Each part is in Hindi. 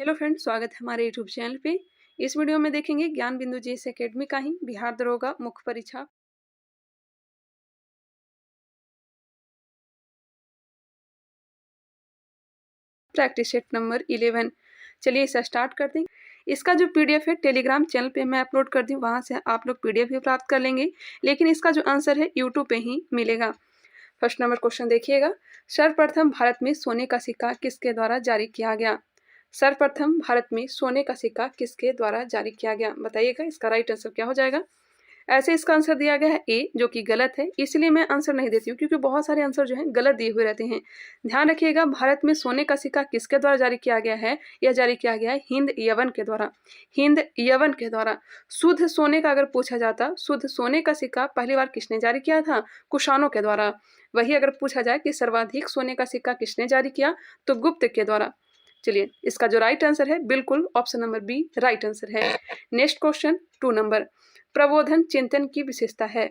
हेलो फ्रेंड्स, स्वागत है हमारे यूट्यूब चैनल पे। इस वीडियो में देखेंगे ज्ञान बिंदु जेएस एकेडमी का ही बिहार दरोगा मुख्य परीक्षा प्रैक्टिस सेट नंबर 11। चलिए इसे स्टार्ट करते हैं। इसका जो पीडीएफ है टेलीग्राम चैनल पे मैं अपलोड कर दी, वहाँ से आप लोग पीडीएफ भी प्राप्त कर लेंगे, लेकिन इसका जो आंसर है यूट्यूब पे ही मिलेगा। फर्स्ट नंबर क्वेश्चन देखिएगा। सर्वप्रथम भारत में सोने का सिक्का किसके द्वारा जारी किया गया? सर्वप्रथम भारत में सोने का सिक्का किसके द्वारा जारी किया गया? बताइएगा इसका राइट आंसर क्या हो जाएगा। ऐसे इसका आंसर दिया गया है ए, जो कि गलत है, इसलिए मैं आंसर नहीं देती हूँ क्योंकि बहुत सारे आंसर जो हैं गलत दिए हुए रहते हैं। ध्यान रखिएगा, भारत में सोने का सिक्का किसके द्वारा जारी किया गया है? यह जारी किया गया है हिंद यवन के द्वारा। हिंद यवन के द्वारा शुद्ध सोने का अगर पूछा जाता, शुद्ध सोने का सिक्का पहली बार किसने जारी किया था? कुषाणों के द्वारा। वही अगर पूछा जाए कि सर्वाधिक सोने का सिक्का किसने जारी किया, तो गुप्त के द्वारा। चलिए, इसका जो राइट आंसर है बिल्कुल option number B right answer है। Next question 2 number. प्रबोधन चिंतन की विशेषता है।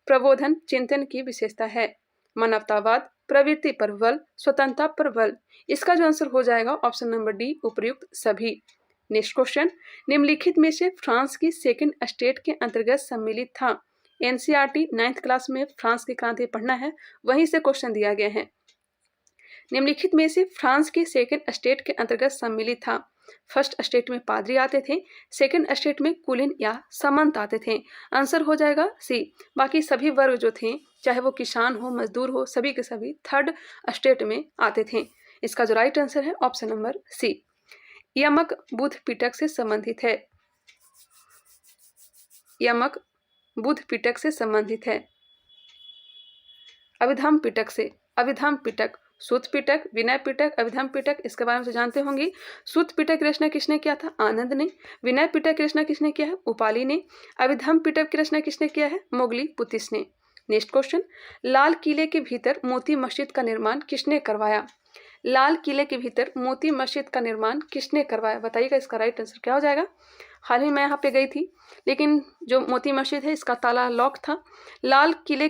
प्रबोधन चिंतन की विशेषता है मानवतावाद, प्रवृत्ति पर बल, स्वतंत्रता पर बल। इसका जो आंसर हो जाएगा ऑप्शन नंबर डी उपयुक्त सभी। Next question. निम्नलिखित में से फ्रांस की सेकंड स्टेट के अंतर्गत सम्मिलित था। एनसीईआरटी 9th क्लास में फ्रांस की क्रांति पढ़ना है, वहीं से क्वेश्चन दिया गया है। निम्नलिखित में से फ्रांस के सेकंड स्टेट के अंतर्गत सम्मिलित था। फर्स्ट स्टेट में पादरी आते थे, सेकंड स्टेट में कुलीन या सामंत आते थे। आंसर हो जाएगा सी। बाकी सभी वर्ग जो थे, चाहे वो किसान हो, मजदूर हो, सभी के सभी थर्ड स्टेट में आते थे। इसका जो राइट आंसर है ऑप्शन नंबर सी। यमक बुध पिटक से संबंधित है। यमक बुध पिटक से संबंधित है। अभिधाम पिटक से। अभिधाम पिटक, सूत पिटक, विनय पिटक, अभिधाम पिटक, इसके बारे में तो जानते होंगे। सूत पिटक की रचना किसने किया था? आनंद ने। विनय पिटक की रचना किसने किया है? उपाली ने। अभिधाम पिटक की रचना किसने किया है? मोगली पुतिस ने। Next question. लाल किले के भीतर मोती मस्जिद का निर्माण किसने करवाया? लाल किले के भीतर मोती मस्जिद का निर्माण किसने करवाया? बताइएगा इसका राइट आंसर क्या हो जाएगा। हाल ही मैं यहाँ पे गई थी, लेकिन जो मोती मस्जिद है इसका ताला लॉक था। लाल किले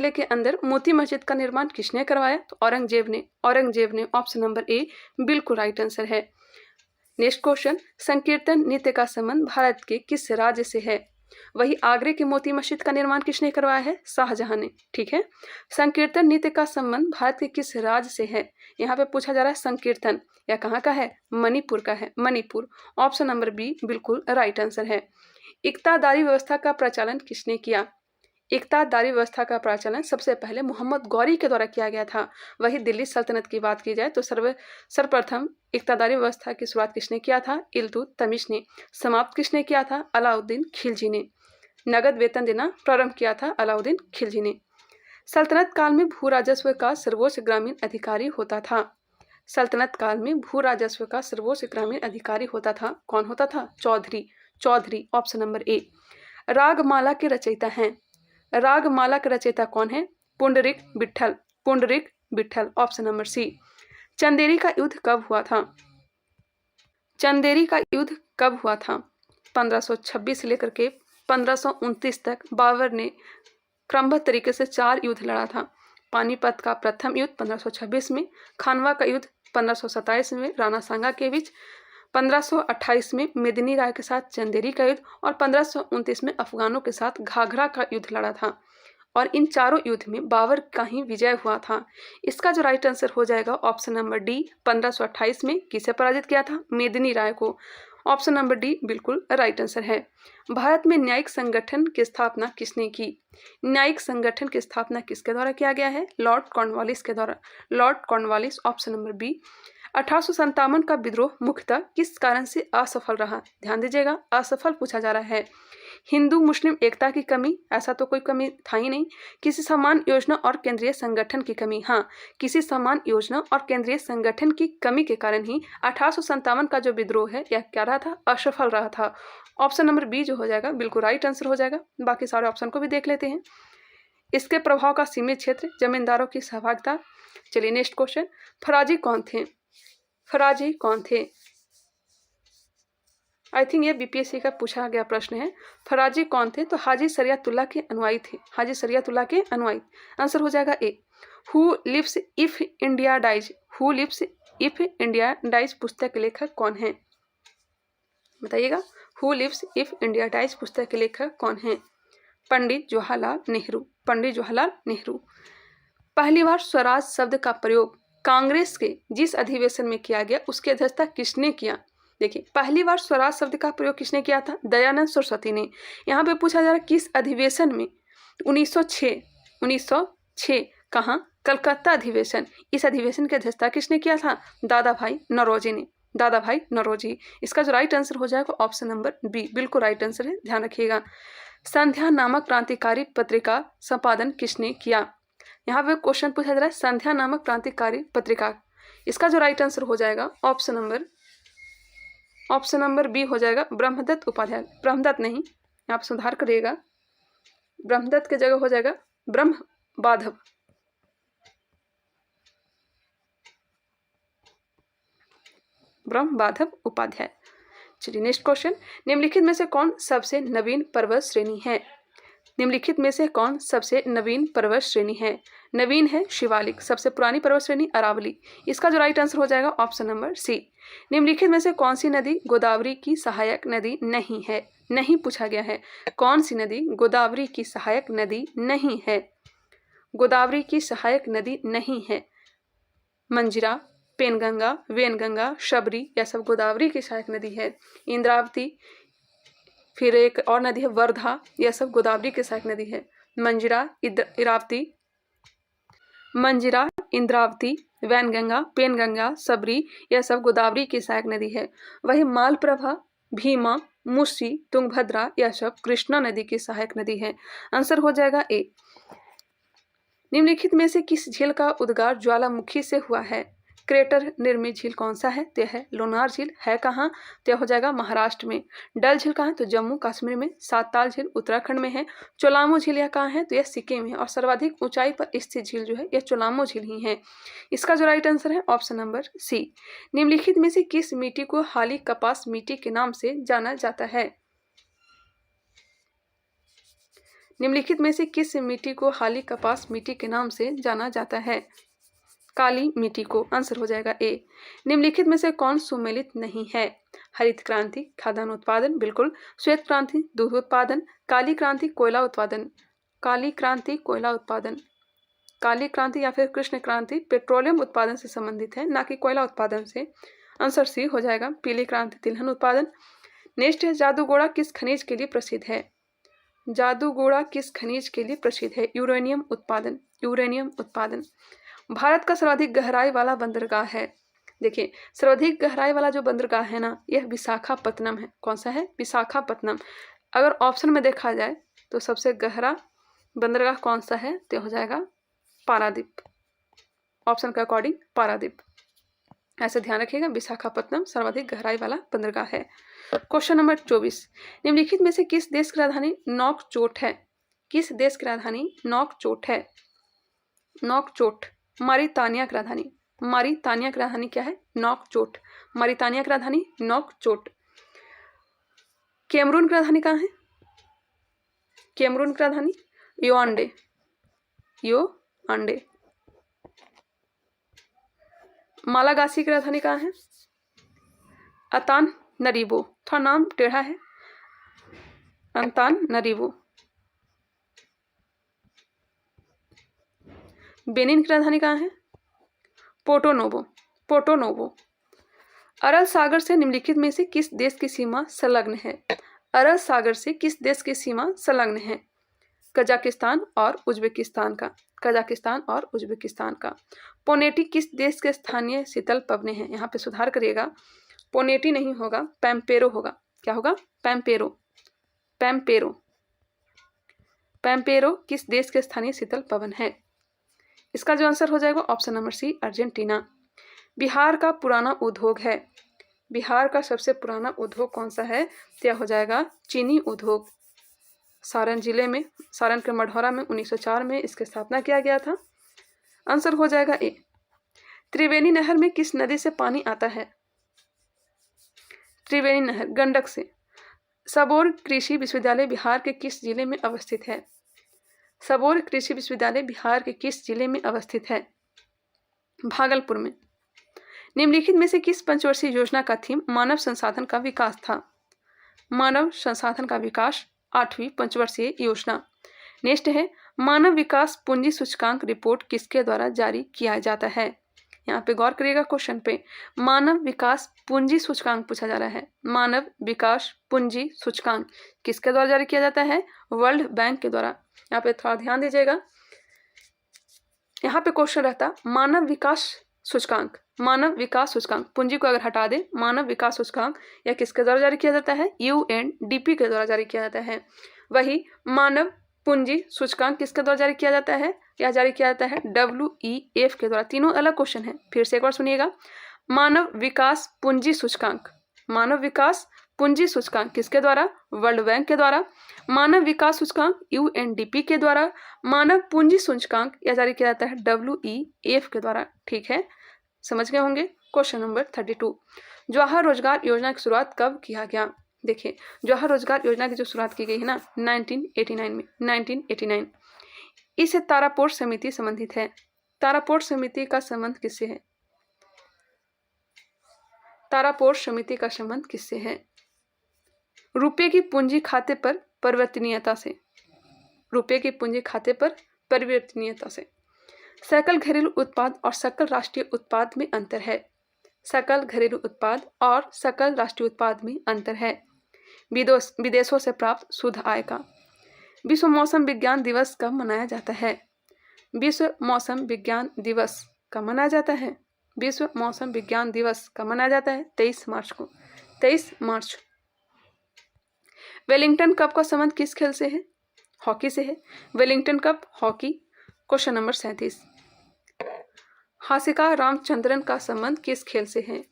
के अंदर मोती मस्जिद का निर्माण किसने करवाया? तो औरंगजेब ने। औरंगजेब ने, ऑप्शन नंबर ए बिल्कुल राइट आंसर है। Next question. संकीर्तन नृत्य का संबंध भारत के किस राज्य से है? वही आगरे की मोती मस्जिद का निर्माण किसने करवाया है? शाहजहां ने। ठीक है, संकीर्तन नृत्य का संबंध भारत के किस राज्य से है? यहाँ पे पूछा जा रहा है संकीर्तन, या कहाँ का है? मणिपुर का है, मणिपुर। ऑप्शन नंबर बी बिल्कुल राइट आंसर है। इक्तादारी व्यवस्था का प्रचलन किसने किया? इक्तादारी व्यवस्था का प्रचलन सबसे पहले मोहम्मद गौरी के द्वारा किया गया था। वही दिल्ली सल्तनत की बात की जाए तो सर्वप्रथम इक्तादारी व्यवस्था की शुरुआत किसने किया था? इल्तुतमिश ने। समाप्त किसने किया था? अलाउद्दीन खिलजी ने। नगद वेतन देना प्रारंभ किया था अलाउद्दीन खिलजी ने। सल्तनत काल में भू राजस्व का सर्वोच्च ग्रामीण अधिकारी होता था। सल्तनत काल में भू राजस्व का सर्वोच्च ग्रामीण अधिकारी होता था। कौन होता था? Chaudhary. Chaudhary, option number A. Ragamala के रचयिता हैं। रागमाला के रचयिता कौन है? Pundarik Vitthal. Pundarik Vitthal, option number C. Chanderi का युद्ध कब हुआ था? चंदेरी का युद्ध कब हुआ था? 1526 से लेकर के 1529 तक बाबर ने क्रमबद्ध तरीके से 4 युद्ध लड़ा था। पानीपत का प्रथम युद्ध 1526 में, खानवा का युद्ध 1527 में राणा सांगा के बीच, 1528 में मेदिनी राय के साथ चंदेरी का युद्ध, और 1529 में अफगानों के साथ घाघरा का युद्ध लड़ा था। और इन चारों युद्ध में बाबर का ही विजय हुआ था। इसका जो राइट आंसर हो जाएगा ऑप्शन नंबर डी। 1528 में किसे पराजित किया था? मेदिनी राय को। ऑप्शन नंबर डी बिल्कुल राइट आंसर है। भारत में न्यायिक संगठन की स्थापना किसने की? न्यायिक संगठन की स्थापना किसके द्वारा किया गया है? लॉर्ड कॉर्नवालिस के द्वारा। Lord Cornwallis, option number B. 1857 का विद्रोह मुख्यतः किस कारण से असफल रहा? ध्यान दीजिएगा, असफल पूछा जा रहा है। हिंदू मुस्लिम एकता की कमी, ऐसा तो कोई कमी था ही नहीं। किसी समान योजना और केंद्रीय संगठन की कमी, हाँ, किसी समान योजना और केंद्रीय संगठन की कमी के कारण ही 1857 का जो विद्रोह है यह क्या रहा था? असफल रहा था। ऑप्शन नंबर बी जो हो जाएगा बिल्कुल राइट आंसर हो जाएगा। बाकी सारे ऑप्शन को भी देख लेते हैं। इसके प्रभाव का सीमित क्षेत्र, जमींदारों की सहभागिता। चलिए नेक्स्ट क्वेश्चन। फराजी कौन थे? फराजी कौन थे? आई थिंक ये बीपीएससी का पूछा गया प्रश्न है। फराजी कौन थे? तो हाजी शरियतुल्लाह के अनुयायी थे। हाजी शरियतुल्लाह के अनुयायी। आंसर हो जाएगा A. Who lives if India dies? Who lives if India dies पुस्तक के लेखक कौन है? बताइएगा। Who lives if India dies पुस्तक के लेखक कौन है? पंडित जवाहरलाल नेहरू। पंडित जवाहरलाल नेहरू। पहली बार स्वराज शब्द का प्रयोग कांग्रेस के जिस अधिवेशन में किया गया उसकी अध्यक्षता किसने किया? देखिए, पहली बार स्वराज शब्द का प्रयोग किसने किया था? दयानंद सरस्वती ने। यहाँ पे पूछा जा रहा है किस अधिवेशन में? 1906 कहाँ? कलकत्ता अधिवेशन। इस अधिवेशन की अध्यक्षता किसने किया था? दादा भाई नौरोजी ने। दादा भाई नौरोजी। इसका जो राइट आंसर हो जाएगा ऑप्शन नंबर बी, बिल्कुल राइट आंसर है, ध्यान रखिएगा। संध्या नामक क्रांतिकारी पत्रिका संपादन किसने किया? यहाँ पे क्वेश्चन पूछा जा रहा है संध्या नामक क्रांतिकारी पत्रिका। इसका जो राइट आंसर हो जाएगा ऑप्शन नंबर बी हो जाएगा, ब्रह्मदत्त उपाध्याय। ब्रह्मदत्त नहीं, यहाँ पे सुधार करिएगा, ब्रह्मदत्त की जगह हो जाएगा ब्रह्मबाधव। ब्रह्मबाधव उपाध्याय। चलिए नेक्स्ट क्वेश्चन, निम्नलिखित में से कौन सबसे नवीन पर्वत श्रेणी है? निम्नलिखित में से कौन सबसे नवीन पर्वत श्रेणी है? नवीन है शिवालिक। सबसे पुरानी पर्वत श्रेणी अरावली। इसका जो राइट आंसर हो जाएगा ऑप्शन नंबर सी। निम्नलिखित में से कौन सी नदी गोदावरी की सहायक नदी नहीं है? नहीं पूछा गया है। कौन सी नदी गोदावरी की सहायक नदी नहीं है? गोदावरी की सहायक नदी नहीं है। मंजिरा, पेनगंगा, वेनगंगा, शबरी, यह सब गोदावरी की सहायक नदी है। इंद्रावती, फिर एक और नदी है वर्धा, यह सब गोदावरी की सहायक नदी है। मंजिरा, इंद्रावती, वैनगंगा, पेनगंगा, सबरी, यह सब गोदावरी की सहायक नदी है। वही मालप्रभा, भीमा, मुसी, तुंगभद्रा, यह सब कृष्णा नदी की सहायक नदी है। आंसर हो जाएगा ए। निम्नलिखित में से किस झील का उद्गार ज्वालामुखी से हुआ है? क्रेटर निर्मित झील कौन सा है? तो है लोनार झील। है कहाँ? तो हो जाएगा महाराष्ट्र में। डल झील कहाँ है? तो जम्मू कश्मीर में। सातताल झील उत्तराखंड में है। चोलामो झील यह कहाँ है? तो यह सिक्किम में है। और सर्वाधिक ऊंचाई पर स्थित झील जो है यह चोलामो झील ही है। इसका जो राइट आंसर है ऑप्शन नंबर सी। निम्नलिखित में से किस मिट्टी को हाली कपास मिट्टी के नाम से जाना जाता है? निम्नलिखित में से किस मिट्टी को हाली कपास मिट्टी के नाम से जाना जाता है? काली मिट्टी को। आंसर हो जाएगा ए। निम्नलिखित में से कौन सुमेलित नहीं है? हरित क्रांति खाद्यान्न उत्पादन, बिल्कुल। श्वेत क्रांति दूध उत्पादन, काली क्रांति कोयला उत्पादन। काली क्रांति कोयला उत्पादन। काली क्रांति या फिर कृष्ण क्रांति पेट्रोलियम उत्पादन से संबंधित है, ना कि कोयला उत्पादन से। आंसर सी हो जाएगा। पीली क्रांति तिलहन उत्पादन। नेक्स्ट है जादूगोड़ा किस खनिज के लिए प्रसिद्ध है? जादूगोड़ा किस खनिज के लिए प्रसिद्ध है? यूरेनियम उत्पादन। यूरेनियम उत्पादन। भारत का सर्वाधिक गहराई वाला बंदरगाह है। देखिए, सर्वाधिक गहराई वाला जो बंदरगाह है ना, यह विशाखापत्तनम है। कौन सा है? विशाखापत्तनम। अगर ऑप्शन में देखा जाए तो सबसे गहरा बंदरगाह कौन सा है? तो हो जाएगा पारादीप। ऑप्शन के अकॉर्डिंग पारादीप। ऐसे ध्यान रखिएगा, विशाखापत्तनम सर्वाधिक गहराई वाला बंदरगाह है। क्वेश्चन नंबर 24, निम्नलिखित में से किस देश की राजधानी नौकचोट है? किस देश की राजधानी नौकचोट है? नौकचोट। मारितानिया की राजधानी। मारितानिया की राजधानी क्या है? नौकचोट। मारितानिया की राजधानी नौकचोट। कैमरून की राजधानी कहाँ है? कैमरून की राजधानी योआंडे। योआंडे। मालागासी की राजधानी कहाँ है? अतान नरीबो। थोड़ा नाम टेढ़ा है। अंतान नरीबो। बेनिन की राजधानी कहाँ है? Porto Novo. Porto Novo. Aral सागर से निम्नलिखित में से किस देश की सीमा संलग्न है? अरल सागर से किस देश की सीमा संलग्न है? कजाकिस्तान और उज्बेकिस्तान का। कजाकिस्तान और उज्बेकिस्तान का। पोनेटी किस देश के स्थानीय शीतल पवने हैं? यहाँ पे सुधार करिएगा, पोनेटी नहीं होगा, पैम्पेरो होगा। क्या होगा? पैम्पेरो। पैम्पेरो। पैम्पेरो किस देश के स्थानीय शीतल पवन है? इसका जो आंसर हो जाएगा option number C, Argentina. Bihar का पुराना उद्योग है। बिहार का सबसे पुराना उद्योग कौन सा है? क्या हो जाएगा? चीनी उद्योग। सारण जिले में, सारण के मढ़ौरा में 1904 में इसकी स्थापना किया गया था। आंसर हो जाएगा ए। त्रिवेणी नहर में किस नदी से पानी आता है? त्रिवेणी नहर गंडक से। सबौर कृषि विश्वविद्यालय बिहार के किस जिले में अवस्थित है? सबौर कृषि विश्वविद्यालय बिहार के किस जिले में अवस्थित है? भागलपुर में। निम्नलिखित में से किस पंचवर्षीय योजना का थीम मानव संसाधन का विकास था? मानव संसाधन का विकास 8वीं पंचवर्षीय योजना। नेक्स्ट है, मानव विकास पूंजी सूचकांक रिपोर्ट किसके द्वारा जारी किया जाता है? यहाँ पे गौर करिएगा क्वेश्चन पे, मानव विकास पूंजी सूचकांक पूछा जा रहा है। मानव विकास पूंजी सूचकांक किसके द्वारा जारी किया जाता है? वर्ल्ड बैंक के द्वारा। यहाँ पे थोड़ा ध्यान दीजिएगा, यहाँ पे क्वेश्चन रहता मानव विकास सूचकांक, मानव विकास सूचकांक, पूंजी को अगर हटा दे, मानव विकास सूचकांक यह किसके द्वारा जारी किया जाता है? UNDP के द्वारा जारी किया जाता है। वही मानव पूंजी सूचकांक किसके द्वारा जारी किया जाता है? यह जारी किया जाता है WEF के द्वारा। तीनों अलग क्वेश्चन है, फिर से एक बार सुनिएगा। मानव विकास पूंजी सूचकांक, मानव विकास पूंजी सूचकांक किसके द्वारा? वर्ल्ड बैंक के द्वारा। मानव विकास सूचकांक UNDP के द्वारा। मानव पूंजी सूचकांक यह जारी किया जाता है WEF के द्वारा। ठीक है, समझ गए होंगे। क्वेश्चन नंबर 32, जवाहर रोजगार योजना की शुरुआत कब किया गया? देखिए, जवाहर रोजगार योजना की जो शुरुआत की गई है ना 1989 में, 1989। इससे तारापोर्ट समिति संबंधित है। तारापोर्ट समिति का संबंध किससे है? तारापोर्ट समिति का संबंध किससे है? रुपये की पूंजी खाते पर परिवर्तनीयता से, रुपये की पूंजी खाते पर परिवर्तनीयता से। सकल घरेलू उत्पाद और सकल राष्ट्रीय उत्पाद में अंतर है। सकल घरेलू उत्पाद और सकल राष्ट्रीय उत्पाद में अंतर है। विदेशों से प्राप्त शुद्ध आय का। विश्व मौसम विज्ञान दिवस कब मनाया जाता है? विश्व मौसम विज्ञान दिवस कब मनाया जाता है? विश्व मौसम विज्ञान दिवस कब मनाया जाता है? 23 मार्च को, 23 मार्च। वेलिंगटन कप का संबंध किस खेल से है? हॉकी से है। Wellington cup hockey. Question number 37, Hashika Ramachandran का संबंध किस खेल से है?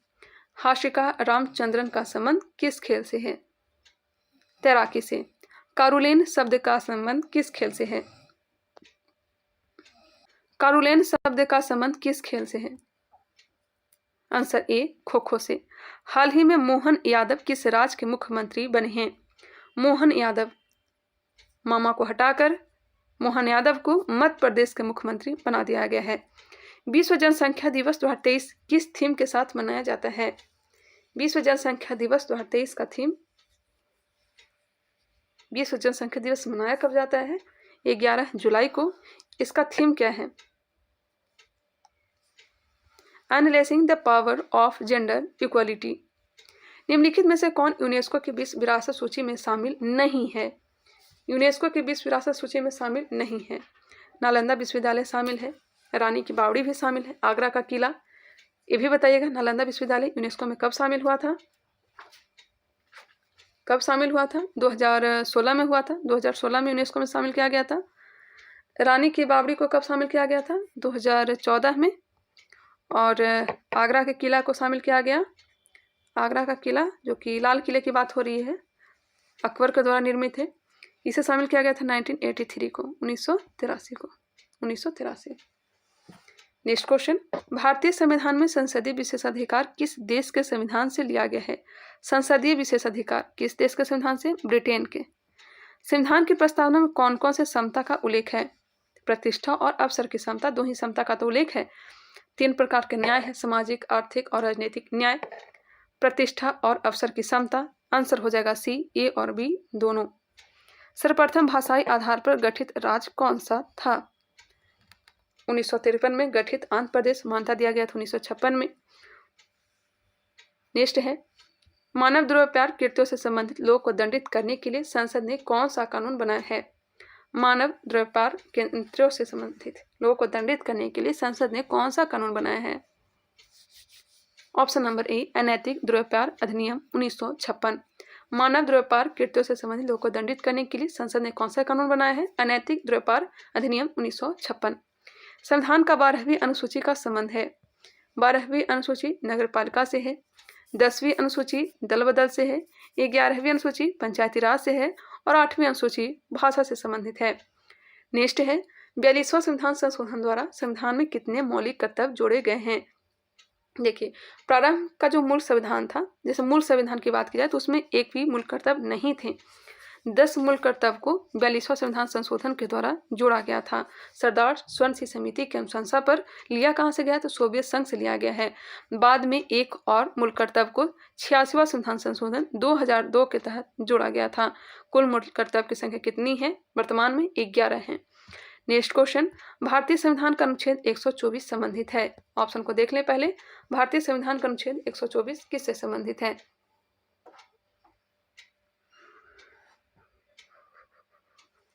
हाशिका रामचंद्रन का संबंध किस खेल से है? तैराकी से। कारुलेन शब्द का संबंध किस खेल से है? कारुलेन शब्द का संबंध किस खेल से है? आंसर ए, खो खो से। हाल ही में मोहन यादव किस राज्य के मुख्यमंत्री बने हैं? मोहन यादव, मामा को हटाकर मोहन यादव को मध्य प्रदेश के मुख्यमंत्री बना दिया गया है। विश्व जनसंख्या दिवस 2023 किस थीम के साथ मनाया जाता है? विश्व जनसंख्या दिवस 2023 का थीम, विश्व जनसंख्या दिवस मनाया कब जाता है? 11 जुलाई को। इसका थीम क्या है? Unleashing the power of gender equality. निम्नलिखित में से कौन यूनेस्को की विश्व विरासत सूची में शामिल नहीं है? यूनेस्को की विश्व विरासत सूची में शामिल नहीं है। नालंदा विश्वविद्यालय शामिल है, रानी की बावड़ी भी शामिल है, आगरा का किला। ये भी बताइएगा, नालंदा विश्वविद्यालय यूनेस्को में कब शामिल हुआ था? कब शामिल हुआ था? 2016 में हुआ था। 2016 में यूनेस्को में शामिल किया गया था। रानी की बावड़ी को कब शामिल किया गया था? 2014 में। और आगरा के किला को शामिल किया गया। आगरा का किला, जो कि लाल किले की बात हो रही है, अकबर के द्वारा निर्मित है, इसे शामिल किया गया था 1983 को, 1983 को, 1983। नेक्स्ट क्वेश्चन, भारतीय संविधान में संसदीय विशेषाधिकार किस देश के संविधान से लिया गया है? संसदीय विशेषाधिकार किस देश के संविधान से? ब्रिटेन के। संविधान की प्रस्तावना में कौन कौन से समता का उल्लेख है? प्रतिष्ठा और अवसर की समता, दो ही समता का तो उल्लेख है। 3 प्रकार के न्याय है, सामाजिक, आर्थिक और राजनीतिक न्याय। प्रतिष्ठा और अवसर की समता, आंसर हो जाएगा सी, ए और बी दोनों। सर्वप्रथम भाषाई आधार पर गठित राज्य कौन सा था? 1953 में गठित आंध्र प्रदेश, मान्यता दिया गया था 1956 में। नेक्स्ट है, मानव दुर्व्यवहार कृत्यों से संबंधित लोगों को दंडित करने के लिए संसद ने कौन सा कानून बनाया है? मानव दुर्व्यवहार कृत्यों से संबंधित लोगों को दंडित करने के लिए संसद ने कौन सा कानून बनाया है? ऑप्शन नंबर ए, अनैतिक दुर्व्यवहार अधिनियम 1956। मानव दुर्व्यवहार कृत्यों से संबंधित लोगों को दंडित करने के लिए संसद ने कौन सा कानून बनाया है? अनैतिक दुर्व्यवहार अधिनियम 1956। संविधान का 12वीं अनुसूची का संबंध है। 12वीं अनुसूची नगरपालिका से है, 10वीं अनुसूची दल बदल से है, 11वीं अनुसूची पंचायती राज से है और 8वीं अनुसूची भाषा से संबंधित है। नेक्स्ट है, 42वां संविधान संशोधन द्वारा संविधान में कितने मौलिक कर्तव्य जोड़े गए हैं? देखिए, प्रारंभ का जो मूल संविधान था, जैसे मूल संविधान की बात की जाए तो उसमें एक भी मूल कर्तव्य नहीं थे। 10 मूल कर्तव्य को 42वां संविधान संशोधन के द्वारा जोड़ा गया था। सरदार स्वर्ण सिंह समिति की अनुशंसा पर लिया कहाँ से गया, तो सोवियत संघ से लिया गया है। बाद में एक और मूल कर्तव्य को 86वां संविधान संशोधन 2002 के तहत जोड़ा गया था। कुल मूल कर्तव्य की संख्या कितनी है, वर्तमान में 11 है। नेक्स्ट क्वेश्चन, भारतीय संविधान का अनुच्छेद 124 संबंधित है। ऑप्शन को देख लें पहले। भारतीय संविधान का अनुच्छेद 124 किससे संबंधित है?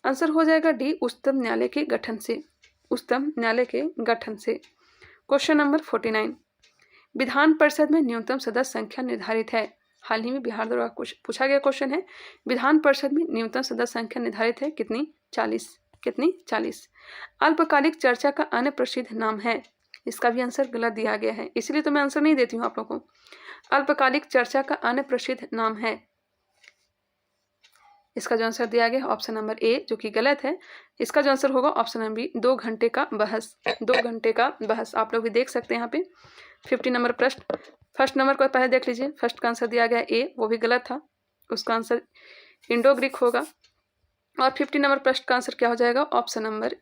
आंसर हो जाएगा डी, उच्चतम न्यायालय के गठन से। उच्चतम न्यायालय के गठन से। क्वेश्चन नंबर 49, विधान परिषद में न्यूनतम सदस्य संख्या निर्धारित है। हाल ही में बिहार द्वारा पूछा गया क्वेश्चन है। विधान परिषद में न्यूनतम सदस्य संख्या निर्धारित है कितनी? 40। कितनी? 40। अल्पकालिक चर्चा का अन्य प्रसिद्ध नाम है। इसका भी आंसर गलत दिया गया है, इसलिए तो मैं आंसर नहीं देती हूँ आप लोगों को। अल्पकालिक चर्चा का अन्य प्रसिद्ध नाम है, इसका जो आंसर दिया गया ऑप्शन नंबर ए, जो कि गलत है। इसका जो आंसर होगा ऑप्शन नंबर बी, 2 घंटे का बहस। 2 घंटे का बहस। आप लोग भी देख सकते हैं यहाँ पे 50 नंबर प्रश्न। फर्स्ट नंबर को पहले देख लीजिए। फर्स्ट का आंसर दिया गया ए, वो भी गलत था। उसका आंसर इंडो ग्रीक होगा। और 50 नंबर प्रश्न का आंसर क्या हो जाएगा? ऑप्शन नंबर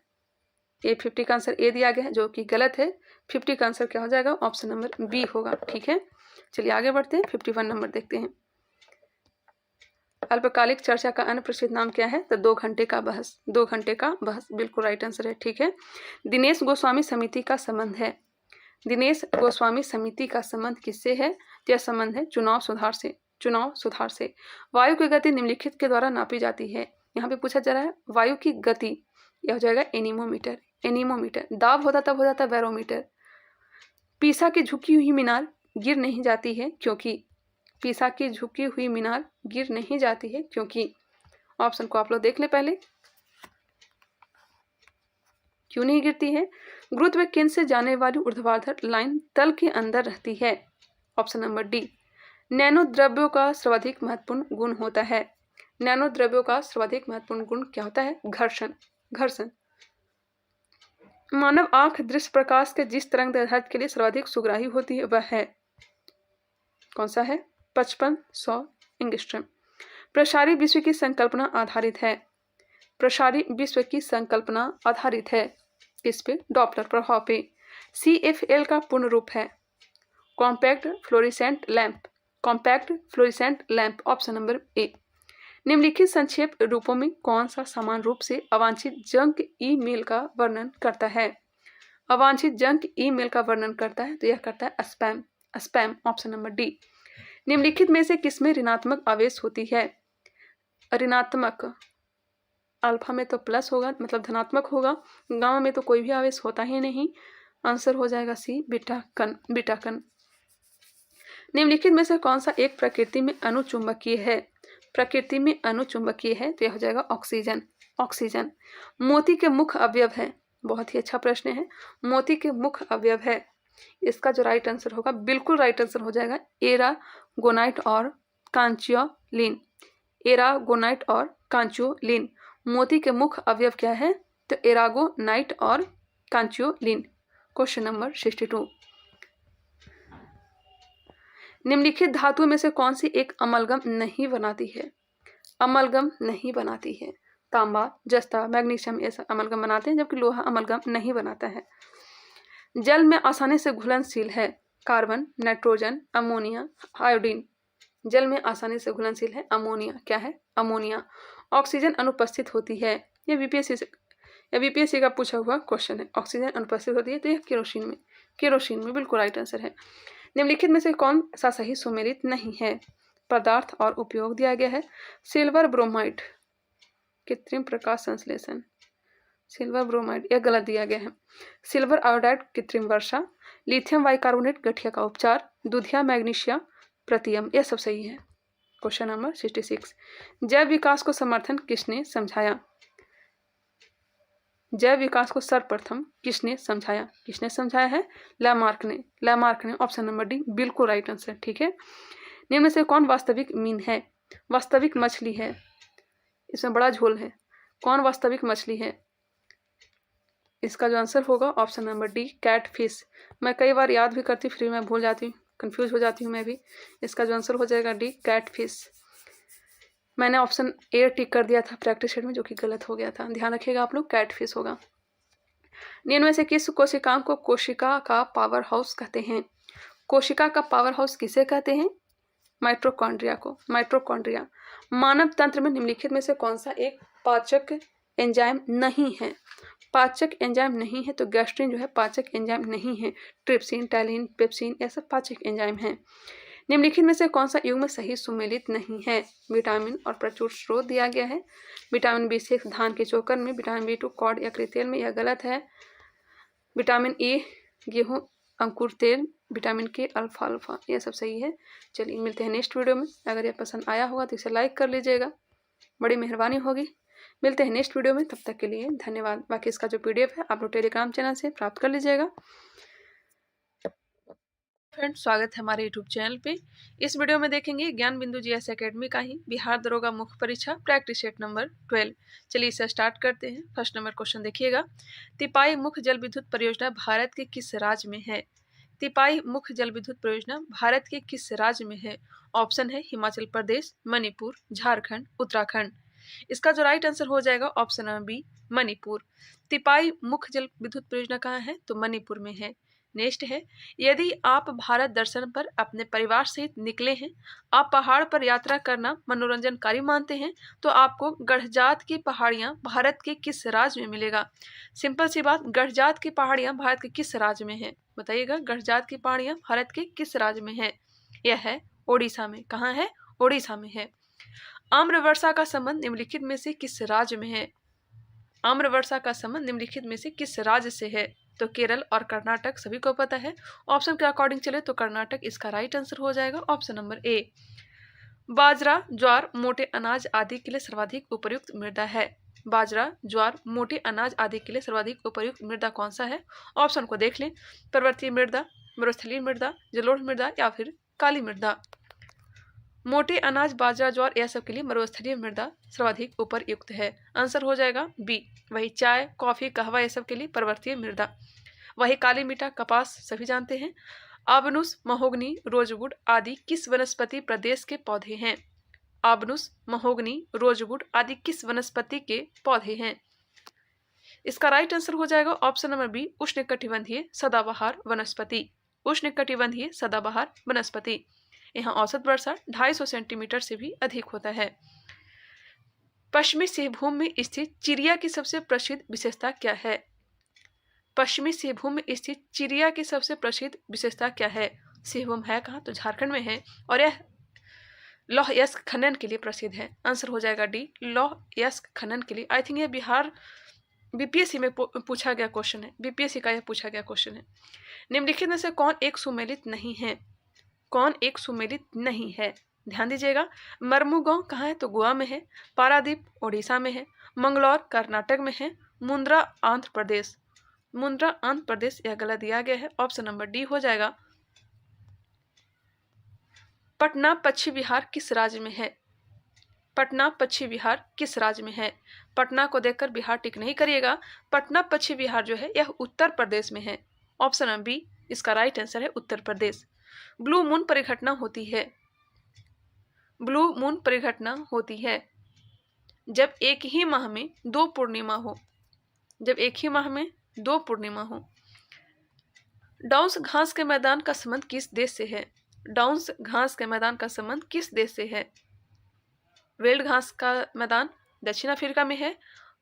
ए। 50 का आंसर ए दिया गया है, जो कि गलत है। 50 का आंसर क्या हो जाएगा? ऑप्शन नंबर बी होगा। ठीक है, चलिए आगे बढ़ते हैं। 51 नंबर देखते हैं। अल्पकालिक चर्चा का अन्य प्रसिद्ध नाम क्या है? तो 2 घंटे का बहस। 2 घंटे का बहस बिल्कुल राइट आंसर है। ठीक है, दिनेश गोस्वामी समिति का संबंध है। दिनेश गोस्वामी समिति का संबंध किससे है? यह संबंध है चुनाव सुधार से। चुनाव सुधार से। वायु की गति निम्नलिखित के द्वारा नापी जाती है। यहाँ पे पूछा जा रहा है वायु की गति, यह हो जाएगा एनीमोमीटर। एनीमोमीटर। दाब होता तब हो जाता बैरोमीटर। पीसा की झुकी हुई मीनार गिर नहीं जाती है क्योंकि। पीसा की झुकी हुई मीनार गिर नहीं जाती है क्योंकि। ऑप्शन को आप लोग देख ले पहले। क्यों नहीं गिरती है? गुरुत्व केंद्र से जाने वाली ऊर्ध्वाधर लाइन तल के अंदर रहती है। Option number D. नैनो द्रव्यों का सर्वाधिक महत्वपूर्ण गुण होता है। नैनो द्रव्यों का सर्वाधिक महत्वपूर्ण गुण क्या होता है? घर्षण। घर्षण। मानव आंख दृश्य प्रकाश के जिस तरंगदैर्ध्य के लिए सर्वाधिक सुग्राही होती है वह है, कौन सा है? 5500 एंगस्ट्रॉम। प्रसारी विश्व की संकल्पना आधारित है। प्रसारी विश्व की संकल्पना आधारित है किस पे? डॉपलर प्रभाव पे। CFL का पूर्ण रूप है compact fluorescent lamp. Compact fluorescent lamp. Option number ए। निम्नलिखित संक्षेप रूपों में कौन सा समान रूप से अवांछित जंक ईमेल का वर्णन करता है? अवांछित जंक ईमेल का वर्णन करता है तो यह करता है spam. Spam. Option number D. निम्नलिखित में से किसमें ऋणात्मक आवेश होती है? ऋणात्मक। अल्फा में तो प्लस होगा, मतलब धनात्मक होगा। गामा में तो कोई भी आवेश होता ही नहीं। आंसर हो जाएगा सी, बीटा कण। बीटा कण। निम्नलिखित में से कौन सा एक प्रकृति में अनुचुंबकीय है? प्रकृति में अनुचुंबकीय है तो यह हो जाएगा ऑक्सीजन। ऑक्सीजन। मोती के मुख्य अवयव है। बहुत ही अच्छा प्रश्न है। मोती के मुख्य अवयव है, इसका जो राइट आंसर होगा, बिल्कुल राइट आंसर हो जाएगा एरागोनाइट और कांचियोलिन। एरागोनाइट और कांचियोलिन। मोती के मुख्य अवयव क्या है? तो एरागोनाइट और कांचियोलिन। Question number 62। निम्नलिखित धातुओं में से कौन सी एक अमलगम नहीं बनाती है? अमलगम नहीं बनाती है। तांबा, जस्ता, मैग्नीशियम ये सब अमलगम बनाते हैं, जबकि लोहा अमलगम नहीं बनाता है। जल में आसानी से घुलनशील है। Carbon, nitrogen, ammonia, iodine. जल में आसानी से घुलनशील है अमोनिया। क्या है? अमोनिया। ऑक्सीजन अनुपस्थित होती है। यह बीपीएससी का पूछा हुआ क्वेश्चन है। ऑक्सीजन अनुपस्थित होती है तो यह केरोसिन में। केरोसिन में बिल्कुल राइट आंसर है। निम्नलिखित में से कौन सा सही सुमेलित नहीं है? पदार्थ और उपयोग दिया गया है। सिल्वर ब्रोमाइड कृत्रिम प्रकाश संश्लेषण। सिल्वर ब्रोमाइड यह गलत दिया गया है। सिल्वर आयोडाइड कृत्रिम वर्षा। लिथियम बाइकार्बोनेट गठिया का उपचार। दूधिया मैग्नीशिया प्रतियम। यह सब सही है। Question number 66। जैव विकास को समर्थन किसने समझाया? जैव विकास को सर्वप्रथम किसने समझाया? किसने समझाया है? लैमार्क ने। लैमार्क ने। ऑप्शन नंबर डी बिल्कुल राइट आंसर। ठीक है, निम्न में से कौन वास्तविक मीन है? वास्तविक मछली है। इसमें बड़ा झोल है। कौन वास्तविक मछली है? इसका जो आंसर होगा option number D, catfish. मैं कई बार याद भी करती फिर मैं भूल जाती हूँ, कंफ्यूज हो जाती हूँ मैं भी। इसका जो आंसर हो जाएगा डी, कैट फिश। मैंने ऑप्शन ए टिक कर दिया था प्रैक्टिस सेट में, जो कि गलत हो गया था, ध्यान रखिएगा आप लोग, कैटफिश होगा। निम्न में से किस कोशिकाओं को कोशिका का पावर हाउस कहते हैं? कोशिका का पावर हाउस किसे कहते हैं? माइटोकॉन्ड्रिया को, माइटोकॉन्ड्रिया। मानव तंत्र में निम्नलिखित में से कौन सा एक पाचक एंजाइम नहीं है? पाचक एंजाइम नहीं है तो गैस्ट्रिन जो है पाचक एंजाइम नहीं है। ट्रिप्सिन, टैलिन, पेप्सिन ये सब पाचक एंजाइम हैं। निम्नलिखित में से कौन सा युग्म सही सुमेलित नहीं है? विटामिन और प्रचुर स्रोत दिया गया है। विटामिन B6 धान के चोकर में, विटामिन B2 कॉड या तेल में, यह गलत है। विटामिन E गेहूं अंकुर तेल, विटामिन के अल्फा, यह सब सही है। चलिए मिलते हैं नेक्स्ट वीडियो में। अगर यह पसंद आया होगा तो इसे लाइक कर लीजिएगा, बड़ी मेहरबानी होगी। मिलते हैं नेक्स्ट वीडियो में, तब तक के लिए धन्यवाद। बाकी इसका जो PDF है आप लोग टेलीग्राम चैनल से प्राप्त कर लीजिएगा। फ्रेंड्स, स्वागत है हमारे YouTube चैनल पे। इस वीडियो में देखेंगे ज्ञान बिंदु GS एकेडमी का ही बिहार दरोगा मुख्य परीक्षा प्रैक्टिस सेट नंबर 12। चलिए इसे स्टार्ट करते हैं। फर्स्ट नंबर क्वेश्चन देखिएगा, तिपाई मुख्य जल विद्युत परियोजना भारत के किस राज्य में है? तिपाई मुख्य जल विद्युत परियोजना भारत के किस राज्य में है? ऑप्शन है हिमाचल प्रदेश, मणिपुर, झारखंड, उत्तराखंड। इसका जो राइट आंसर हो जाएगा ऑप्शन नंबर बी, मणिपुर। तिपाई मुख्य जल विद्युत परियोजना कहाँ है? तो मणिपुर में है। नेक्स्ट है, यदि आप भारत दर्शन पर अपने परिवार सहित निकले हैं, आप पहाड़ पर यात्रा करना मनोरंजनकारी मानते हैं, तो आपको गढ़जात की पहाड़ियां भारत के किस राज्य में मिलेगा? सिंपल सी बात, गढ़जात की पहाड़ियां भारत के किस राज्य में है? बताइएगा, गढ़जात की पहाड़ियां भारत के किस राज्य में है? यह है ओडिशा में। कहाँ है? ओडिशा में है। आम्रवर्षा का संबंध निम्नलिखित में से किस राज्य में है? आम्रवर्षा का संबंध निम्नलिखित में से किस राज्य से है? तो केरल और कर्नाटक सभी को पता है। ऑप्शन के अकॉर्डिंग चले तो कर्नाटक इसका राइट आंसर हो जाएगा, ऑप्शन नंबर ए। बाजरा, ज्वार, मोटे अनाज आदि के लिए सर्वाधिक उपयुक्त मृदा है। बाजरा, ज्वार, मोटे अनाज आदि के लिए सर्वाधिक उपयुक्त मृदा कौन सा है? ऑप्शन को देख लें, पर्वतीय मृदा, मरुस्थलीय मृदा, जलोढ़ मृदा या फिर काली मृदा। मोटे अनाज, बाजरा, ज्वार यह सब के लिए मरुस्थलीय मृदा सर्वाधिक उपयुक्त है। आंसर हो जाएगा बी। वही चाय, कॉफी, कहवा ये सब के लिए पर्वतीय मृदा। वही काली मिट्टी, कपास सभी जानते हैं। आबनुस, महोगनी, रोजवुड आदि किस वनस्पति प्रदेश के पौधे हैं? आबनुस, महोगनी, रोजवुड आदि किस वनस्पति के पौधे हैं? इसका राइट आंसर हो जाएगा ऑप्शन नंबर बी, उष्णकटिबंधीय सदाबहार वनस्पति। उष्णकटिबंधीय सदाबहार वनस्पति। यहाँ औसत वर्षा 250 सेंटीमीटर से भी अधिक होता है। पश्चिमी सिंहभूम में स्थित चिड़िया की सबसे प्रसिद्ध विशेषता क्या है? पश्चिमी सिंहभूम में स्थित चिड़िया की सबसे प्रसिद्ध विशेषता क्या है? सिंहभूम है कहाँ? तो झारखंड में है और यह लौह अयस्क खनन के लिए प्रसिद्ध है। आंसर हो जाएगा डी, लौह अयस्क खनन के लिए। आई थिंक ये बिहार BPSC में पूछा गया क्वेश्चन है, BPSC का यह पूछा गया क्वेश्चन है। निम्नलिखित में से कौन एक सुमेलित नहीं है? कौन एक सुमेलित नहीं है? ध्यान दीजिएगा, मरमुगांव कहाँ है? तो गोवा में है। पारादीप ओडिशा में है। मंगलौर कर्नाटक में है। मुंद्रा आंध्र प्रदेश। मुंद्रा आंध्र प्रदेश यह गलत दिया गया है, ऑप्शन नंबर डी हो जाएगा। पटना पश्चिम बिहार किस राज्य में है? पटना पश्चिम बिहार किस राज्य में है? पटना को देखकर बिहार टिक नहीं करिएगा। पटना पश्चिम बिहार जो है यह उत्तर प्रदेश में है। ऑप्शन नंबर बी इसका राइट आंसर है, उत्तर प्रदेश। ब्लू मून परिघटना होती है। ब्लू मून परिघटना होती है जब एक ही माह में 2 पूर्णिमा हो। जब एक ही माह में 2 पूर्णिमा हो। डाउन्स घास के मैदान का संबंध किस देश से है? डाउन्स घास के मैदान का संबंध किस देश से है? वेल्ड घास का मैदान दक्षिण अफ्रीका में है।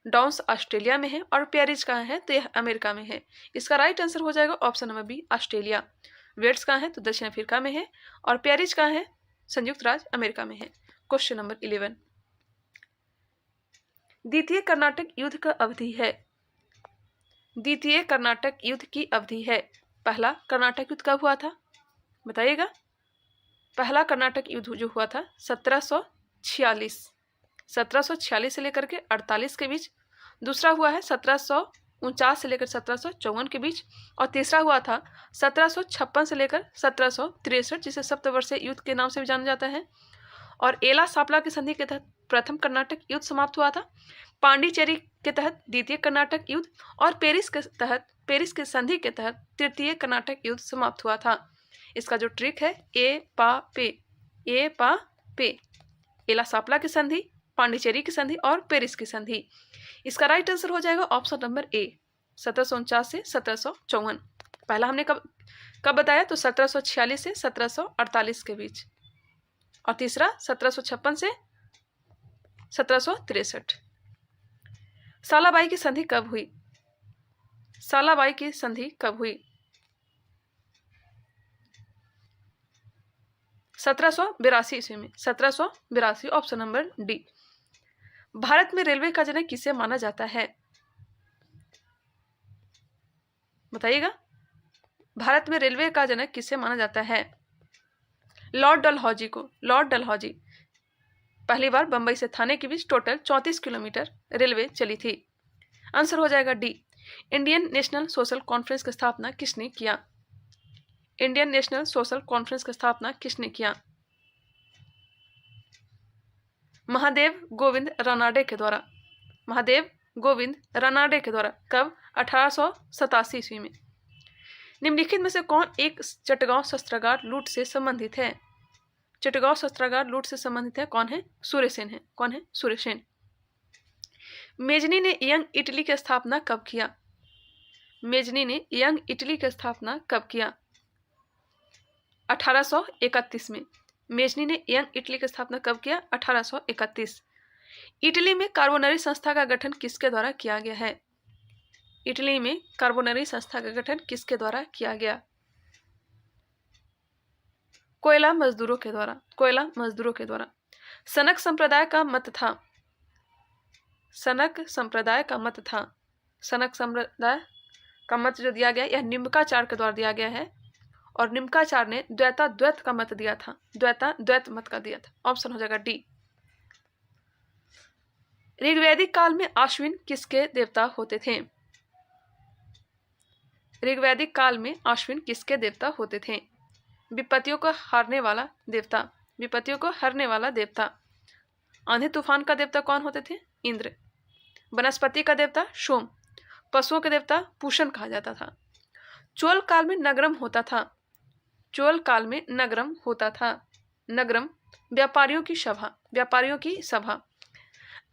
डाउन्स ऑस्ट्रेलिया में है और पेरिस कहाँ है? तो यह अमेरिका में है। इसका राइट आंसर हो जाएगा option number B, Australia. Wales कहाँ है? तो दक्षिण अफ्रीका में है और पेरिस कहाँ है? संयुक्त राज्य अमेरिका में है। क्वेश्चन नंबर 11, द्वितीय कर्नाटक युद्ध का अवधि है। द्वितीय कर्नाटक युद्ध की अवधि है। पहला कर्नाटक युद्ध कब हुआ था? बताइएगा। पहला कर्नाटक युद्ध जो हुआ था 1746 से लेकर के 48 के बीच। दूसरा हुआ है 1749 से लेकर 1754 के बीच और तीसरा हुआ था 1756 से लेकर 1763, जिसे सप्तवर्षीय युद्ध के नाम से भी जाना जाता है। और एला सापला की संधि के तहत प्रथम कर्नाटक युद्ध समाप्त हुआ था। पांडिचेरी के तहत द्वितीय कर्नाटक युद्ध और पेरिस के संधि के तहत तृतीय कर्नाटक युद्ध समाप्त हुआ था। इसका जो ट्रिक है ए पा पे। एला सापला की संधि, पांडिचेरी की संधि और पेरिस की संधि। इसका राइट आंसर हो जाएगा ऑप्शन नंबर ए, 1749 से 1754। पहला हमने कब बताया, तो 1746 से 1748 के बीच, और तीसरा 1756 से 1763। सालाबाई की संधि कब हुई? सालाबाई की संधि कब हुई? 1782 ईस्वी में, 1782, ऑप्शन नंबर डी। भारत में रेलवे का जनक किसे माना जाता है? बताइएगा, भारत में रेलवे का जनक किसे माना जाता है? लॉर्ड डलहौजी को। लॉर्ड डलहौजी, पहली बार बंबई से थाने के बीच टोटल 34 किलोमीटर रेलवे चली थी। आंसर हो जाएगा D. Indian national social conference की स्थापना किसने किया? इंडियन नेशनल सोशल कॉन्फ्रेंस की स्थापना किसने किया? महादेव गोविंद रानाडे के द्वारा। महादेव गोविंद रानाडे के द्वारा। कब? 1887 ईस्वी में। निम्नलिखित में से कौन एक चटगांव शस्त्रागार लूट से संबंधित है? चटगांव शस्त्रागार लूट से संबंधित है, कौन है? सूर्यसेन है। कौन है? सूर्यसेन। मेजनी ने यंग इटली की स्थापना कब किया? मेजनी ने यंग इटली की स्थापना कब किया? 1831 में। मेजनी ने यंग इटली की स्थापना कब किया? 1831। इटली में कार्बोनरी संस्था का गठन किसके द्वारा किया गया है? इटली में कार्बोनरी संस्था का गठन किसके द्वारा किया गया? कोयला मजदूरों के द्वारा। कोयला मजदूरों के द्वारा। सनक संप्रदाय का मत था। सनक संप्रदाय का मत था। सनक संप्रदाय का मत जो दिया गया, यह निम्बकाचार्य के द्वारा दिया गया है, और निम्बकाचार्य ने द्वैत का मत दिया था। द्वैत मत का दिया था। ऑप्शन हो जाएगा डी। ऋग्वैदिक काल में अश्विन किसके देवता होते थे? ऋग्वैदिक काल में अश्विन किसके देवता होते थे? विपत्तियों को हारने वाला देवता। विपत्तियों को हरने वाला देवता। आंधी तूफान का देवता कौन होते थे? इंद्र। वनस्पति का देवता सोम। पशुओं के देवता पूषण कहा जाता था। चोल काल में नगरम होता था। चोल काल में नगरम होता था। नगरम व्यापारियों की सभा। व्यापारियों की सभा।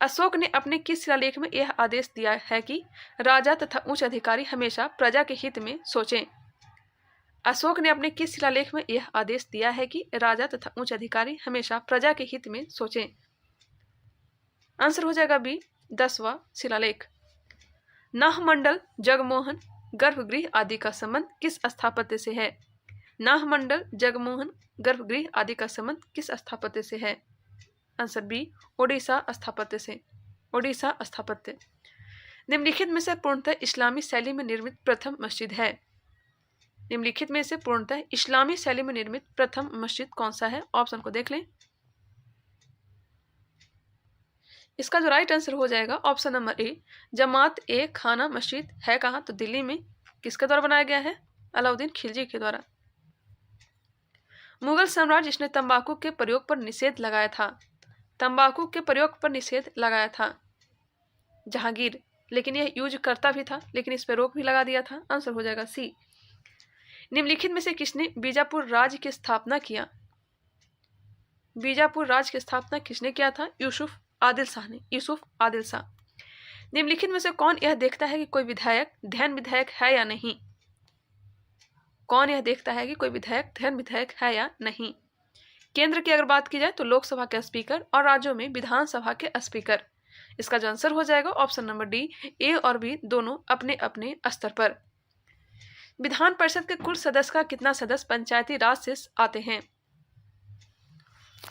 अशोक ने अपने किस शिलालेख में यह आदेश दिया है कि राजा तथा उच्च अधिकारी हमेशा प्रजा के हित में सोचें? अशोक ने अपने किस शिलालेख में यह आदेश दिया है कि राजा तथा उच्च अधिकारी हमेशा प्रजा के हित में सोचें? आंसर हो जाएगा बी, 10वां शिलालेख। नाहमंडल, जगमोहन, गर्भगृह आदि का संबंध किस स्थापत्य से है? नाहमंडल, जगमोहन, गर्भगृह आदि का संबंध किस स्थापत्य से है? आंसर बी, ओडिशा स्थापत्य से। ओडिशा स्थापत्य। निम्नलिखित में से पूर्णतः इस्लामी शैली में निर्मित प्रथम मस्जिद है? निम्नलिखित में से पूर्णतः इस्लामी शैली में निर्मित प्रथम मस्जिद कौन सा है? ऑप्शन को देख लें। इसका जो राइट आंसर हो जाएगा ऑप्शन नंबर ए, जमात ए खाना मस्जिद है। कहाँ? तो दिल्ली में। किसके द्वारा बनाया गया है? अलाउद्दीन खिलजी के द्वारा। मुगल सम्राट जिसने तंबाकू के प्रयोग पर निषेध लगाया था। तंबाकू के प्रयोग पर निषेध लगाया था जहांगीर, लेकिन यह यूज करता भी था, लेकिन इस पर रोक भी लगा दिया था। आंसर हो जाएगा सी। निम्नलिखित में से किसने बीजापुर राज्य की स्थापना किया? बीजापुर राज्य की स्थापना किसने किया था? यूसुफ आदिल शाह ने। यूसुफ आदिल शाह। निम्नलिखित में से कौन यह देखता है कि कोई विधायक ध्यान विधायक है या नहीं? कौन यह देखता है कि कोई विधायक ध्यान विधायक है या नहीं? केंद्र की अगर बात की जाए तो लोकसभा के स्पीकर, और राज्यों में विधानसभा के स्पीकर। इसका जो आंसर हो जाएगा ऑप्शन नंबर डी, ए और बी दोनों अपने अपने स्तर पर। विधान परिषद के कुल सदस्य का कितना सदस्य पंचायती राज से आते हैं?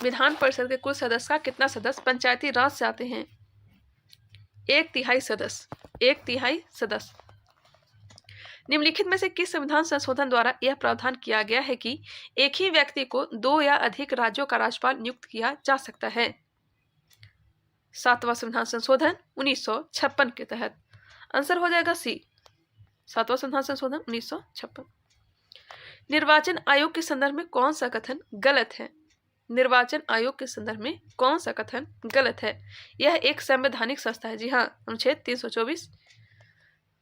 विधान परिषद के कुल सदस्य का कितना सदस्य पंचायती राज से आते हैं? 1/3 सदस्य। 1/3 सदस्य। निम्नलिखित में से किस संविधान संशोधन द्वारा यह प्रावधान किया गया है कि एक ही व्यक्ति को 2 या अधिक राज्यों का राज्यपाल नियुक्त किया जा सकता है? 7वां संविधान संशोधन 1956 के तहत। आंसर हो जाएगा सी, 7वां संविधान संशोधन 1956। निर्वाचन आयोग के संदर्भ में कौन सा कथन गलत है? निर्वाचन आयोग के संदर्भ में कौन सा कथन गलत है? यह एक संवैधानिक संस्था है। जी हाँ, अनुच्छेद 324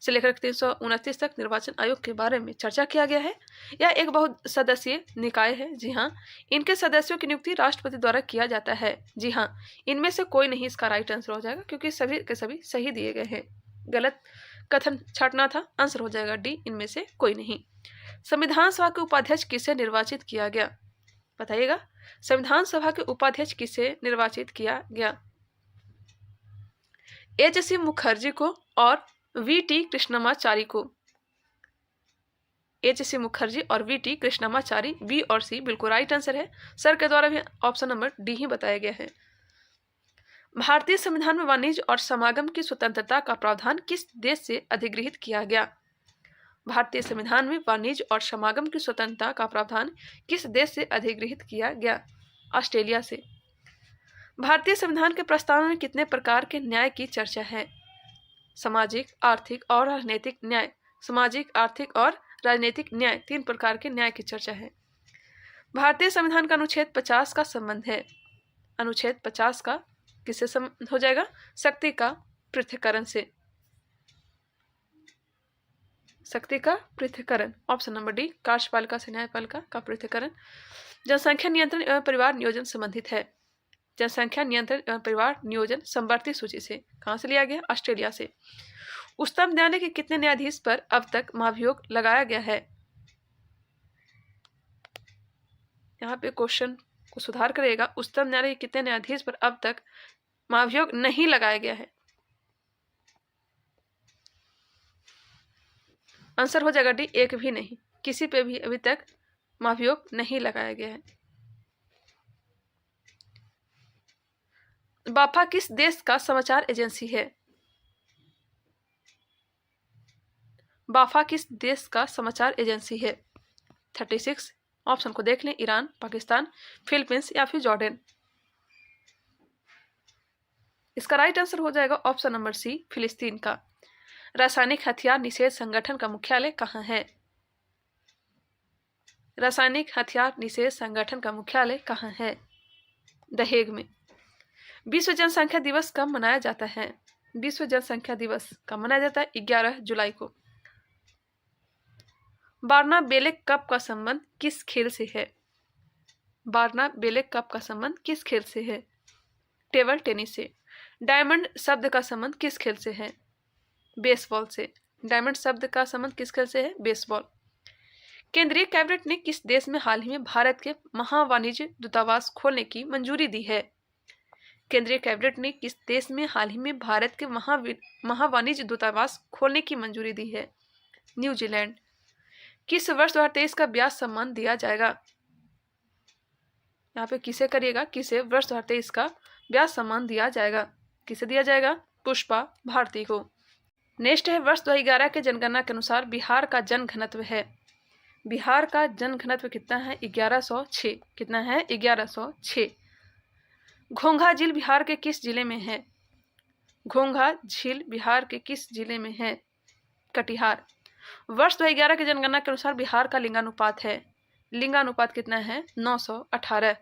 से लेकर 329 तक निर्वाचन आयोग के बारे में चर्चा किया गया है। यह एक बहुत सदस्यीय निकाय है। जी हाँ, इनके सदस्यों की नियुक्ति राष्ट्रपति द्वारा किया जाता है। जी हाँ, इनमें से कोई नहीं इसका राइट आंसर हो जाएगा, क्योंकि सभी के सभी सही दिए गए हैं। गलत कथन छाटना था, आंसर हो जाएगा डी, इनमें से कोई नहीं। संविधान सभा के उपाध्यक्ष किसे निर्वाचित किया गया? बताइएगा, संविधान सभा के उपाध्यक्ष किसे निर्वाचित किया गया? एच.सी. मुखर्जी को और वी.टी. कृष्णमाचारी को। एच.सी. मुखर्जी और वी.टी. कृष्णमाचारी, बी और सी बिल्कुल राइट आंसर है। सर के द्वारा भी ऑप्शन नंबर डी ही बताया गया है। भारतीय संविधान में वाणिज्य और समागम की स्वतंत्रता का प्रावधान किस देश से अधिगृहित किया गया? भारतीय संविधान में वाणिज्य और समागम की स्वतंत्रता का प्रावधान किस देश से अधिगृहित किया गया? ऑस्ट्रेलिया से। भारतीय संविधान के प्रस्तावना में कितने प्रकार के न्याय की चर्चा है? सामाजिक, आर्थिक और राजनीतिक न्याय। सामाजिक, आर्थिक और राजनीतिक न्याय, 3 प्रकार के न्याय की चर्चा है। भारतीय संविधान का अनुच्छेद 50 का संबंध है। अनुच्छेद 50 का किससे संबंध हो जाएगा? शक्ति का पृथक्करण से। शक्ति का पृथक्करण, ऑप्शन नंबर डी, कार्यपालिका से न्यायपालिका का पृथक्करण। जनसंख्या नियंत्रण एवं परिवार नियोजन संबंधित है। जनसंख्या नियंत्रण एवं परिवार नियोजन समवर्ती सूची से कहां से लिया गया? ऑस्ट्रेलिया से। उच्चतम न्यायालय के कितने न्यायाधीश पर अब तक महाभियोग लगाया गया है? यहाँ पे क्वेश्चन को सुधार करेगा। उच्चतम न्यायालय के कितने न्यायाधीश पर अब तक महाभियोग नहीं लगाया गया है? आंसर हो जाएगा डी, एक भी नहीं। किसी पे भी अभी तक महाभियोग नहीं लगाया गया है। बाफा किस देश का समाचार एजेंसी है? बाफा किस देश का समाचार एजेंसी है? 36 ऑप्शन को देख लें। ईरान, पाकिस्तान, फिलीपींस या फिर जॉर्डन। इसका राइट आंसर हो जाएगा ऑप्शन नंबर सी, फिलिस्तीन का। रासायनिक हथियार निषेध संगठन का मुख्यालय कहाँ है? रासायनिक हथियार निषेध संगठन का मुख्यालय कहाँ है? द हेग में। विश्व जनसंख्या दिवस कब मनाया जाता है? विश्व जनसंख्या दिवस कब मनाया जाता है? 11 जुलाई को। बारना बेलेक कप का संबंध किस खेल से है? बारना बेलेक कप का संबंध किस खेल से है? टेबल टेनिस से। डायमंड शब्द का संबंध किस खेल से है? बेसबॉल से। डायमंड शब्द का संबंध किस खेल से है? बेसबॉल। केंद्रीय कैबिनेट ने किस देश में हाल ही में भारत के महावाणिज्य दूतावास खोलने की मंजूरी दी है? केंद्रीय कैबिनेट ने किस देश में हाल ही में भारत के महावाणिज्य दूतावास खोलने की मंजूरी दी है? न्यूजीलैंड। किस वर्ष 2023 का ब्याज सम्मान दिया जाएगा? यहाँ पे किसे करिएगा? किसे वर्ष 2023 का ब्याज सम्मान दिया जाएगा? किसे दिया जाएगा? पुष्पा भारती को। नेक्स्ट है, वर्ष 2011 के जनगणना के अनुसार बिहार का जनघनत्व है। बिहार का जनघनत्व कितना है? 1106। कितना है? 1106। घोंघा झील बिहार के किस जिले में है? घोंघा झील बिहार के किस जिले में है? कटिहार। वर्ष 2011 की जनगणना के अनुसार बिहार का लिंगानुपात है। लिंगानुपात कितना है? 918।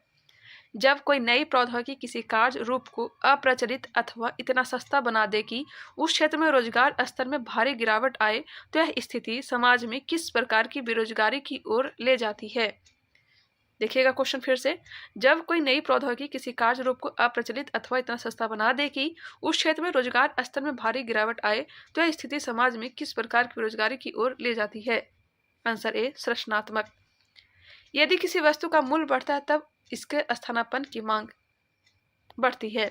जब कोई नई प्रौद्योगिकी किसी कार्य रूप को अप्रचलित अथवा इतना सस्ता बना दे कि उस क्षेत्र में रोजगार स्तर में भारी गिरावट आए, तो यह स्थिति समाज में किस प्रकार की बेरोजगारी की ओर ले जाती है? देखिएगा क्वेश्चन फिर से। जब कोई नई प्रौद्योगिकी किसी कार्य रूप को अप्रचलित अथवा इतना सस्ता बना दे कि उस क्षेत्र में रोजगार स्तर में भारी गिरावट आए, तो यह स्थिति समाज में किस प्रकार की बेरोजगारी की ओर ले जाती है? आंसर ए, सृजनात्मक। यदि किसी वस्तु का मूल्य बढ़ता है तब इसके स्थानापन्न की मांग बढ़ती है।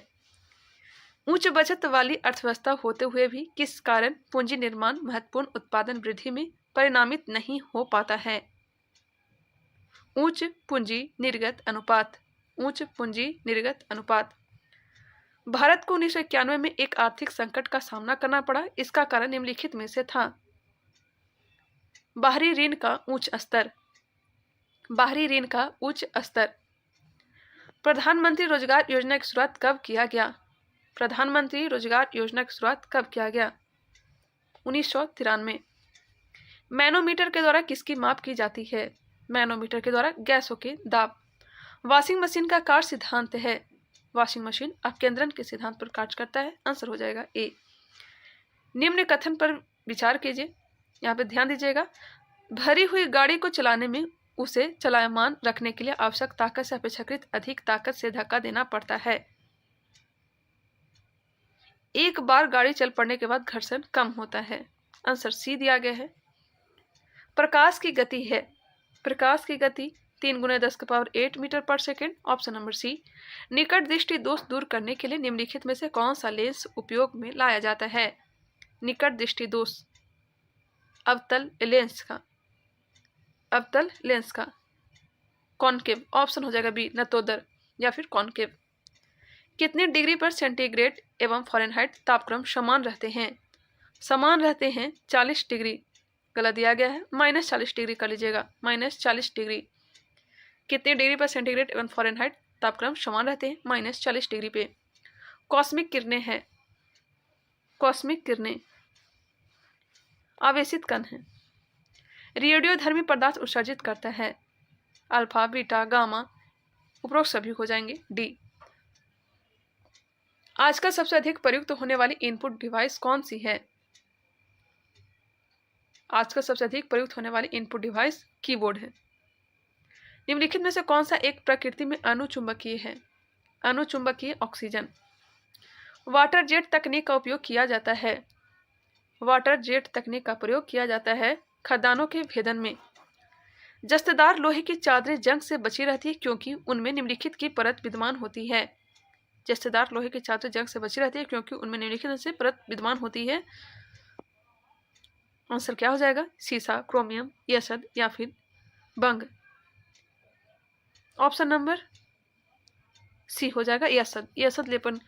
उच्च बचत वाली अर्थव्यवस्था होते हुए भी किस कारण पूंजी निर्माण महत्वपूर्ण उत्पादन वृद्धि में परिणामित नहीं हो पाता है? उच्च पूंजी निर्गत अनुपात। उच्च पूंजी निर्गत अनुपात। भारत को 1991 में एक आर्थिक संकट का सामना करना पड़ा। इसका कारण निम्नलिखित में से था? बाहरी ऋण का उच्च स्तर। बाहरी ऋण का उच्च स्तर। प्रधानमंत्री रोजगार योजना की शुरुआत कब किया गया? प्रधानमंत्री रोजगार योजना की शुरुआत कब किया गया? 1993। मैनोमीटर के द्वारा किसकी माप की जाती है? मैनोमीटर के द्वारा गैसों के दाब। वॉशिंग मशीन का कार्य सिद्धांत है। वॉशिंग मशीन अपकेंद्रण के सिद्धांत पर कार्य करता है। आंसर हो जाएगा ए। निम्न कथन पर विचार कीजिए, यहाँ पे ध्यान दीजिएगा। भरी हुई गाड़ी को चलाने में उसे चलायमान रखने के लिए आवश्यक ताकत से अपेक्षाकृत अधिक ताकत से धक्का देना पड़ता है। एक बार गाड़ी चल पड़ने के बाद घर्षण कम होता है। आंसर सी दिया गया है। प्रकाश की गति है, प्रकाश की गति 3×10⁸ मीटर पर सेकेंड। ऑप्शन नंबर सी। निकट दृष्टि दोष दूर करने के लिए निम्नलिखित में से कौन सा लेंस उपयोग में लाया जाता है? निकट दृष्टि दोष अवतल लेंस का, अवतल लेंस का कॉनकेव। ऑप्शन हो जाएगा बी नतोदर या फिर कॉनकेव। कितने डिग्री पर सेंटीग्रेड एवं फ़ारेनहाइट तापक्रम समान रहते हैं? समान रहते हैं 40 डिग्री। गलत दिया गया है, -40 डिग्री कर लीजिएगा, -40 डिग्री। कितने डिग्री पर सेंटीग्रेड एवं फ़ारेनहाइट तापक्रम समान रहते हैं? -40 डिग्री पे। कॉस्मिक किरणें हैं, कॉस्मिक किरणें आवेशित कण हैं। रेडियोधर्मी पदार्थ उत्सर्जित करता है? Alpha, beta, gamma. उपरोक्त सभी हो जाएंगे डी। आजकल सबसे अधिक प्रयुक्त होने वाली इनपुट डिवाइस कौन सी है? आजकल सबसे अधिक प्रयुक्त होने वाली इनपुट डिवाइस कीबोर्ड है। निम्नलिखित में से कौन सा एक प्रकृति में अनुचुंबकीय है? अनुचुंबकीय ऑक्सीजन। वाटर जेट तकनीक का उपयोग किया जाता है? वाटर जेट तकनीक का प्रयोग किया जाता है खदानों के भेदन में। जस्तेदार लोहे की चादरें जंग से बची रहती है क्योंकि उनमें निम्नलिखित की परत विद्यमान होती है। जस्तेदार लोहे की चादरें जंग से बची रहती है क्योंकि उनमें निम्नलिखित से परत विद्यमान होती है। आंसर क्या हो जाएगा? सीसा, क्रोमियम, यसद या फिर बंग। ऑप्शन नंबर सी हो जाएगा यसद, यसद लेपन।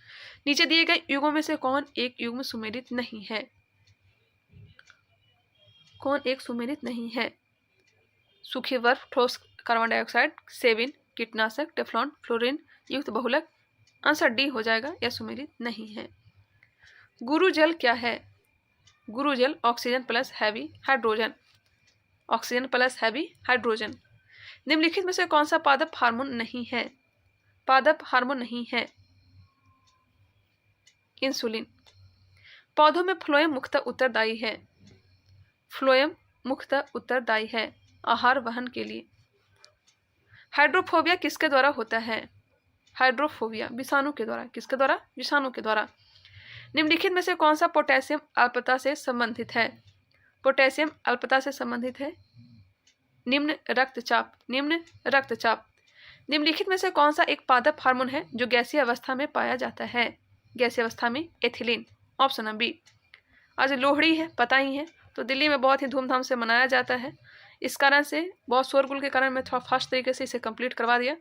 नीचे दिए गए युगों में से कौन एक युग्म सुमेलित नहीं है? कौन एक सुमेलित नहीं है? सूखी बर्फ, ठोस कार्बन डाइऑक्साइड, सेविन, कीटनाशक, टेफ्लॉन, फ्लोरीन युक्त बहुलक। आंसर डी हो जाएगा, यह सुमेलित नहीं है। गुरुजल क्या है? गुरुजल oxygen plus heavy hydrogen, oxygen plus heavy hydrogen. निम्नलिखित में से कौन सा पादप हार्मोन नहीं है? पादप हार्मोन नहीं है इंसुलिन। पौधों में फ्लोएम मुख्यतः उत्तरदायी है? फ्लोएम मुख्यतः उत्तरदायी है आहार वहन के लिए। हाइड्रोफोबिया किसके द्वारा होता है? हाइड्रोफोबिया विषाणु के द्वारा। किसके द्वारा? विषाणु के द्वारा। निम्नलिखित में से कौन सा पोटेशियम अल्पता से संबंधित है? पोटेशियम अल्पता से संबंधित है निम्न रक्तचाप, निम्न रक्तचाप। निम्नलिखित में से कौन सा एक पादप हार्मोन है जो गैसीय अवस्था में पाया जाता है? गैसीय अवस्था में एथिलीन। Option number B. आज लोहड़ी है, पता ही है, तो दिल्ली में बहुत ही धूमधाम से मनाया जाता है। इस कारण से बहुत शोरगुल के कारण मैं थोड़ा फास्ट तरीके से इसे कंप्लीट करवा दिया।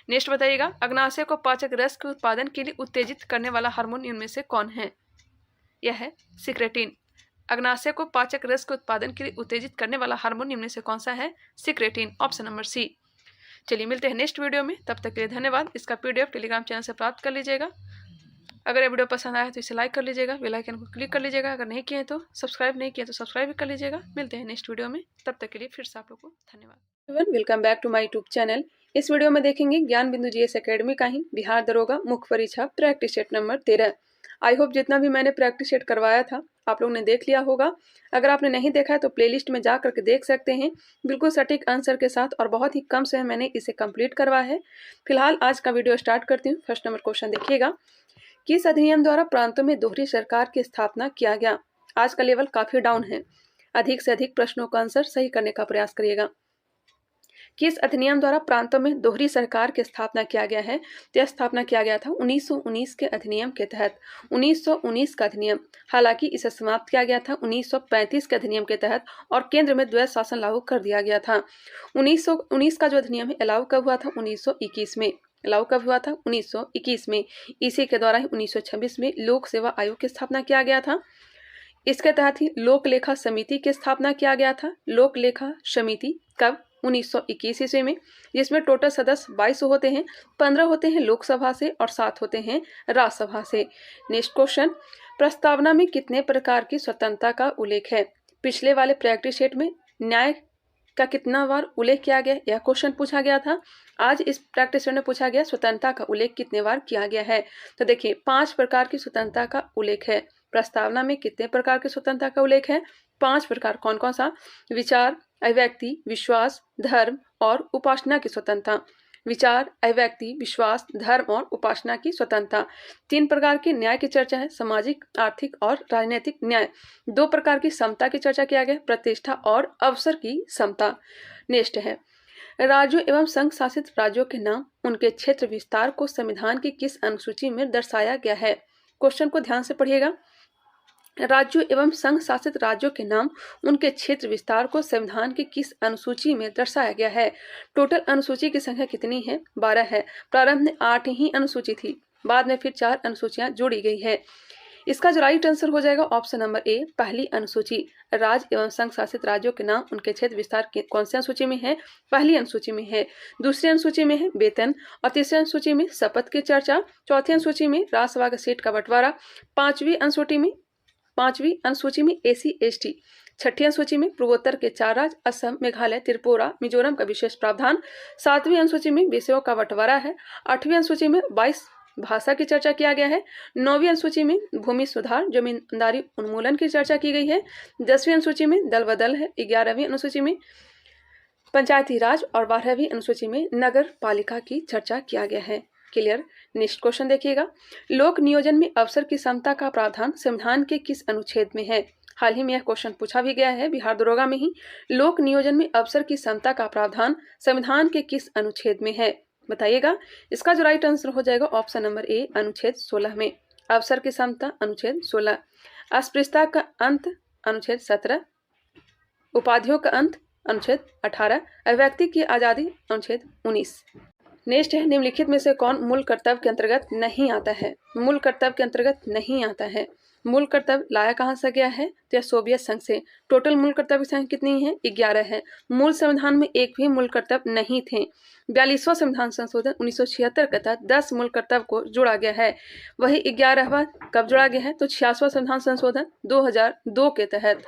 नेक्स्ट बताइएगा, अग्नाशय को पाचक रस के उत्पादन के लिए उत्तेजित करने वाला हार्मोन इनमें से कौन है? यह है सिक्रेटिन। अग्नाशय को पाचक रस के उत्पादन के लिए उत्तेजित करने वाला हार्मोन इनमें से कौन सा है? सिक्रेटिन। Option number C. चलिए मिलते हैं नेक्स्ट वीडियो में, तब तक के लिए धन्यवाद। इसका PDF टेलीग्राम चैनल से प्राप्त कर लीजिएगा। अगर ये वीडियो पसंद आया तो इसे लाइक कर लीजिएगा, बेल आइकन को क्लिक कर लीजिएगा। अगर नहीं किए तो सब्सक्राइब नहीं किए तो सब्सक्राइब भी कर लीजिएगा। मिलते हैं नेक्स्ट वीडियो में, तब तक के लिए फिर से आप लोग को धन्यवाद। Welcome back to my YouTube channel. इस वीडियो में देखेंगे ज्ञान बिंदु GS एकेडमी का ही बिहार दरोगा मुख्य परीक्षा practice set number 13। I hope जितना भी मैंने प्रैक्टिस सेट करवाया था आप लोग ने देख लिया होगा। अगर आपने नहीं देखा है तो प्लेलिस्ट में जा करके देख सकते हैं, बिल्कुल सटीक आंसर के साथ और बहुत ही कम समय मैंने इसे कंप्लीट करवाया है। फिलहाल आज का वीडियो स्टार्ट करती हूँ। फर्स्ट नंबर क्वेश्चन देखिएगा, किस अधिनियम द्वारा प्रांतों में दोहरी सरकार की स्थापना किया गया? आज का लेवल काफी डाउन है, अधिक से अधिक प्रश्नों का आंसर सही करने का प्रयास करिएगा। किस अधिनियम द्वारा प्रांतों में दोहरी सरकार की स्थापना किया गया है? तो यह स्थापना किया गया था 1919 के अधिनियम के तहत। 1919 का अधिनियम, हालांकि इसे समाप्त किया गया था 1935 के अधिनियम के तहत और केंद्र में द्वैध शासन लागू कर दिया गया था। 1919 का जो अधिनियम है लागू कब हुआ था? 1921 में। लागू कब हुआ था? 1921 में। इसी के द्वारा ही 1926 में लोक सेवा आयोग की स्थापना किया गया था। इसके तहत ही लोक लेखा समिति की स्थापना किया गया था। लोक लेखा समिति कब? 1921 ईस्वी में, जिसमें टोटल सदस्य 22 होते हैं, 15 होते हैं लोकसभा से और 7 होते हैं राज्यसभा से। नेक्स्ट क्वेश्चन, प्रस्तावना में कितने प्रकार की स्वतंत्रता का उल्लेख है? पिछले वाले प्रैक्टिस सेट में न्याय का कितना बार उल्लेख किया गया, यह क्वेश्चन पूछा गया था। आज इस प्रैक्टिस सेट में पूछा गया स्वतंत्रता का उल्लेख कितने बार किया गया है। तो देखिए 5 प्रकार की स्वतंत्रता का उल्लेख है। प्रस्तावना में कितने प्रकार की स्वतंत्रता का उल्लेख है? 5 प्रकार। कौन कौन सा? विचार, अभिव्यक्ति, विश्वास, धर्म और उपासना की स्वतंत्रता। विचार, अभिव्यक्ति, विश्वास, धर्म और उपासना की स्वतंत्रता। 3 प्रकार के न्याय की चर्चा है, सामाजिक, आर्थिक और राजनीतिक न्याय। 2 प्रकार की समता की चर्चा किया गया, प्रतिष्ठा और अवसर की समता। नेक्स्ट है, राज्यों एवं संघ शासित राज्यों के नाम उनके क्षेत्र विस्तार को संविधान की किस अनुसूची में दर्शाया गया है? क्वेश्चन को ध्यान से पढ़िएगा। राज्यों एवं संघ शासित राज्यों के नाम उनके क्षेत्र विस्तार को संविधान की किस अनुसूची में दर्शाया गया है? टोटल अनुसूची की संख्या कितनी है? 12 है। प्रारंभ में 8 ही अनुसूची थी, बाद में फिर 4 अनुसूचियां जोड़ी गई है। इसका जो राइट आंसर हो जाएगा ऑप्शन नंबर ए, पहली अनुसूची। राज्य एवं संघ शासित राज्यों के नाम उनके क्षेत्र विस्तार कौन सी अनुसूची में है? पहली अनुसूची में है। दूसरी अनुसूची में है वेतन, और तीसरी अनुसूची में शपथ की चर्चा, चौथी अनुसूची में राज्यसभा के सीट का बंटवारा, पांचवी अनुसूची में SC/ST, छठी अनुसूची में पूर्वोत्तर के 4 राज्य असम, मेघालय, त्रिपुरा, मिजोरम का विशेष प्रावधान, 7वीं अनुसूची में विषयों का बंटवारा है, 8वीं अनुसूची में 22 भाषा की चर्चा किया गया है, 9वीं अनुसूची में भूमि सुधार, जमींदारी उन्मूलन की चर्चा की गई है, 10वीं अनुसूची में दल बदल है, 11वीं अनुसूची में पंचायती राज और 12वीं अनुसूची में नगर पालिका की चर्चा किया गया है। क्लियर। नेक्स्ट क्वेश्चन देखिएगा, लोक नियोजन में अवसर की समता का प्रावधान संविधान के किस अनुच्छेद में है? हाल ही में यह क्वेश्चन पूछा भी गया है बिहार दरोगा में ही। लोक नियोजन में अवसर की समता का प्रावधान संविधान के किस अनुच्छेद में है? बताइएगा। इसका जो राइट आंसर हो जाएगा ऑप्शन नंबर ए, अनुच्छेद 16 में। अवसर की समता अनुच्छेद 16, अस्पृश्यता का अंत अनुच्छेद 17, उपाधियों का अंत अनुच्छेद 18, अभिव्यक्ति की आजादी अनुच्छेद 19। नेक्स्ट है, निम्नलिखित में से कौन मूल कर्तव्य के अंतर्गत नहीं आता है? मूल कर्तव्य के अंतर्गत नहीं आता है। मूल कर्तव्य लाया कहाँ से गया है? तो यह सोवियत संघ से। टोटल मूल कर्तव्य की संख्या कितनी है? 11 है। मूल संविधान में एक भी मूल कर्तव्य नहीं थे। 42वां संविधान संशोधन 1976 के तहत 10 मूल कर्तव्य को जोड़ा गया है। वही 11वां कब जोड़ा गया है? तो 86वां संविधान संशोधन 2002 के तहत।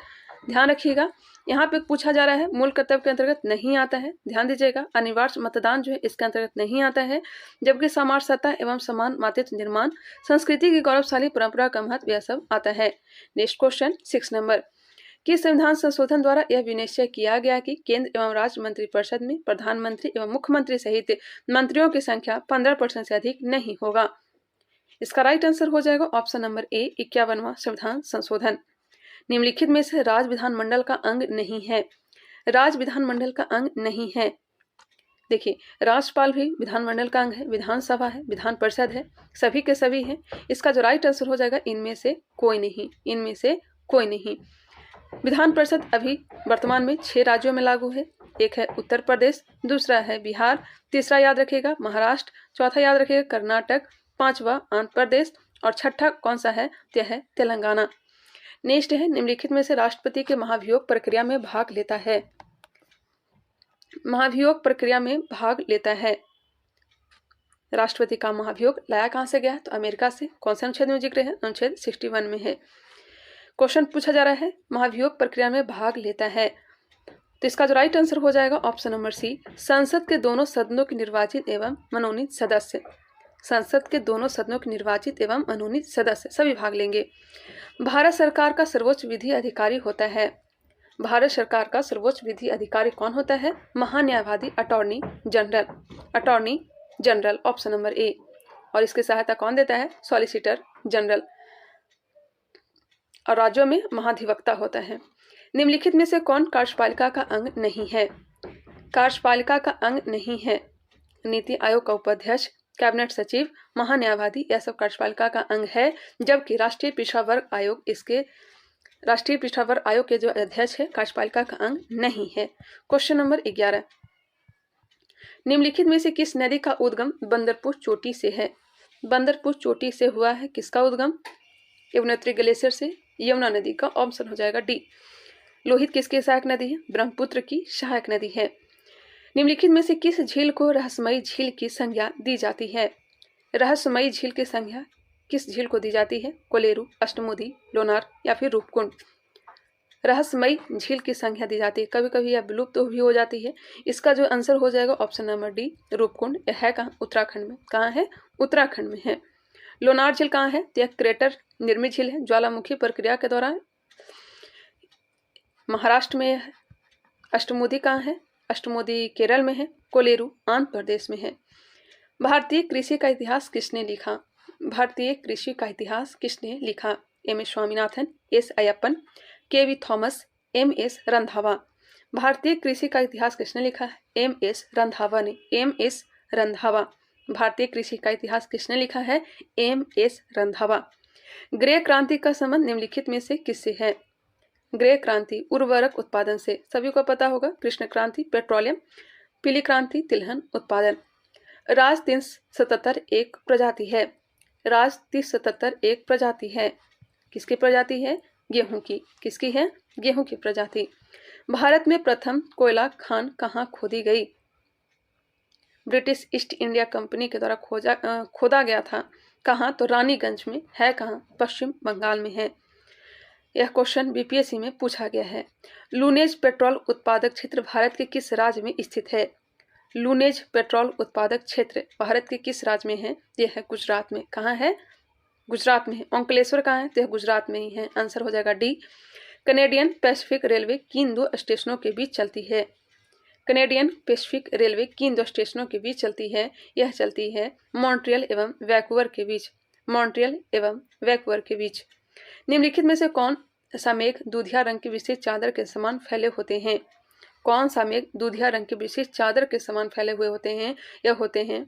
ध्यान रखिएगा, यहाँ पे पूछा जा रहा है मूल कर्तव्य के अंतर्गत नहीं आता है। ध्यान दीजिएगा, अनिवार्य मतदान जो है इसके अंतर्गत नहीं आता है, जबकि सामरस्यता एवं समान मातृत्व निर्माण, संस्कृति की गौरवशाली परंपरा का महत्व, यह सब आता है। नेक्स्ट क्वेश्चन 6 नंबर, किस संविधान संशोधन द्वारा यह विनिश्चय किया गया कि केंद्र एवं राज्य मंत्रिपरिषद में प्रधानमंत्री एवं मुख्यमंत्री सहित मंत्रियों की संख्या 15% से अधिक नहीं होगा? इसका राइट आंसर हो जाएगा ऑप्शन नंबर ए, 51वां संविधान संशोधन। निम्नलिखित में से राज्य विधानमंडल का अंग नहीं है। राज्य विधानमंडल का अंग नहीं है। देखिए, राज्यपाल भी विधानमंडल का अंग है, विधानसभा है, विधान परिषद है, सभी के सभी हैं। इसका जो राइट आंसर हो जाएगा इनमें से कोई नहीं, इनमें से कोई नहीं। विधान परिषद अभी वर्तमान में 6 राज्यों में लागू है। एक है उत्तर प्रदेश, दूसरा है बिहार, तीसरा याद रखिएगा महाराष्ट्र, चौथा याद रखिएगा कर्नाटक, 5वां आंध्र प्रदेश और छठा कौन सा है? यह है तेलंगाना। नेक्स्ट है, निम्नलिखित में से राष्ट्रपति के महाभियोग प्रक्रिया में भाग लेता है। महाभियोग प्रक्रिया में भाग लेता है। राष्ट्रपति का महाभियोग लाया कहां से गया? तो अमेरिका से। कौन से अनुच्छेद में जिक्र है? अनुच्छेद 61 में है। क्वेश्चन पूछा जा रहा है महाभियोग प्रक्रिया में भाग लेता है, तो इसका जो राइट आंसर हो जाएगा ऑप्शन नंबर सी, संसद के दोनों सदनों के निर्वाचित एवं मनोनीत सदस्य। संसद के दोनों सदनों के निर्वाचित एवं मनोनीत सदस्य सभी भाग लेंगे। भारत सरकार का सर्वोच्च विधि अधिकारी होता है। भारत सरकार का सर्वोच्च विधि अधिकारी कौन होता है? महान्यायवादी, attorney general. Attorney general option number A. और इसकी सहायता कौन देता है? Solicitor general. और राज्यों में महाधिवक्ता होता है। निम्नलिखित में से कौन कार्यपालिका का अंग नहीं है? कार्यपालिका का अंग नहीं है। नीति आयोग का उपाध्यक्ष, कैबिनेट सचिव, महान्यायवादी, यह सब कार्यपालिका का अंग है, जबकि राष्ट्रीय पिछड़ा वर्ग आयोग के जो अध्यक्ष है कार्यपालिका का अंग नहीं है। क्वेश्चन नंबर 11, निम्नलिखित में से किस नदी का उद्गम बंदरपुर चोटी से है? बंदरपुर चोटी से हुआ है किसका उद्गम? यमुनोत्री ग्लेशियर से, यमुना नदी का। ऑप्शन हो जाएगा डी। लोहित किसकी सहायक नदी है? ब्रह्मपुत्र की सहायक नदी है। निम्नलिखित में से किस झील को रहस्यमयी झील की संज्ञा दी जाती है? रहस्यमयी झील की संज्ञा किस झील को दी जाती है? कोलेरू, अष्टमुदी, लोनार या फिर रूपकुंड। रहस्यमयी झील की संज्ञा दी जाती है। कभी कभी यह विलुप्त तो भी हो जाती है। इसका जो आंसर हो जाएगा ऑप्शन नंबर डी, रूपकुंड। यह है कहाँ? उत्तराखंड में। कहाँ है? उत्तराखंड में है। लोनार झील कहाँ है? तो यह क्रेटर निर्मित झील है, ज्वालामुखी प्रक्रिया के दौरान महाराष्ट्र में है। अष्टमुदी कहाँ है? अष्टमुदी केरल में है। कोलेरू आंध्र प्रदेश में है। भारतीय कृषि का इतिहास किसने लिखा? भारतीय कृषि का इतिहास किसने लिखा? M S Swaminathan, S Ayyappan, K V Thomas, M S Randhawa. भारतीय कृषि का इतिहास किसने लिखा है? एम एस रंधावा ने। M S Randhawa. भारतीय कृषि का इतिहास किसने लिखा है? M S Randhawa. ग्रे क्रांति का संबंध निम्नलिखित में से किससे है? ग्रे क्रांति उर्वरक उत्पादन से, सभी को पता होगा। कृष्ण क्रांति पेट्रोलियम, पीली क्रांति तिलहन उत्पादन। राज 377 एक प्रजाति है। राज 377 एक प्रजाति है। किसकी प्रजाति है? गेहूं की। किसकी है? गेहूं की प्रजाति। भारत में प्रथम कोयला खान कहाँ खोदी गई? ब्रिटिश ईस्ट इंडिया कंपनी के द्वारा खोदा गया था। कहाँ? तो रानीगंज में है। कहाँ? पश्चिम बंगाल में है। यह क्वेश्चन बीपीएससी में पूछा गया है। लूनेज पेट्रोल उत्पादक क्षेत्र भारत के किस राज्य में स्थित है? लूनेज पेट्रोल उत्पादक क्षेत्र भारत के किस राज्य में है? यह है गुजरात में। कहाँ है? गुजरात में है। ओंकलेश्वर कहाँ है? तो यह गुजरात में ही है। आंसर हो जाएगा डी। कैनेडियन पैसिफिक रेलवे किन दो स्टेशनों के बीच चलती है? कैनेडियन पैसिफिक रेलवे किन दो स्टेशनों के बीच चलती है? यह चलती है मॉन्ट्रियल एवं वैंकूवर के बीच। मॉन्ट्रियल एवं वैंकूवर के बीच। निम्नलिखित में से कौन सा मेघ दूधिया रंग की विशेष चादर के समान फैले होते हैं? कौन सा मेघ दूधिया रंग की विशेष चादर के समान फैले हुए होते हैं? यह होते हैं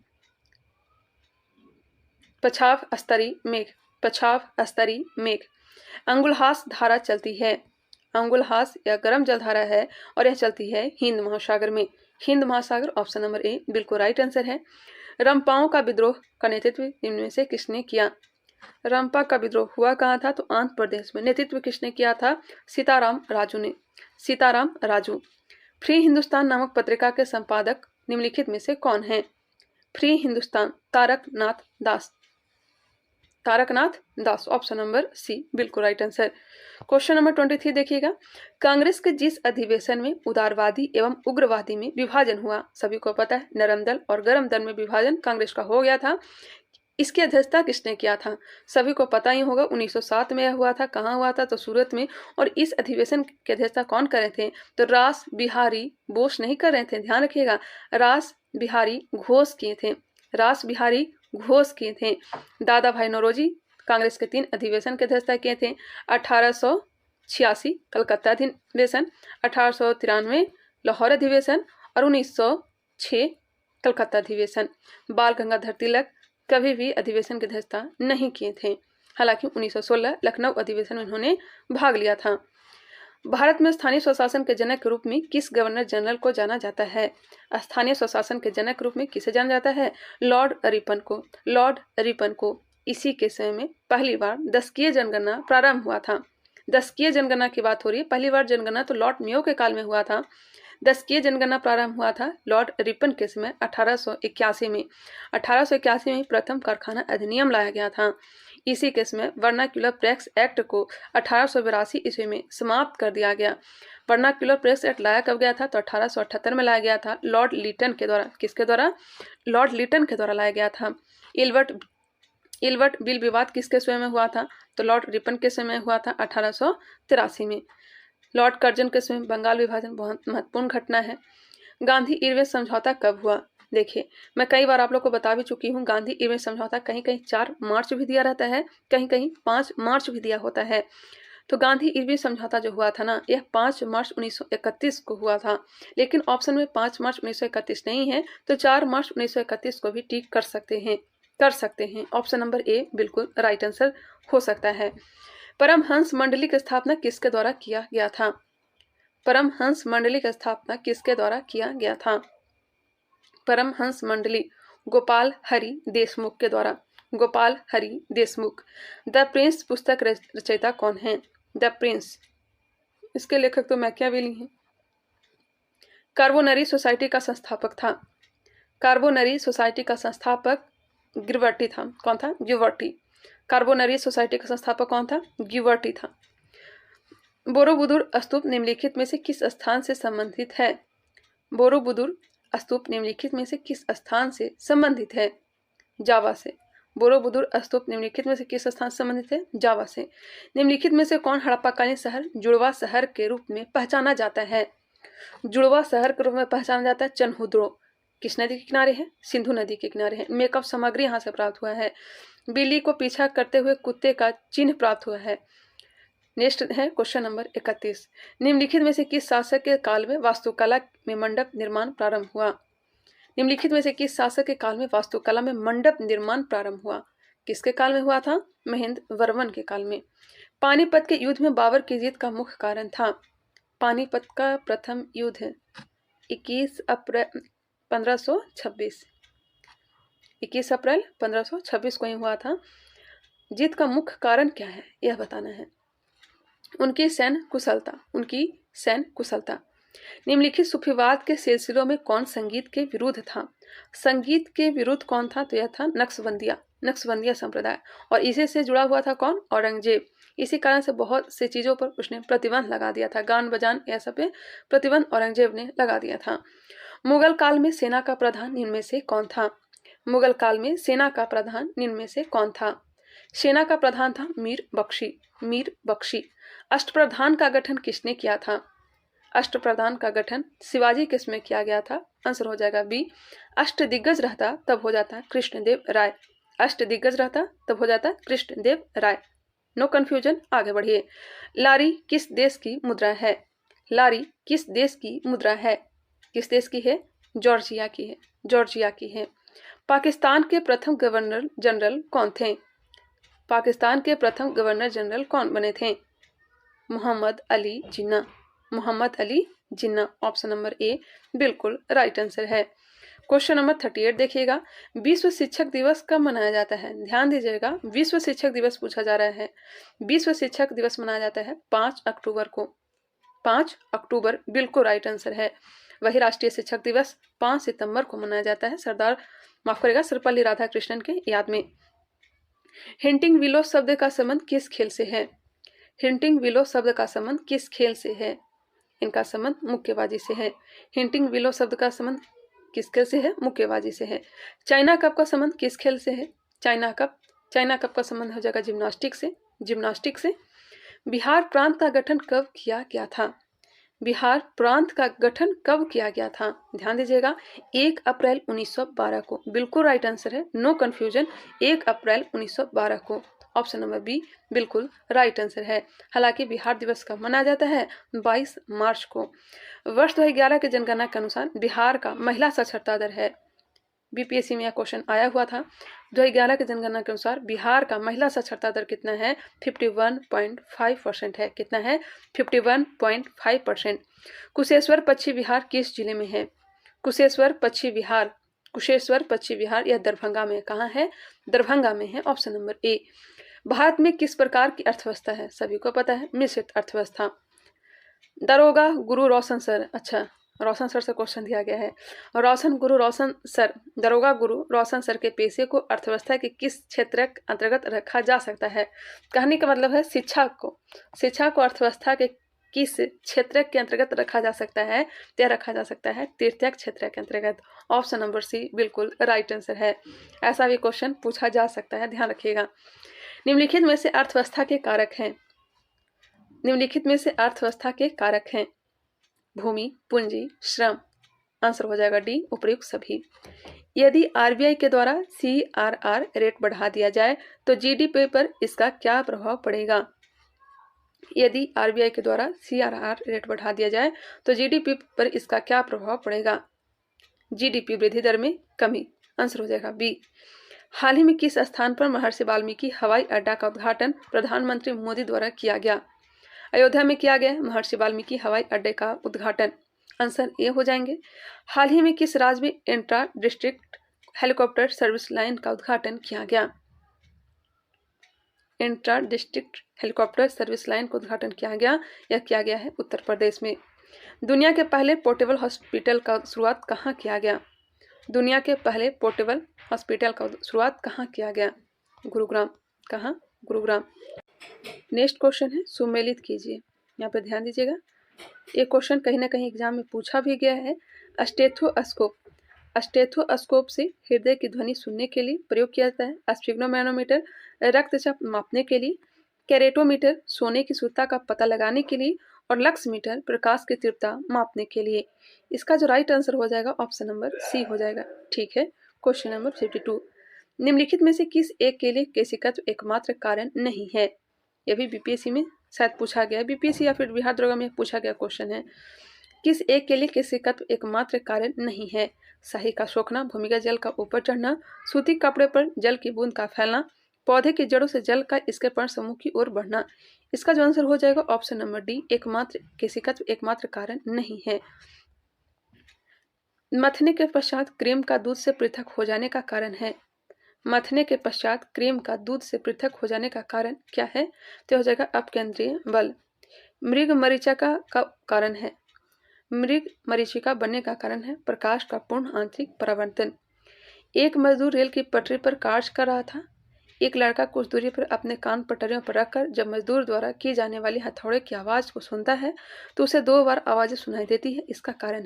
पछाव स्तरी मेघ। पछाव स्तरी मेघ। अंगुलहास धारा चलती है। अंगुलहास यह गर्म जल धारा है और यह चलती है हिंद महासागर में। हिंद महासागर ऑप्शन नंबर ए बिल्कुल राइट आंसर है। रंपाओं का विद्रोह का नेतृत्व निम्न में से किसने किया? रंपा का विद्रोह हुआ कहाँ था? तो आंध्र प्रदेश में। नेतृत्व किसने किया था? सीताराम राजू ने। सीताराम राजू। फ्री हिंदुस्तान नामक पत्रिका के संपादक निम्नलिखित में से कौन है? फ्री हिंदुस्तान तारकनाथ दास। तारकनाथ दास ऑप्शन नंबर सी बिल्कुल राइट आंसर। क्वेश्चन नंबर 23 देखिएगा। कांग्रेस के जिस अधिवेशन में उदारवादी एवं उग्रवादी में विभाजन हुआ, सभी को पता है नरम दल और गरम दल में विभाजन कांग्रेस का हो गया था। इसकी अध्यक्षता किसने किया था? सभी को पता ही होगा 1907 में यह हुआ था। कहाँ हुआ था? तो सूरत में। और इस अधिवेशन की अध्यक्षता कौन कर रहे थे? तो रास बिहारी बोस नहीं कर रहे थे, ध्यान रखिएगा। रास बिहारी घोष किए थे। रास बिहारी घोष किए थे। दादा भाई नौरोजी कांग्रेस के 3 अधिवेशन की अध्यक्षता किए थे। 1886 कलकत्ता अधिवेशन, 1893 लाहौर अधिवेशन और 1906 कलकत्ता अधिवेशन। बाल गंगाधर तिलक कभी भी अधिवेशन की अध्यक्षता नहीं किए थे। हालांकि 1916 लखनऊ अधिवेशन में उन्होंने भाग लिया था। भारत में स्थानीय स्वशासन के जनक के रूप में किस गवर्नर जनरल को जाना जाता है? स्थानीय स्वशासन के जनक के रूप में किसे जाना जाता है? लॉर्ड रिपन को। लॉर्ड रिपन को। इसी के समय में पहली बार दशकीय जनगणना प्रारंभ हुआ था। दशकीय जनगणना की बात हो रही है। पहली बार जनगणना तो लॉर्ड मेयो के काल में हुआ था। दशकीय जनगणना प्रारंभ हुआ था लॉर्ड रिपन के समय 1881 में। 1881 में प्रथम कारखाना अधिनियम लाया गया था। इसी के समय वर्नाक्यूलर प्रेस एक्ट को 1882 ईस्वी में समाप्त कर दिया गया। वर्नाक्यूलर प्रेस एक्ट लाया कब गया था? तो 1878 में लाया गया था लॉर्ड लिटन के द्वारा। किसके द्वारा? लॉर्ड लिटन के द्वारा लाया गया था। इल्बर्ट बिल विवाद किसके समय में हुआ था? तो लॉर्ड रिपन के समय हुआ था 1883 में। लॉर्ड कर्जन के समय बंगाल विभाजन बहुत महत्वपूर्ण घटना है। गांधी इरविन समझौता कब हुआ? देखिए, मैं कई बार आप लोग को बता भी चुकी हूँ। गांधी इरविन समझौता कहीं कहीं 4 मार्च भी दिया रहता है, कहीं कहीं 5 मार्च भी दिया होता है। तो गांधी इरविन समझौता जो हुआ था ना, यह 5 मार्च 1931 को हुआ था। लेकिन ऑप्शन में 5 मार्च 1931 नहीं है, तो 4 मार्च 1931 को भी टिक कर सकते हैं। ऑप्शन नंबर ए बिल्कुल राइट आंसर हो सकता है। परमहंस मंडली की स्थापना किसके द्वारा किया गया था? परमहंस मंडली की स्थापना किसके द्वारा किया गया था? परमहंस मंडली गोपाल हरि देशमुख के द्वारा। गोपाल हरि देशमुख। द प्रिंस पुस्तक रचयिता कौन है? द प्रिंस, इसके लेखक तो मैकियावेली हैं। कार्बोनरी सोसाइटी का संस्थापक था। कार्बोनरी सोसाइटी का संस्थापक गिवर्टी था। कौन था? गिवर्टी। कार्बोनरी सोसाइटी का संस्थापक कौन था? गिवर्टी था। बोरोबुदुर स्तूप निम्नलिखित में से किस स्थान से संबंधित है? बोरोबुदुर स्तूप निम्नलिखित में से किस स्थान से संबंधित है? जावा से। बोरोबुदुर स्तूप निम्नलिखित में से किस स्थान से संबंधित है? जावा से। निम्नलिखित में से कौन हड़प्पाकालीन शहर जुड़वा शहर के रूप में पहचाना जाता है? जुड़वा शहर के रूप में पहचाना जाता है चनहुद्रो। किस नदी के किनारे है? सिंधु नदी के किनारे है। मेकअप सामग्री यहाँ से प्राप्त हुआ है। बिल्ली को पीछा करते हुए कुत्ते का चिन्ह प्राप्त हुआ है। नेक्स्ट है क्वेश्चन नंबर 31। निम्नलिखित में से किस शासक के काल में वास्तुकला में मंडप निर्माण प्रारंभ हुआ? निम्नलिखित में से किस शासक के काल में वास्तुकला में मंडप निर्माण प्रारंभ हुआ? किसके काल में हुआ था? महेंद्र वर्मन के काल में। पानीपत के युद्ध में बाबर की जीत का मुख्य कारण था? पानीपत का प्रथम युद्ध 21 अप्रैल 1526 को ही हुआ था। जीत का मुख्य कारण क्या है यह बताना है। उनकी सैन्य कुशलता। निम्नलिखित सूफीवाद के सिलसिलों में कौन संगीत के विरुद्ध था? संगीत के विरुद्ध कौन था? तो यह था नक्शबंदिया संप्रदाय। और इसी से जुड़ा हुआ था कौन? औरंगजेब। इसी कारण से बहुत से चीजों पर उसने प्रतिबंध लगा दिया था। गान बजान यह सब पे प्रतिबंध औरंगजेब ने लगा दिया था। मुगल काल में सेना का प्रधान निम्न में से कौन था? मुगल काल में सेना का प्रधान निम्न में से कौन था? सेना का प्रधान था मीर बख्शी। अष्टप्रधान का गठन किसने किया था? अष्टप्रधान का गठन शिवाजी किसमें किया गया था? आंसर हो जाएगा बी। अष्टदिग्गज रहता तब हो जाता कृष्णदेव राय। अष्टदिग्गज रहता तब हो जाता कृष्णदेव राय। नो कंफ्यूजन, आगे बढ़िए। लारी किस देश की मुद्रा है? लारी किस देश की मुद्रा है? किस देश की है? जॉर्जिया की है। पाकिस्तान के प्रथम गवर्नर जनरल कौन थे? पाकिस्तान के प्रथम गवर्नर जनरल कौन बने थे? मोहम्मद अली जिन्ना। ऑप्शन नंबर ए बिल्कुल राइट आंसर है। क्वेश्चन नंबर 38 देखिएगा। विश्व शिक्षक दिवस कब मनाया जाता है? ध्यान दीजिएगा, विश्व शिक्षक दिवस पूछा जा रहा है। विश्व शिक्षक दिवस मनाया जाता है 5 अक्टूबर को। 5 अक्टूबर बिल्कुल राइट आंसर है। वही राष्ट्रीय शिक्षक दिवस 5 सितंबर को मनाया जाता है सर्वपल्ली राधाकृष्णन के याद में। हिंटिंग विलो शब्द का संबंध किस खेल से है? हिंटिंग विलो शब्द का संबंध किस खेल से है? इनका संबंध मुक्केबाजी से है। हिंटिंग विलो शब्द का संबंध किस खेल से है? मुक्केबाजी से है। चाइना कप का संबंध किस खेल से है? चाइना कप का संबंध हो जाएगा जिम्नास्टिक से। बिहार प्रांत का गठन कब किया गया था? बिहार प्रांत का गठन कब किया गया था? ध्यान दीजिएगा, 1 अप्रैल 1912 को। बिल्कुल राइट आंसर है, नो कंफ्यूजन, 1 अप्रैल 1912 को। ऑप्शन नंबर बी बिल्कुल राइट आंसर है। हालांकि बिहार दिवस कब मनाया जाता है? 22 मार्च को। वर्ष 2011 की जनगणना के अनुसार बिहार का महिला साक्षरता दर है, बीपीएससी में यह क्वेश्चन आया हुआ था। 2011 की जनगणना के अनुसार बिहार का महिला साक्षरता दर कितना है? 51.5% है। कितना है? 51.5%। कुशेश्वर पश्चिम बिहार किस जिले में है? कुशेश्वर पश्चिम बिहार यह दरभंगा में। कहाँ है? दरभंगा में है। ऑप्शन नंबर ए। भारत में किस प्रकार की अर्थव्यवस्था है? सभी को पता है, मिश्रित अर्थव्यवस्था। दरोगा गुरु रोशन सर, अच्छा रोशन सर से क्वेश्चन दिया गया है। दरोगा गुरु रोशन सर के पेशे को अर्थव्यवस्था के किस क्षेत्र के अंतर्गत रखा जा सकता है? कहने का मतलब है शिक्षा को अर्थव्यवस्था के किस क्षेत्र के अंतर्गत रखा जा सकता है? यह रखा जा सकता है तृतीयक क्षेत्र के अंतर्गत। ऑप्शन नंबर सी बिल्कुल राइट आंसर है। ऐसा भी क्वेश्चन पूछा जा सकता है, ध्यान रखिएगा। निम्नलिखित में से अर्थव्यवस्था के कारक हैं भूमि, पूंजी, श्रम। आंसर हो जाएगा डी उपयुक्त सभी। यदि आरबीआई के द्वारा CRR रेट बढ़ा दिया जाए तो जीडीपी पर इसका क्या प्रभाव पड़ेगा? यदि आरबीआई के द्वारा CRR रेट बढ़ा दिया जाए तो जीडीपी पर इसका क्या प्रभाव पड़ेगा? जीडीपी वृद्धि दर में कमी। आंसर हो जाएगा बी। हाल ही में किस स्थान पर महर्षि वाल्मीकि हवाई अड्डा का उद्घाटन प्रधानमंत्री मोदी द्वारा किया गया? अयोध्या में किया गया महर्षि वाल्मीकि हवाई अड्डे का उद्घाटन। आंसर ए हो जाएंगे। हाल ही में किस राज्य में intra district helicopter service line का उद्घाटन किया गया? Intra district helicopter service line का उद्घाटन किया गया, यह किया गया है उत्तर प्रदेश में। दुनिया के पहले पोर्टेबल हॉस्पिटल का शुरुआत कहाँ किया गया? दुनिया के पहले पोर्टेबल हॉस्पिटल का शुरुआत कहाँ किया गया? गुरुग्राम। कहाँ? गुरुग्राम। नेक्स्ट क्वेश्चन है सुमेलित कीजिए। यहाँ पे ध्यान दीजिएगा, ये क्वेश्चन कहीं ना कहीं एग्जाम में पूछा भी गया है। स्टेथोस्कोप से हृदय की ध्वनि सुनने के लिए प्रयोग किया जाता है। स्फिग्नोमैनोमीटर रक्तचाप मापने के लिए, कैरेटोमीटर सोने की शुद्धता का पता लगाने के लिए, और लक्स मीटर प्रकाश की तीव्रता मापने के लिए। इसका जो राइट आंसर हो जाएगा ऑप्शन नंबर सी हो जाएगा। ठीक है, क्वेश्चन नंबर 52, निम्नलिखित में से किस एक के लिए केशिकत्व एकमात्र कारण नहीं है? यह भी बीपीएससी में शायद पूछा गया है, बीपीएससी या फिर बिहार दरोगा में पूछा गया क्वेश्चन है। किस एक के लिए केशिकत्व एकमात्र कारण नहीं है? शाही का सोखना, भूमिगत जल का ऊपर चढ़ना, सूती कपड़े पर जल की बूंद का फैलना, पौधे की जड़ों से जल का इसके पर्ण समूह की ओर बढ़ना। इसका जो आंसर हो जाएगा ऑप्शन नंबर डी, एकमात्र केशिकत्व एकमात्र कारण नहीं है। मथने के पश्चात क्रीम का दूध से पृथक हो जाने का कारण है। मथने के पश्चात क्रीम का दूध से पृथक हो जाने का कारण क्या है? तो हो जाएगा अपकेंद्रीय बल। मृग मरीचिका का कारण है, मृग मरीचिका बनने का कारण है प्रकाश का पूर्ण आंतरिक परावर्तन। एक मजदूर रेल की पटरी पर कार्य कर रहा था। एक लड़का कुछ दूरी पर अपने कान पटरियों पर रखकर जब मजदूर द्वारा की जाने वाली हथौड़े की आवाज को सुनता है तो उसे 2 बार आवाजें सुनाई देती है। इसका कारण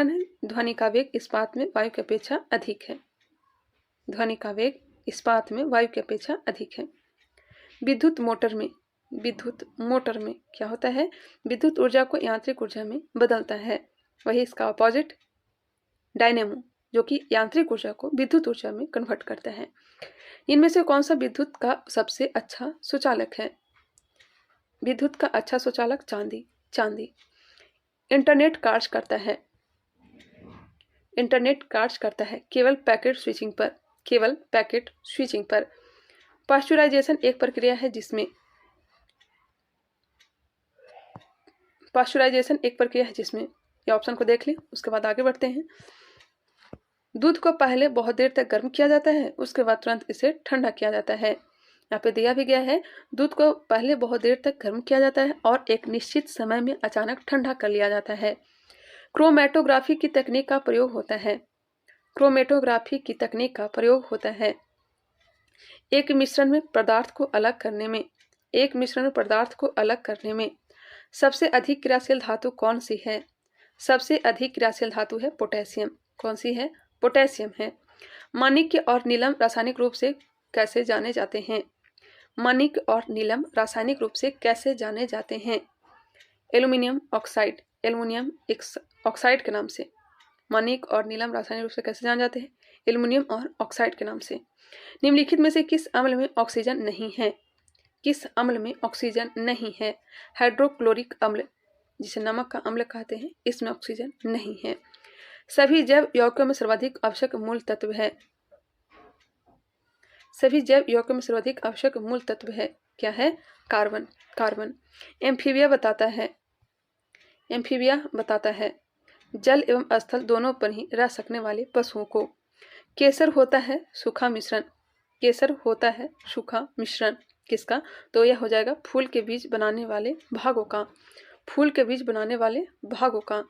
है ध्वनि का वेग इस्पात में वायु की अपेक्षा अधिक है। ध्वनि का वेग इस्पात में वायु की अपेक्षा अधिक है। विद्युत मोटर में क्या होता है? विद्युत ऊर्जा को यांत्रिक ऊर्जा में बदलता है। वही इसका ऑपोजिट डायनेमो, जो कि यांत्रिक ऊर्जा को विद्युत ऊर्जा में कन्वर्ट करता है। इनमें से कौन सा विद्युत का सबसे अच्छा सुचालक है? विद्युत का अच्छा सुचालक चांदी। इंटरनेट कार्य करता है केवल पैकेट स्विचिंग पर। पास्चुराइजेशन एक प्रक्रिया है जिसमें ये ऑप्शन को देख लें, उसके बाद आगे बढ़ते हैं। दूध को पहले बहुत देर तक गर्म किया जाता है, उसके बाद तुरंत इसे ठंडा किया जाता है। यहाँ पे दिया भी गया है, दूध को पहले बहुत देर तक गर्म किया जाता है और एक निश्चित समय में अचानक ठंडा कर लिया जाता है। क्रोमेटोग्राफी की तकनीक का प्रयोग होता है। एक मिश्रण में पदार्थ को अलग करने में सबसे अधिक क्रियाशील धातु कौन सी है? सबसे अधिक क्रियाशील धातु है पोटेशियम। कौन सी है? पोटेशियम है। माणिक्य और नीलम रासायनिक रूप से कैसे जाने जाते हैं? माणिक्य और नीलम रासायनिक रूप से कैसे जाने जाते हैं? एल्यूमिनियम ऑक्साइड के नाम से। माणिक्य और नीलम रासायनिक रूप से कैसे जाने जाते हैं? एल्यूमिनियम और ऑक्साइड के नाम से। निम्नलिखित में से किस अम्ल में ऑक्सीजन नहीं है? हाइड्रोक्लोरिक अम्ल, जिसे नमक का अम्ल कहते हैं, इसमें ऑक्सीजन नहीं है। सभी जैव यौगिकों में सर्वाधिक आवश्यक मूल तत्व है। क्या है? कार्बन। एम्फीबिया बताता है जल एवं स्थल दोनों पर ही रह सकने वाले पशुओं को। केसर होता है सूखा मिश्रण किसका? तो यह हो जाएगा फूल के बीज बनाने वाले भागों का।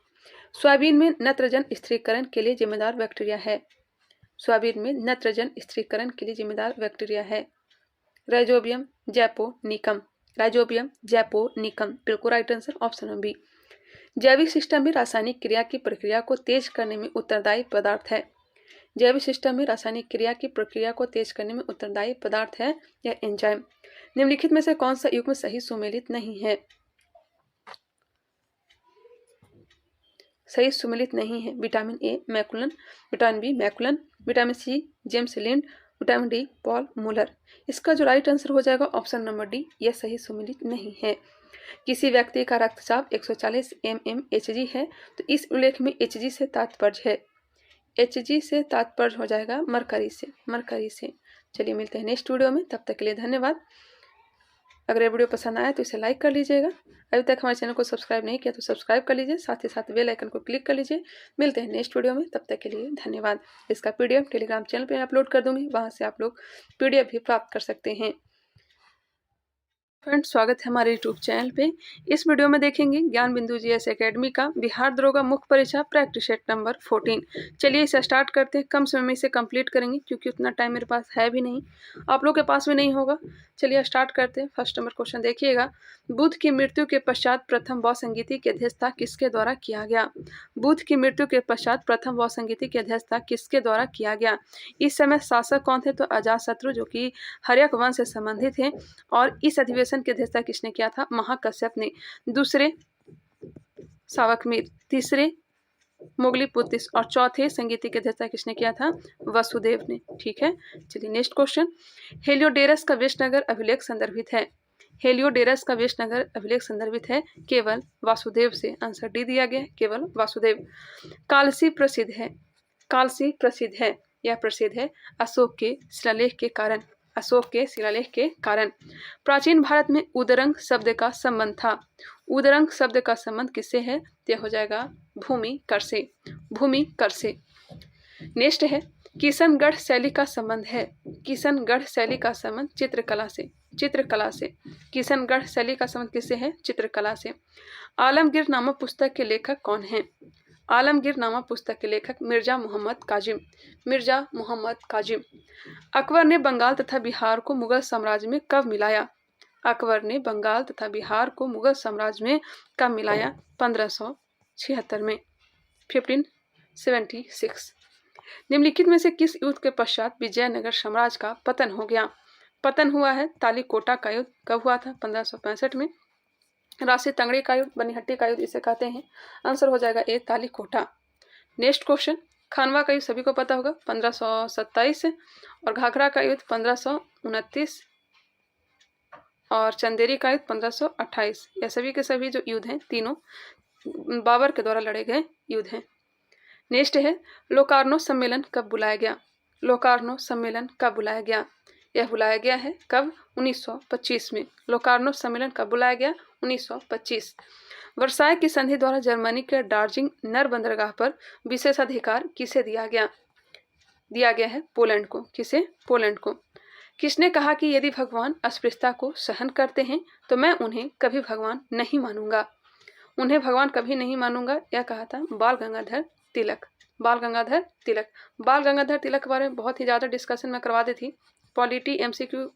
सोयाबीन में नत्रजन स्थिरीकरण के लिए जिम्मेदार बैक्टीरिया है। Rhizobium japonicum. बिल्कुल right answer option number B. जैविक सिस्टम में रासायनिक क्रिया की प्रक्रिया को तेज करने में उत्तरदायी पदार्थ है या एंजाइम। निम्नलिखित में से कौन सा युग्म सही सुमेलित नहीं है? Vitamin A McCollum, vitamin B McCollum, vitamin C James Lind, vitamin D Paul Muller. इसका जो राइट आंसर हो जाएगा ऑप्शन नंबर डी, यह सही सुमेलित नहीं है। किसी व्यक्ति का रक्तचाप 140 mmHg है तो इस उल्लेख में Hg से तात्पर्य हो जाएगा मरकरी से। चलिए मिलते हैं नेक्स्ट वीडियो में, तब तक के लिए धन्यवाद। अगर ये वीडियो पसंद आया तो इसे लाइक कर लीजिएगा। अभी तक हमारे चैनल को सब्सक्राइब नहीं किया तो सब्सक्राइब कर लीजिए, साथ ही साथ बेल आइकन को क्लिक कर लीजिए। मिलते हैं नेक्स्ट वीडियो में, तब तक के लिए धन्यवाद। इसका PDF टेलीग्राम चैनल पर अपलोड कर दूंगी, वहां से आप लोग PDF भी प्राप्त कर सकते हैं। फ्रेंड्स, स्वागत है हमारे यूट्यूब चैनल पे। इस वीडियो में देखेंगे ज्ञान बिंदु जीएस एकेडमी का बिहार दरोगा मुख्य परीक्षा प्रैक्टिस सेट नंबर 14। चलिए इसे स्टार्ट करते हैं। कम समय में इसे कंप्लीट करेंगे क्योंकि उतना टाइम मेरे पास है भी नहीं, आप लोग के पास भी नहीं होगा। चलिए स्टार्ट करते हैं। फर्स्ट नंबर क्वेश्चन देखिएगा, बुद्ध की मृत्यु के पश्चात प्रथम बौद्ध संगीति की अध्यक्षता किसके द्वारा किया गया? बुद्ध की मृत्यु के पश्चात प्रथम बौद्ध संगीति की अध्यक्षता किसके द्वारा किया गया? इस समय शासक कौन थे? तो अजातशत्रु, जो कि हर्यक वंश से संबंधित है। और इस अधिवेशन की अध्यक्षता किसने किया था? महाकश्यप ने। दूसरे सावकमीर, तीसरे मोगलीपुत्र और चौथे संगीति की अध्यक्षता किसने किया था? वसुदेव ने। ठीक है, चलिए नेक्स्ट क्वेश्चन, हेलियोडोरस का विष्णुनगर अभिलेख संदर्भित है? हेलियोडोरस का विष्णुनगर अभिलेख संदर्भित है केवल वासुदेव से। आंसर डी दिया गया है, केवल वासुदेव। कालसी प्रसिद्ध है, कालसी प्रसिद्ध है, यह प्रसिद्ध है अशोक के शिलालेख के कारण। अशोक के शिलालेख के कारण। प्राचीन भारत में उदरंग शब्द का संबंध था। उदरंग शब्द का संबंध किससे है? यह हो जाएगा भूमि कर से। भूमि कर से। नेक्स्ट है, किशनगढ़ शैली का संबंध है। किशनगढ़ शैली का संबंध चित्रकला से। चित्रकला से। किशनगढ़ शैली का संबंध किससे है? चित्रकला से। आलमगीर नामक पुस्तक के लेखक कौन हैं? आलमगीर नामक पुस्तक के लेखक मिर्जा मोहम्मद काजिम। मिर्जा मोहम्मद काजिम। अकबर ने बंगाल तथा बिहार को मुगल साम्राज्य में कब मिलाया? अकबर ने बंगाल तथा बिहार को मुगल साम्राज्य में कब मिलाया? 1576 में, 1576। निम्नलिखित में से किस युद्ध के पश्चात विजयनगर साम्राज्य का पतन हो गया? पतन हुआ है तालीकोटा का युद्ध। कब हुआ था? 1565 में। राशि तंगड़ी का युद्ध, बनिहट्टी का युद्ध इसे कहते हैं। आंसर हो जाएगा ए, तालीकोटा। नेक्स्ट क्वेश्चन, खानवा का युद्ध सभी को पता होगा 1527, और घाघरा का युद्ध 1529, और चंदेरी का युद्ध 1528। यह सभी के सभी जो युद्ध हैं तीनों बाबर के द्वारा लड़े गए युद्ध हैं। नेक्स्ट है, लोकार्नो सम्मेलन कब बुलाया गया? लोकार्नो सम्मेलन कब बुलाया गया? यह बुलाया गया है कब? 1925 में। लोकार्नो सम्मेलन कब बुलाया गया? 1925। वर्साय की संधि द्वारा जर्मनी के डार्जिलिंग नर बंदरगाह पर विशेषाधिकार किसे दिया गया? दिया गया है पोलैंड को। किसे? पोलैंड को। किसने कहा कि यदि भगवान अस्पृश्यता को सहन करते हैं तो मैं उन्हें कभी भगवान नहीं मानूंगा? उन्हें भगवान कभी नहीं मानूंगा, यह कहा था बाल गंगाधर तिलक। बाल गंगाधर तिलक। बाल गंगाधर तिलक के बारे में बहुत ही ज़्यादा डिस्कशन मैं करवा दी थी। पॉलिटी MCQ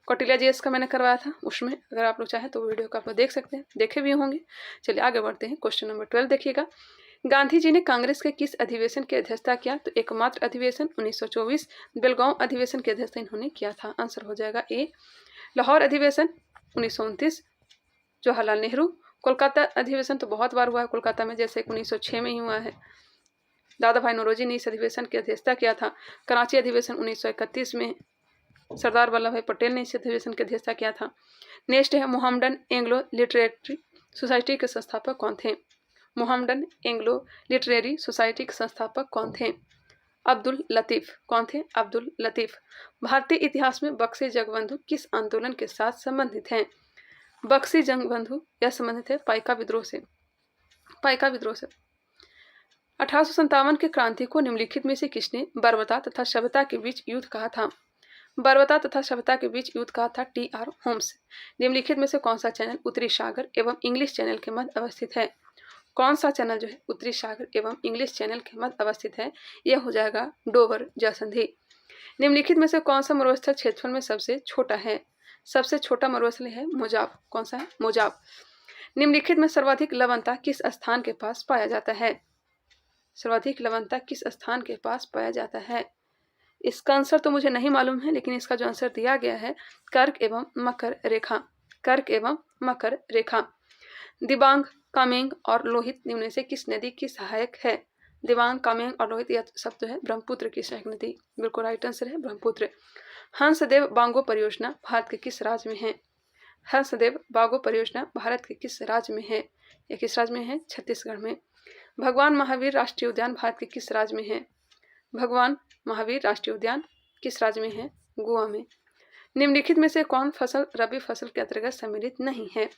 कौटिल्य जीएस का मैंने करवाया था, उसमें अगर आप लोग चाहें तो वीडियो को आप लोग देख सकते हैं, देखे भी होंगे। चलिए आगे बढ़ते हैं। क्वेश्चन नंबर 12 देखिएगा, गांधी जी ने कांग्रेस के किस अधिवेशन की अध्यक्षता किया? तो एकमात्र अधिवेशन 1924 बेलगांव अधिवेशन की अध्यक्षता इन्होंने किया था। आंसर हो जाएगा ए। लाहौर अधिवेशन 1929 जवाहरलाल नेहरू। कोलकाता अधिवेशन तो बहुत बार हुआ है कोलकाता में, जैसे 1906 में ही हुआ है। दादा भाई नौरोजी ने इस अधिवेशन की अध्यक्षता किया था। कराची अधिवेशन 1931 में सरदार वल्लभ भाई पटेल ने इस अधिवेशन की अध्यक्षता किया था। नेक्स्ट है, मोहम्मडन एंग्लो लिटरेरी सोसाइटी के संस्थापक कौन थे? मोहम्मडन एंग्लो लिटरेरी सोसाइटी के संस्थापक कौन थे? अब्दुल लतीफ। कौन थे? अब्दुल लतीफ। भारतीय इतिहास में बक्सी जगबंधु किस आंदोलन के साथ संबंधित हैं? बक्सी जगबंधु यह संबंधित है पाइका विद्रोह से। पाइका विद्रोह से। 1857 के क्रांति को निम्नलिखित में से किसने बर्बरता तथा सभ्यता के बीच युद्ध कहा था? बर्बरता तथा सभ्यता के बीच युद्ध कहा था TR होम्स। निम्नलिखित में से कौन सा चैनल उत्तरी सागर एवं इंग्लिश चैनल के मध्य अवस्थित है? कौन सा चैनल जो है उत्तरी सागर एवं इंग्लिश चैनल के मध्य अवस्थित है? यह हो जाएगा डोवर जयसंधि। निम्नलिखित में से कौन सा मरुस्थल क्षेत्रफल में सबसे छोटा है? सबसे छोटा मरुस्थल है मोजाब। कौन सा है? मोजाब। निम्नलिखित में सर्वाधिक लवणता किस स्थान के पास पाया जाता है? सर्वाधिक लवणता किस स्थान के पास पाया जाता है? इसका आंसर तो मुझे नहीं मालूम है, लेकिन इसका जो आंसर दिया गया है कर्क एवं मकर रेखा। कर्क एवं मकर रेखा। दिबांग, कामेंग और लोहित निम्न से किस नदी की सहायक है? दिबांग, कामेंग और लोहित यह सब जो है ब्रह्मपुत्र की सहायक नदी। बिल्कुल राइट आंसर है ब्रह्मपुत्र। हंसदेव बांगो परियोजना भारत के किस राज्य में है? हंसदेव बांगो परियोजना भारत के किस राज्य में है? यह किस राज्य में है? छत्तीसगढ़ में। भगवान महावीर राष्ट्रीय उद्यान भारत के किस राज्य में है? भगवान महावीर राष्ट्रीय उद्यान किस राज्य में है? गोवा में। निम्नलिखित में से कौन फसल रबी फसल के अंतर्गत सम्मिलित नहीं है?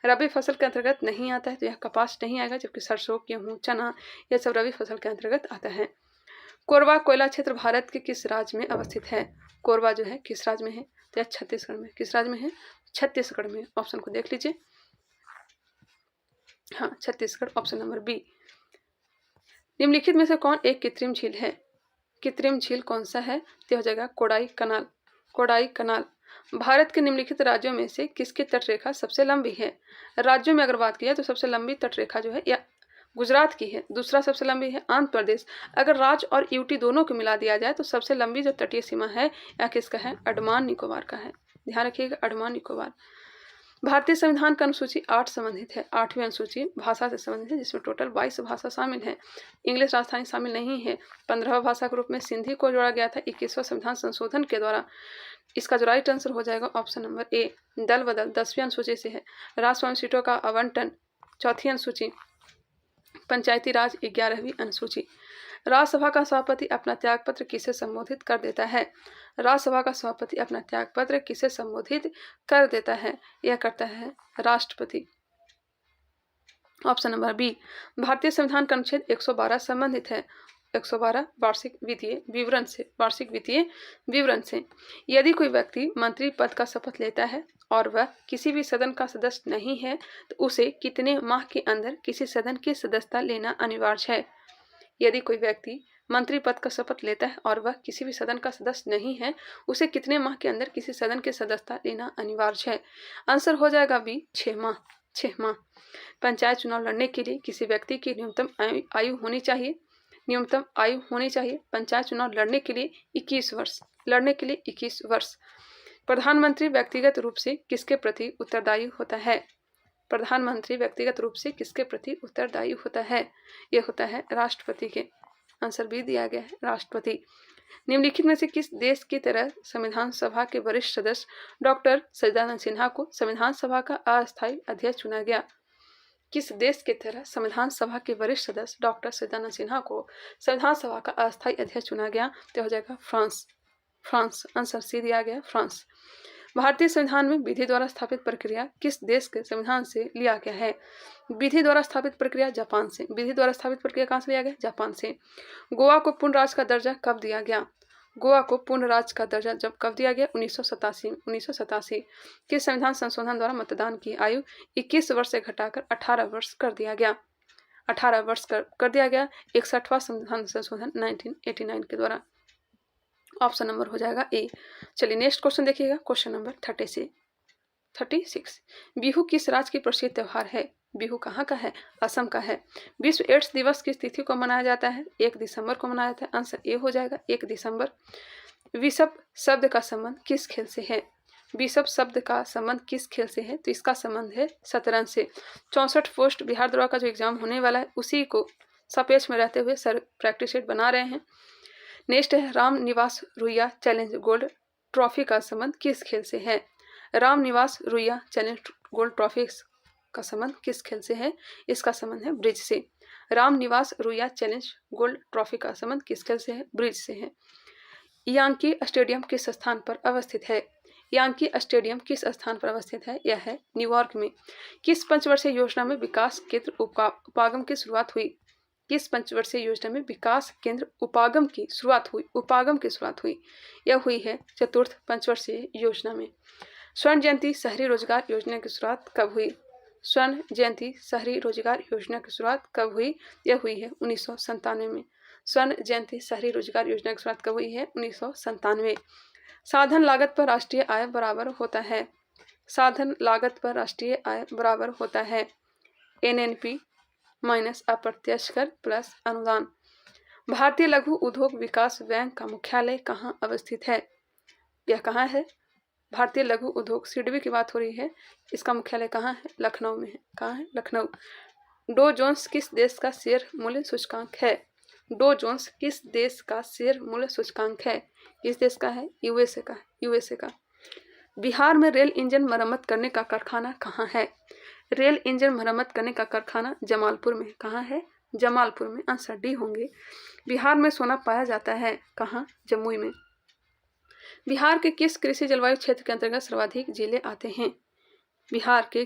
रबी फसल के अंतर्गत नहीं आता है तो यह कपास नहीं आएगा, जबकि सरसों, गेहूँ, चना यह सब रबी फसल के अंतर्गत आता है। कोरबा कोयला क्षेत्र भारत के किस राज्य में अवस्थित है? कोरबा जो है किस राज्य में है? तो यह छत्तीसगढ़ में। किस राज्य में है? छत्तीसगढ़ में। ऑप्शन को देख लीजिए, हाँ छत्तीसगढ़, ऑप्शन नंबर बी। निम्नलिखित में से कौन एक कृत्रिम झील है? कृत्रिम झील कौन सा है? तो हो जाएगा कोडाई कनाल। कोडाई कनाल। भारत के निम्नलिखित राज्यों में से किसकी तटरेखा सबसे लंबी है? राज्यों में अगर बात की जाए तो सबसे लंबी तटरेखा जो है या गुजरात की है, दूसरा सबसे लंबी है आंध्र प्रदेश। अगर राज्य और यूटी दोनों को मिला दिया जाए तो सबसे लंबी जो तटीय सीमा है या किसका है? अंडमान निकोबार का है। ध्यान रखिएगा, अंडमान निकोबार। भारतीय संविधान का अनुसूची 8 संबंधित है। 8वीं अनुसूची भाषा से संबंधित है, जिसमें टोटल 22 भाषा शामिल है। इंग्लिश राजधानी शामिल नहीं है। 15वां भाषा के रूप में सिंधी को जोड़ा गया था 21वां संविधान संशोधन के द्वारा। इसका जो राइट आंसर हो जाएगा ऑप्शन नंबर ए, दल बदल 10वीं अनुसूची से है। राजभवन सीटों का आवंटन 4थी अनुसूची। पंचायती राज 11वीं अनुसूची। राज्यसभा का सभापति अपना त्यागपत्र किसे संबोधित कर देता है? राज्यसभा का सभापति अपना त्यागपत्र किसे संबोधित कर देता है? यह करता है राष्ट्रपति। Option number B. भारतीय संविधान का अनुच्छेद 112 संबंधित है 112 वार्षिक वित्तीय विवरण से। वार्षिक वित्तीय विवरण से यदि कोई व्यक्ति मंत्री पद का शपथ लेता है और वह किसी भी सदन का सदस्य नहीं है तो उसे कितने माह के अंदर किसी सदन की सदस्यता लेना अनिवार्य है? यदि कोई व्यक्ति मंत्री पद का शपथ लेता है और वह किसी भी सदन का सदस्य नहीं है, उसे कितने माह के अंदर किसी सदन की सदस्यता लेना अनिवार्य है? आंसर हो जाएगा बी, 6 माह। 6 माह। पंचायत चुनाव लड़ने के लिए किसी व्यक्ति की न्यूनतम आयु होनी चाहिए। न्यूनतम आयु होनी चाहिए पंचायत चुनाव लड़ने के लिए 21 वर्ष। लड़ने के लिए 21 वर्ष। प्रधानमंत्री व्यक्तिगत रूप से किसके प्रति उत्तरदायी होता है? प्रधानमंत्री व्यक्तिगत रूप से किसके प्रति उत्तरदायी होता है? यह होता है राष्ट्रपति के। आंसर भी दिया गया है राष्ट्रपति। निम्नलिखित में से किस देश की तरह संविधान सभा के वरिष्ठ सदस्य डॉक्टर सच्चिदानंद सिन्हा को संविधान सभा का अस्थायी अध्यक्ष चुना गया? किस देश की तरह संविधान सभा के वरिष्ठ सदस्य डॉक्टर सच्चिदानंद सिन्हा को संविधान सभा का अस्थायी अध्यक्ष चुना गया? तो हो जाएगा फ्रांस। फ्रांस। आंसर सी दिया गया फ्रांस। भारतीय संविधान में विधि द्वारा स्थापित प्रक्रिया किस देश के संविधान से लिया गया है? विधि द्वारा स्थापित प्रक्रिया जापान से। विधि द्वारा स्थापित प्रक्रिया कहाँ से लिया गया? जापान से। गोवा को पूर्ण राज्य का दर्जा कब दिया गया? गोवा को पूर्ण राज्य का दर्जा जब कब दिया गया? 1987। किस संविधान संशोधन द्वारा मतदान की आयु 21 वर्ष से घटाकर 18 वर्ष कर दिया गया? 18 वर्ष कर दिया गया 61वां संविधान संशोधन 1989 के द्वारा। ऑप्शन नंबर हो जाएगा ए। चलिए नेक्स्ट क्वेश्चन देखिएगा, क्वेश्चन नंबर 36। बिहू किस राज्य की प्रसिद्ध त्योहार है? बिहू कहाँ का है? असम का है। विश्व एड्स दिवस किस तिथि को मनाया जाता है? 1 दिसंबर को मनाया जाता है। आंसर ए हो जाएगा 1 दिसंबर। विषभ शब्द का संबंध किस खेल से है? विषभ शब्द का संबंध किस खेल से है? तो इसका संबंध है शतरंज से। 64 पोस्ट बिहार द्रोह का जो एग्जाम होने वाला है उसी को सापेक्ष में रहते हुए सर प्रैक्टिस सेट बना रहे हैं। नेक्स्ट है Ram Niwas Ruia challenge gold trophy का संबंध किस खेल से है? Ram Niwas Ruia challenge gold trophy का संबंध किस खेल से है? इसका संबंध है ब्रिज से। Ram Niwas Ruia challenge gold trophy का संबंध किस खेल से है? ब्रिज से है। यांकी स्टेडियम किस स्थान पर अवस्थित है? यांकी स्टेडियम किस स्थान पर अवस्थित है? यह है न्यूयॉर्क में। किस पंचवर्षीय योजना में विकास केंद्र उपागम की शुरुआत हुई? किस पंचवर्षीय योजना में विकास केंद्र उपागम की शुरुआत हुई? यह हुई है चतुर्थ पंचवर्षीय योजना में। स्वर्ण जयंती शहरी रोजगार योजना की शुरुआत कब हुई? स्वर्ण जयंती शहरी रोजगार योजना की शुरुआत कब हुई? यह हुई है 1997 में। स्वर्ण जयंती शहरी रोजगार योजना की शुरुआत कब हुई है? 1997। साधन लागत पर राष्ट्रीय आय बराबर होता है। साधन लागत पर राष्ट्रीय आय बराबर होता है NNP माइनस अप्रत्यक्ष कर प्लस अनुदान। भारतीय लघु उद्योग विकास बैंक का मुख्यालय कहाँ अवस्थित है? यह कहाँ है? भारतीय लघु उद्योग सिडबी की बात हो रही है। इसका मुख्यालय कहाँ है? लखनऊ में है। कहाँ है? लखनऊ। डो जोन्स किस देश का शेयर मूल्य सूचकांक है? डो जोन्स किस देश का शेयर मूल्य सूचकांक है? किस देश का है? यूएसए का। यूएसए का। बिहार में रेल इंजन मरम्मत करने का कारखाना कहाँ है? रेल इंजन मरम्मत करने का कारखाना जमालपुर में। कहाँ है? जमालपुर में। आंसर डी होंगे। बिहार में सोना पाया जाता है कहाँ? जमुई में। बिहार के किस कृषि जलवायु क्षेत्र के अंतर्गत सर्वाधिक जिले आते हैं? बिहार के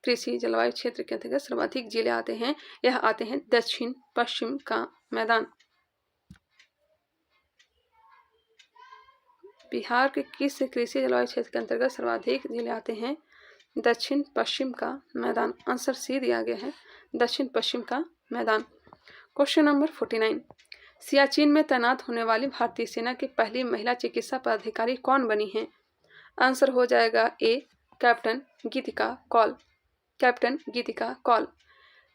कृषि जलवायु क्षेत्र के अंतर्गत सर्वाधिक जिले आते हैं। यह आते हैं दक्षिण पश्चिम का मैदान। बिहार के किस कृषि जलवायु क्षेत्र के अंतर्गत सर्वाधिक जिले आते हैं? दक्षिण पश्चिम का मैदान। आंसर सी दिया गया है, दक्षिण पश्चिम का मैदान। क्वेश्चन नंबर 49, सियाचिन में तैनात होने वाली भारतीय सेना की पहली महिला चिकित्सा पदाधिकारी कौन बनी है? आंसर हो जाएगा ए, कैप्टन गीतिका कौल। कैप्टन गीतिका कौल।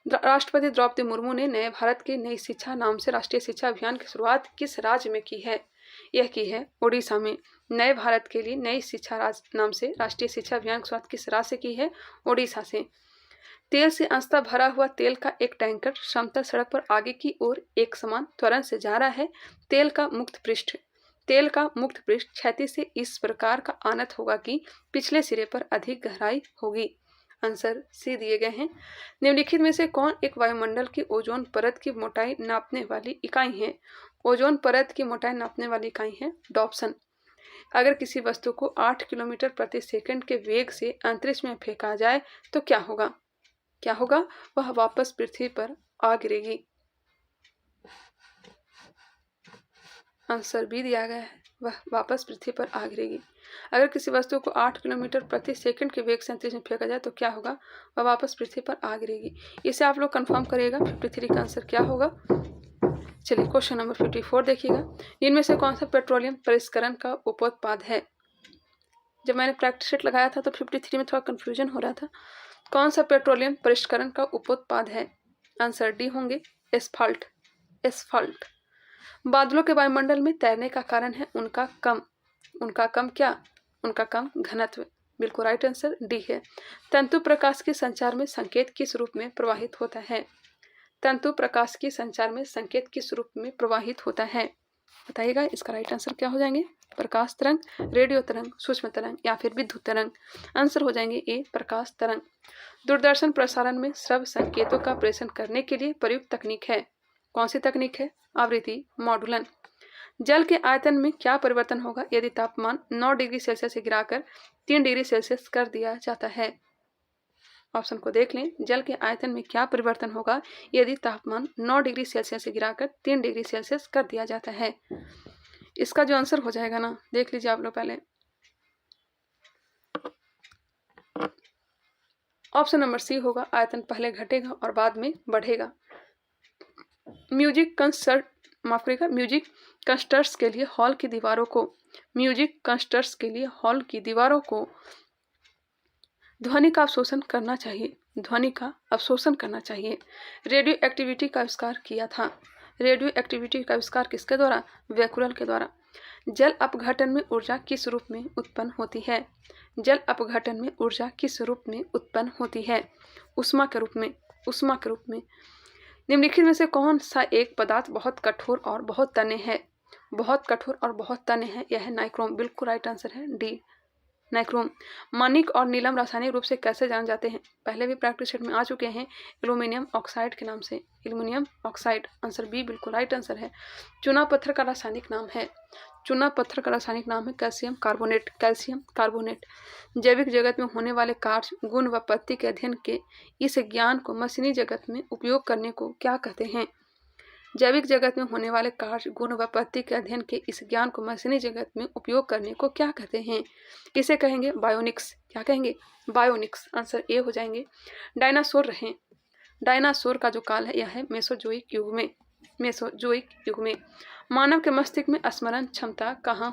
राष्ट्रपति द्रौपदी मुर्मू ने नए भारत की नई शिक्षा नाम से राष्ट्रीय शिक्षा अभियान की शुरुआत किस राज्य में की है? यह की है ओडिशा में। नए भारत के लिए नई शिक्षा नाम से राष्ट्रीय शिक्षा अभियान की शुरुआत किस राज्य से की है? ओडिशा से। तेल से अंशतः भरा हुआ तेल का एक टैंकर समतल सड़क पर आगे की ओर एक समान त्वरण से जा रहा है। तेल का मुक्त पृष्ठ क्षैतिज से इस प्रकार का आनत होगा कि पिछले सिरे पर अधिक गहराई होगी। आंसर सी दिए गए हैं। निम्नलिखित में से कौन एक वायुमंडल की ओजोन परत की मोटाई नापने वाली इकाई है? ओजोन परत की मोटाई नापने वाली इकाई है डॉप्सन। अगर किसी वस्तु को 8 किलोमीटर प्रति सेकंड के वेग से अंतरिक्ष में फेंका जाए तो क्या होगा? वह वापस पृथ्वी पर आ गिरेगी। आंसर बी दिया गया है, वह वापस पृथ्वी पर आ गिरेगी। अगर किसी वस्तु को 8 किलोमीटर प्रति सेकंड के वेग से अंतरिक्ष में फेंका जाए तो क्या होगा? वह वापस पृथ्वी पर आ गिरेगी। इसे आप लोग कंफर्म करिएगा 53 का आंसर क्या होगा। चलिए क्वेश्चन नंबर 54 देखिएगा। इनमें से कौन सा पेट्रोलियम परिष्करण का उपोत्पाद है? जब मैंने प्रैक्टिस सेट लगाया था तो 53 में थोड़ा कंफ्यूजन हो रहा था। कौन सा पेट्रोलियम परिष्करण का उपोत्पाद है? आंसर डी होंगे एस्फाल्ट। बादलों के वायुमंडल में तैरने का कारण है उनका कम घनत्व। बिल्कुल राइट आंसर डी है। तंतु प्रकाश के संचार में संकेत किस रूप में प्रवाहित होता है? तंतु प्रकाश के संचार में संकेत किस रूप में प्रवाहित होता है? बताइएगा, इसका राइट आंसर क्या हो जाएंगे? प्रकाश तरंग, रेडियो तरंग, सूक्ष्म तरंग या फिर विद्युत तरंग। आंसर हो जाएंगे ए, प्रकाश तरंग। दूरदर्शन प्रसारण में श्रव्य संकेतों का प्रेषण करने के लिए प्रयुक्त तकनीक है। कौन सी तकनीक है? आवृत्ति मॉडुलन। जल के आयतन में क्या परिवर्तन होगा यदि तापमान 9 डिग्री सेल्सियस से गिराकर 3 डिग्री सेल्सियस कर दिया जाता है? ऑप्शन को देख लें। जल के आयतन में क्या परिवर्तन होगा यदि तापमान 9 डिग्री सेल्सियस से गिराकर 3 डिग्री सेल्सियस कर दिया जाता है? इसका जो आंसर हो जाएगा ना, देख लीजिए आप लोग पहले। ऑप्शन नंबर सी होगा, आयतन पहले घटेगा और बाद में बढ़ेगा। म्यूजिक कंस्ट्रक्ट्स के लिए हॉल की दीवारों को ध्वनि का अवशोषण करना चाहिए। रेडियो एक्टिविटी का आविष्कार किया था। रेडियो एक्टिविटी का आविष्कार किसके द्वारा? बैकुलर के द्वारा। जल अपघटन में ऊर्जा किस रूप में उत्पन्न होती है? जल अपघटन में ऊर्जा किस रूप में उत्पन्न होती है? उष्मा के रूप में। निम्नलिखित में से कौन सा एक पदार्थ बहुत कठोर और बहुत तन्य है? यह है नाइक्रोम। बिल्कुल राइट आंसर है डी, नाइक्रोम। मानिक और नीलम रासायनिक रूप से कैसे जाने जाते हैं? पहले भी प्रैक्टिस सेट में आ चुके हैं, एल्यूमिनियम ऑक्साइड के नाम से। Aluminium oxide. आंसर बी बिल्कुल राइट आंसर है। चूना पत्थर का रासायनिक नाम है कैल्शियम कार्बोनेट। जैविक जगत में होने वाले कार्य, गुण व पत्ती के अध्ययन के इस ज्ञान को मशीनी जगत में उपयोग करने को क्या कहते हैं? जैविक जगत में होने वाले कार्य, गुण व पत्ती के अध्ययन के इस ज्ञान को मशीनी जगत में उपयोग करने को क्या कहते हैं? इसे कहेंगे बायोनिक्स। क्या कहेंगे? बायोनिक्स। आंसर ए हो जाएंगे। डायनासोर का जो काल है यह है मेसोजोइक युग में। मानव के मस्तिष्क में स्मरण क्षमता कहाँ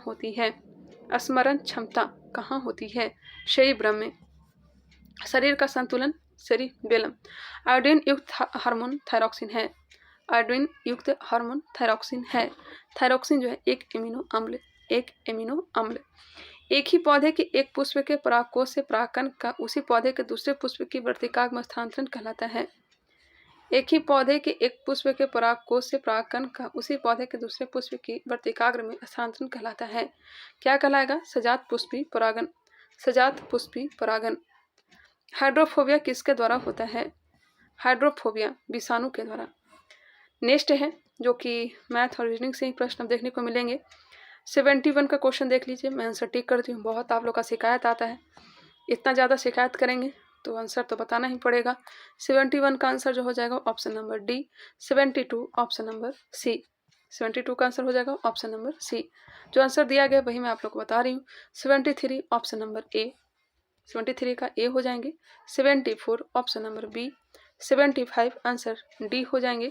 होती है? सेरिब्रम में। शरीर का संतुलन सेरिबेलम। आयोडीन युक्त हार्मोन थायरॉक्सिन है। थायरॉक्सिन जो है एक एमिनो अम्ल। एक ही पौधे के एक पुष्प के परागकोश से परागकण का उसी पौधे के दूसरे पुष्प की वर्तिकाग्र में स्थानांतरण कहलाता है। एक ही पौधे के एक पुष्प के परागकोश से परागकण का उसी पौधे के दूसरे पुष्प की वर्तिकाग्र में स्थानांतरण कहलाता है। क्या कहलाएगा? सजात पुष्पी परागन। हाइड्रोफोबिया किसके द्वारा होता है? हाइड्रोफोबिया विषाणु के द्वारा। नेक्स्ट है जो कि मैथ और रीजनिंग से ही प्रश्न देखने को मिलेंगे। 71 का क्वेश्चन देख लीजिए। मैं आंसर टिक करती हूँ। बहुत आप लोग का शिकायत आता है, इतना ज़्यादा शिकायत करेंगे तो आंसर तो बताना ही पड़ेगा। 71 का आंसर जो हो जाएगा option number D. 72 option number C. 72 का आंसर हो जाएगा ऑप्शन नंबर सी। जो आंसर दिया गया वही मैं आप लोग को बता रही हूँ। 73 ऑप्शन नंबर ए, 73 का ए हो जाएंगे। 74 option number B. 75 answer D हो जाएंगे।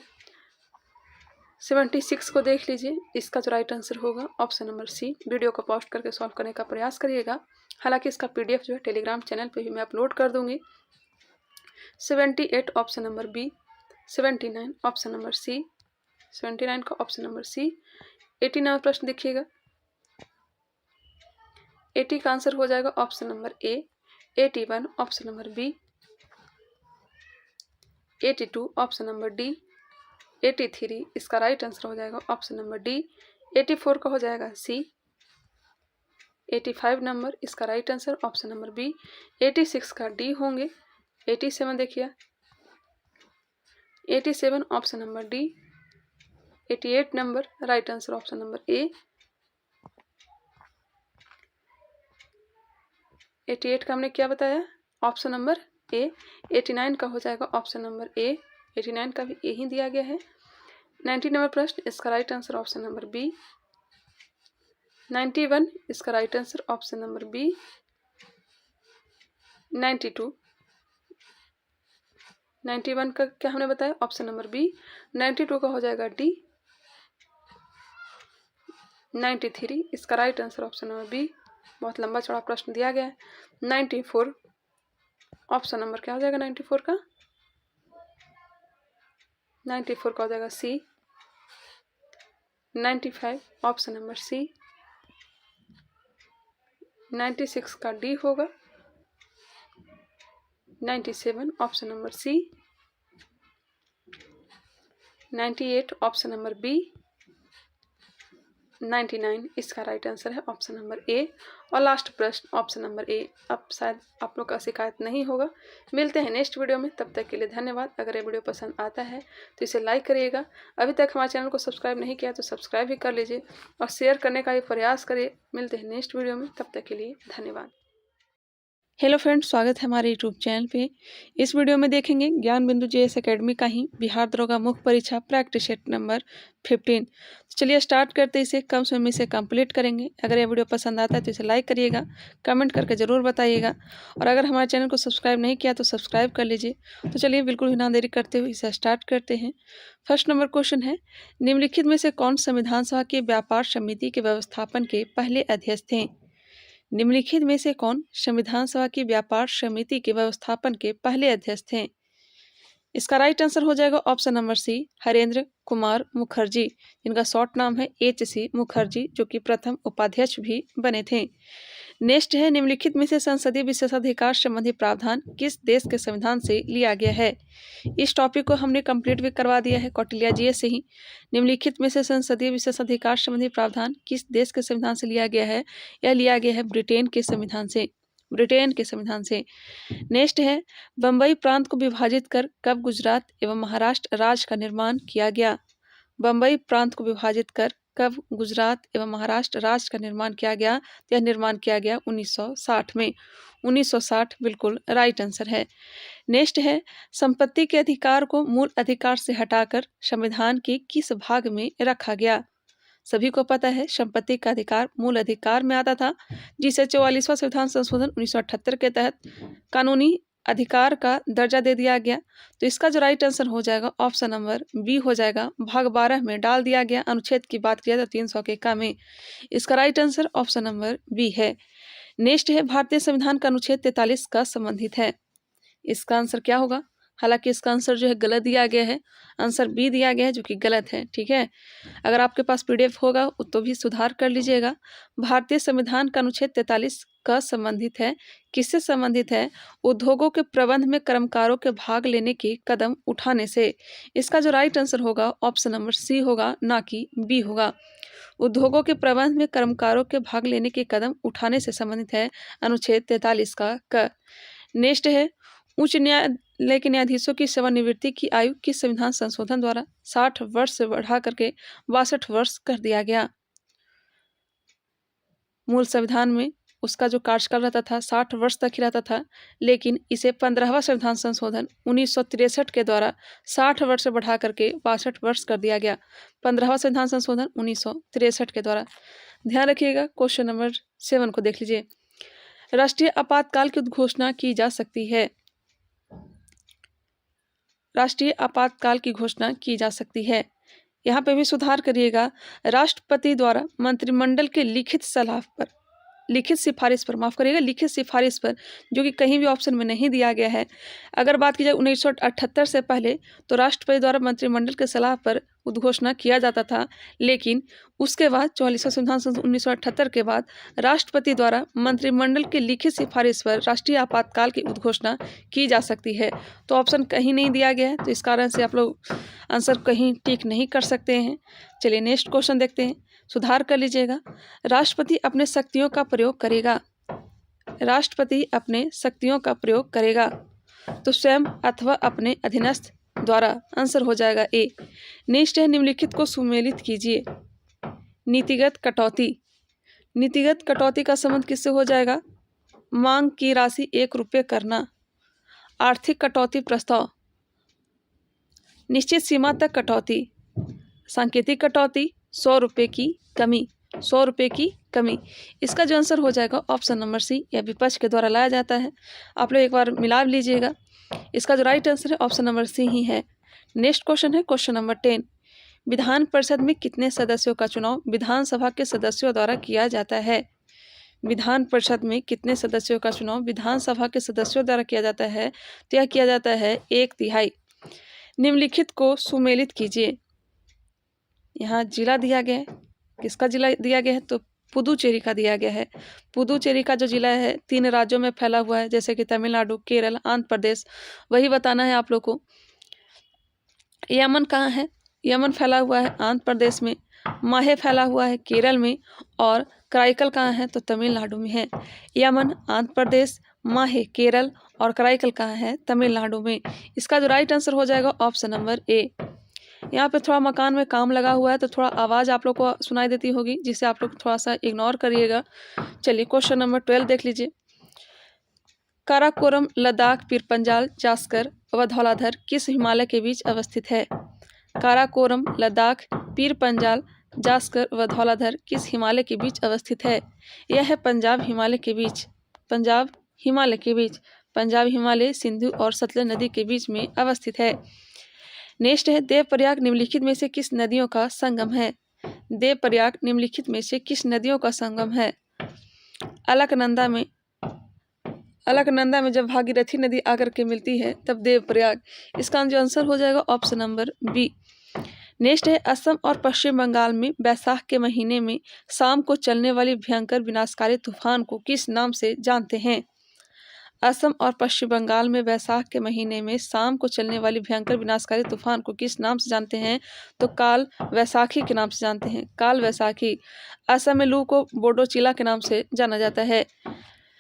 76 को देख लीजिए, इसका जो राइट आंसर होगा ऑप्शन नंबर सी। वीडियो को पॉस्ट करके सॉल्व करने का प्रयास करिएगा। हालांकि इसका पीडीएफ जो है टेलीग्राम चैनल पे भी मैं अपलोड कर दूंगी। 78 option number B. 79 option number C. 79 का ऑप्शन नंबर सी। 89 प्रश्न देखिएगा। 80 का आंसर हो जाएगा option number A. 81 option number B. 82 option number D. 83 इसका राइट आंसर हो जाएगा ऑप्शन नंबर डी। 84 का हो जाएगा सी। 85 नंबर इसका right answer option number B. 86 का डी होंगे। 87 देखिए, 87 option number D. 88 number right answer option number A. 88 का हमने क्या बताया, ऑप्शन नंबर ए। 89 का हो जाएगा ऑप्शन नंबर ए। 89 का भी ए ही दिया गया है। 90 नंबर प्रश्न इसका right answer option number B. 91 इसका right answer option number B. 92 91 का क्या हमने बताया, ऑप्शन नंबर बी। 92 का हो जाएगा डी। 93 इसका right answer option number B. बहुत लंबा चौड़ा प्रश्न दिया गया है। 94 ऑप्शन नंबर क्या हो जाएगा 94 का, 94 का हो जाएगा सी। 95 ऑप्शन नंबर सी। 96 का डी होगा। 97 option number C. 98 option number B. 99 इसका राइट आंसर है ऑप्शन नंबर ए। और लास्ट प्रश्न ऑप्शन नंबर ए। अब शायद आप लोग का शिकायत नहीं होगा। मिलते हैं नेक्स्ट वीडियो में, तब तक के लिए धन्यवाद। अगर ये वीडियो पसंद आता है तो इसे लाइक करिएगा। अभी तक हमारे चैनल को सब्सक्राइब नहीं किया तो सब्सक्राइब भी कर लीजिए और शेयर करने का भी प्रयास करिए। मिलते हैं नेक्स्ट वीडियो में, तब तक के लिए धन्यवाद। हेलो फ्रेंड्स, स्वागत है हमारे यूट्यूब चैनल पे। इस वीडियो में देखेंगे ज्ञान बिंदु जेएस एकेडमी का ही बिहार दरोगा मुख्य परीक्षा प्रैक्टिस सेट नंबर 15। तो चलिए स्टार्ट करते इसे, कम समय में इसे कंप्लीट करेंगे। अगर ये वीडियो पसंद आता है तो इसे लाइक करिएगा, कमेंट करके ज़रूर बताइएगा। और अगर हमारे चैनल को सब्सक्राइब नहीं किया तो सब्सक्राइब कर लीजिए। तो चलिए बिल्कुल बिना देरी करते हुए इसे स्टार्ट करते हैं। फर्स्ट नंबर क्वेश्चन है, निम्नलिखित में से कौन संविधान सभा के व्यापार समिति के व्यवस्थापन के पहले अध्यक्ष थे। निम्नलिखित में से कौन संविधान सभा की व्यापार समिति के व्यवस्थापन के पहले अध्यक्ष थे। इसका राइट आंसर हो जाएगा option number C, Harendra Kumar Mukherjee, जिनका शॉर्ट नाम है HC मुखर्जी, जो कि प्रथम उपाध्यक्ष भी बने थे। नेक्स्ट है, निम्नलिखित में से संसदीय विशेषाधिकार संबंधी प्रावधान किस देश के संविधान से लिया गया है। इस टॉपिक को हमने कंप्लीट भी करवा दिया है कौटिल्य जी से ही। निम्नलिखित में से संसदीय विशेषाधिकार संबंधी प्रावधान किस देश के संविधान से लिया गया है। यह लिया गया है ब्रिटेन के संविधान से, ब्रिटेन के संविधान से। नेक्स्ट है, बम्बई प्रांत को विभाजित कर कब गुजरात एवं महाराष्ट्र राज्य का निर्माण किया गया। बम्बई प्रांत को विभाजित कर कब गुजरात एवं महाराष्ट्र राज्य का निर्माण किया गया। यह निर्माण किया गया 1960 में। 1960 बिल्कुल राइट आंसर है। नेक्स्ट है, संपत्ति के अधिकार को मूल अधिकार से हटाकर संविधान के किस भाग में रखा गया। सभी को पता है संपत्ति का अधिकार मूल अधिकार में आता था, जिसे 44वां संविधान संशोधन 1978 के तहत कानूनी अधिकार का दर्जा दे दिया गया। तो इसका जो राइट आंसर हो जाएगा ऑप्शन नंबर बी हो जाएगा, भाग 12 में डाल दिया गया। अनुच्छेद की बात किया तो 300 के का में। इसका right answer option number B है। नेक्स्ट है, भारतीय संविधान का अनुच्छेद 43 का संबंधित है। इसका आंसर क्या होगा। हालांकि इसका आंसर जो है गलत दिया गया है, आंसर बी दिया गया है, जो कि गलत है। ठीक है, अगर आपके पास PDF होगा तो भी सुधार कर लीजिएगा। भारतीय संविधान का अनुच्छेद 43 का संबंधित है। किससे संबंधित है। उद्योगों के प्रबंध में कर्मकारों के भाग लेने के कदम उठाने से। इसका जो राइट आंसर होगा ऑप्शन नंबर सी होगा, ना कि बी होगा। उद्योगों के प्रबंध में कर्मकारों के भाग लेने के कदम उठाने से संबंधित है अनुच्छेद 43 का क। नेक्स्ट है, उच्च न्यायालय के न्यायाधीशों की सेवानिवृत्ति की आयु किस संविधान संशोधन द्वारा 60 वर्ष से बढ़ा करके 62 वर्ष कर दिया गया। मूल संविधान में उसका जो कार्यकाल रहता था 60 वर्ष तक ही रहता था, लेकिन इसे 15वां संविधान संशोधन 1963 के द्वारा 60 वर्ष से बढ़ा करके 62 वर्ष कर दिया गया। 15वां संविधान संशोधन 1963 के द्वारा। ध्यान रखिएगा। क्वेश्चन नंबर 7 को देख लीजिए। राष्ट्रीय आपातकाल की उद्घोषणा की जा सकती है। राष्ट्रीय आपातकाल की घोषणा की जा सकती है। यहाँ पे भी सुधार करिएगा। राष्ट्रपति द्वारा मंत्रिमंडल के लिखित सलाह पर, लिखित सिफारिश पर, माफ करिएगा, लिखित सिफारिश पर, जो कि कहीं भी ऑप्शन में नहीं दिया गया है। अगर बात की जाए 1978 से पहले तो राष्ट्रपति द्वारा मंत्रिमंडल के सलाह पर उद्घोषणा किया जाता था, लेकिन उसके बाद 44वां संविधान संशोधन 1978 के बाद राष्ट्रपति द्वारा मंत्रिमंडल के लिखित सिफारिश पर राष्ट्रीय आपातकाल की उद्घोषणा की जा सकती है। तो ऑप्शन कहीं नहीं दिया गया है, तो इस कारण से आप लोग आंसर कहीं टिक नहीं कर सकते हैं। चलिए नेक्स्ट क्वेश्चन देखते हैं। सुधार कर लीजिएगा। राष्ट्रपति अपने शक्तियों का प्रयोग करेगा। राष्ट्रपति अपने शक्तियों का प्रयोग करेगा तो स्वयं अथवा अपने अधीनस्थ द्वारा। आंसर हो जाएगा ए। नेक्स्ट है, निम्नलिखित को सुमेलित कीजिए। नीतिगत कटौती। नीतिगत कटौती का संबंध किससे हो जाएगा? मांग की राशि 1 रुपये करना। आर्थिक कटौती प्रस्ताव। निश्चित सीमा तक कटौती। सांकेतिक कटौती 100 रुपये की कमी। 100 रुपये की कमी। इसका जो आंसर हो जाएगा ऑप्शन नंबर सी, या विपक्ष के द्वारा लाया जाता है। आप लोग एक बार मिला लीजिएगा। इसका जो राइट आंसर है ऑप्शन नंबर सी ही है। नेक्स्ट क्वेश्चन है क्वेश्चन नंबर 10। विधान परिषद में कितने सदस्यों का चुनाव विधानसभा के सदस्यों द्वारा किया जाता है? विधान परिषद में कितने सदस्यों का चुनाव विधानसभा के सदस्यों द्वारा किया जाता है? तो यह किया जाता है 1/3। निम्नलिखित को सुमेलित कीजिए। यहाँ जिला दिया गया है। किसका जिला दिया गया है? तो पुदुचेरी का दिया गया है। पुदुचेरी का जो जिला है 3 राज्यों में फैला हुआ है, जैसे कि तमिलनाडु, केरल, आंध्र प्रदेश। वही बताना है आप लोग को। यमन कहाँ है? यमन फैला हुआ है आंध्र प्रदेश में। माहे फैला हुआ है केरल में। और कराईकल कहाँ है? तो तमिलनाडु में है। यमन आंध्र प्रदेश, माहे केरल और कराईकल कहाँ है? तमिलनाडु में। इसका जो राइट आंसर हो जाएगा ऑप्शन नंबर ए। यहाँ पे थोड़ा मकान में काम लगा हुआ है तो थोड़ा आवाज़ आप लोग को सुनाई देती होगी, जिसे आप लोग थोड़ा सा इग्नोर करिएगा। चलिए क्वेश्चन नंबर 12 देख लीजिए। काराकोरम लद्दाख, पीरपंजाल, जास्कर व धौलाधर किस हिमालय के बीच अवस्थित है? काराकोरम लद्दाख, पीरपंजाल, जास्कर व धौलाधर किस हिमालय के बीच अवस्थित है? यह है पंजाब हिमालय के बीच। पंजाब हिमालय के बीच। पंजाब हिमालय सिंधु और सतलज नदी के बीच में अवस्थित है। नेक्स्ट है, देवप्रयाग निम्नलिखित में से किस नदियों का संगम है? देवप्रयाग निम्नलिखित में से किस नदियों का संगम है? अलकनंदा में। अलकनंदा में जब भागीरथी नदी आकर के मिलती है तब देवप्रयाग। इसका जो आंसर हो जाएगा ऑप्शन नंबर बी। नेक्स्ट है, असम और पश्चिम बंगाल में बैसाख के महीने में शाम को चलने वाली भयंकर विनाशकारी तूफान को किस नाम से जानते हैं? असम और पश्चिम बंगाल में बैसाख के महीने में शाम को चलने वाली भयंकर विनाशकारी तूफान को किस नाम से जानते हैं? तो काल वैसाखी के नाम से जानते हैं। काल वैसाखी। असम में लू को बोडोचिला के नाम से जाना जाता है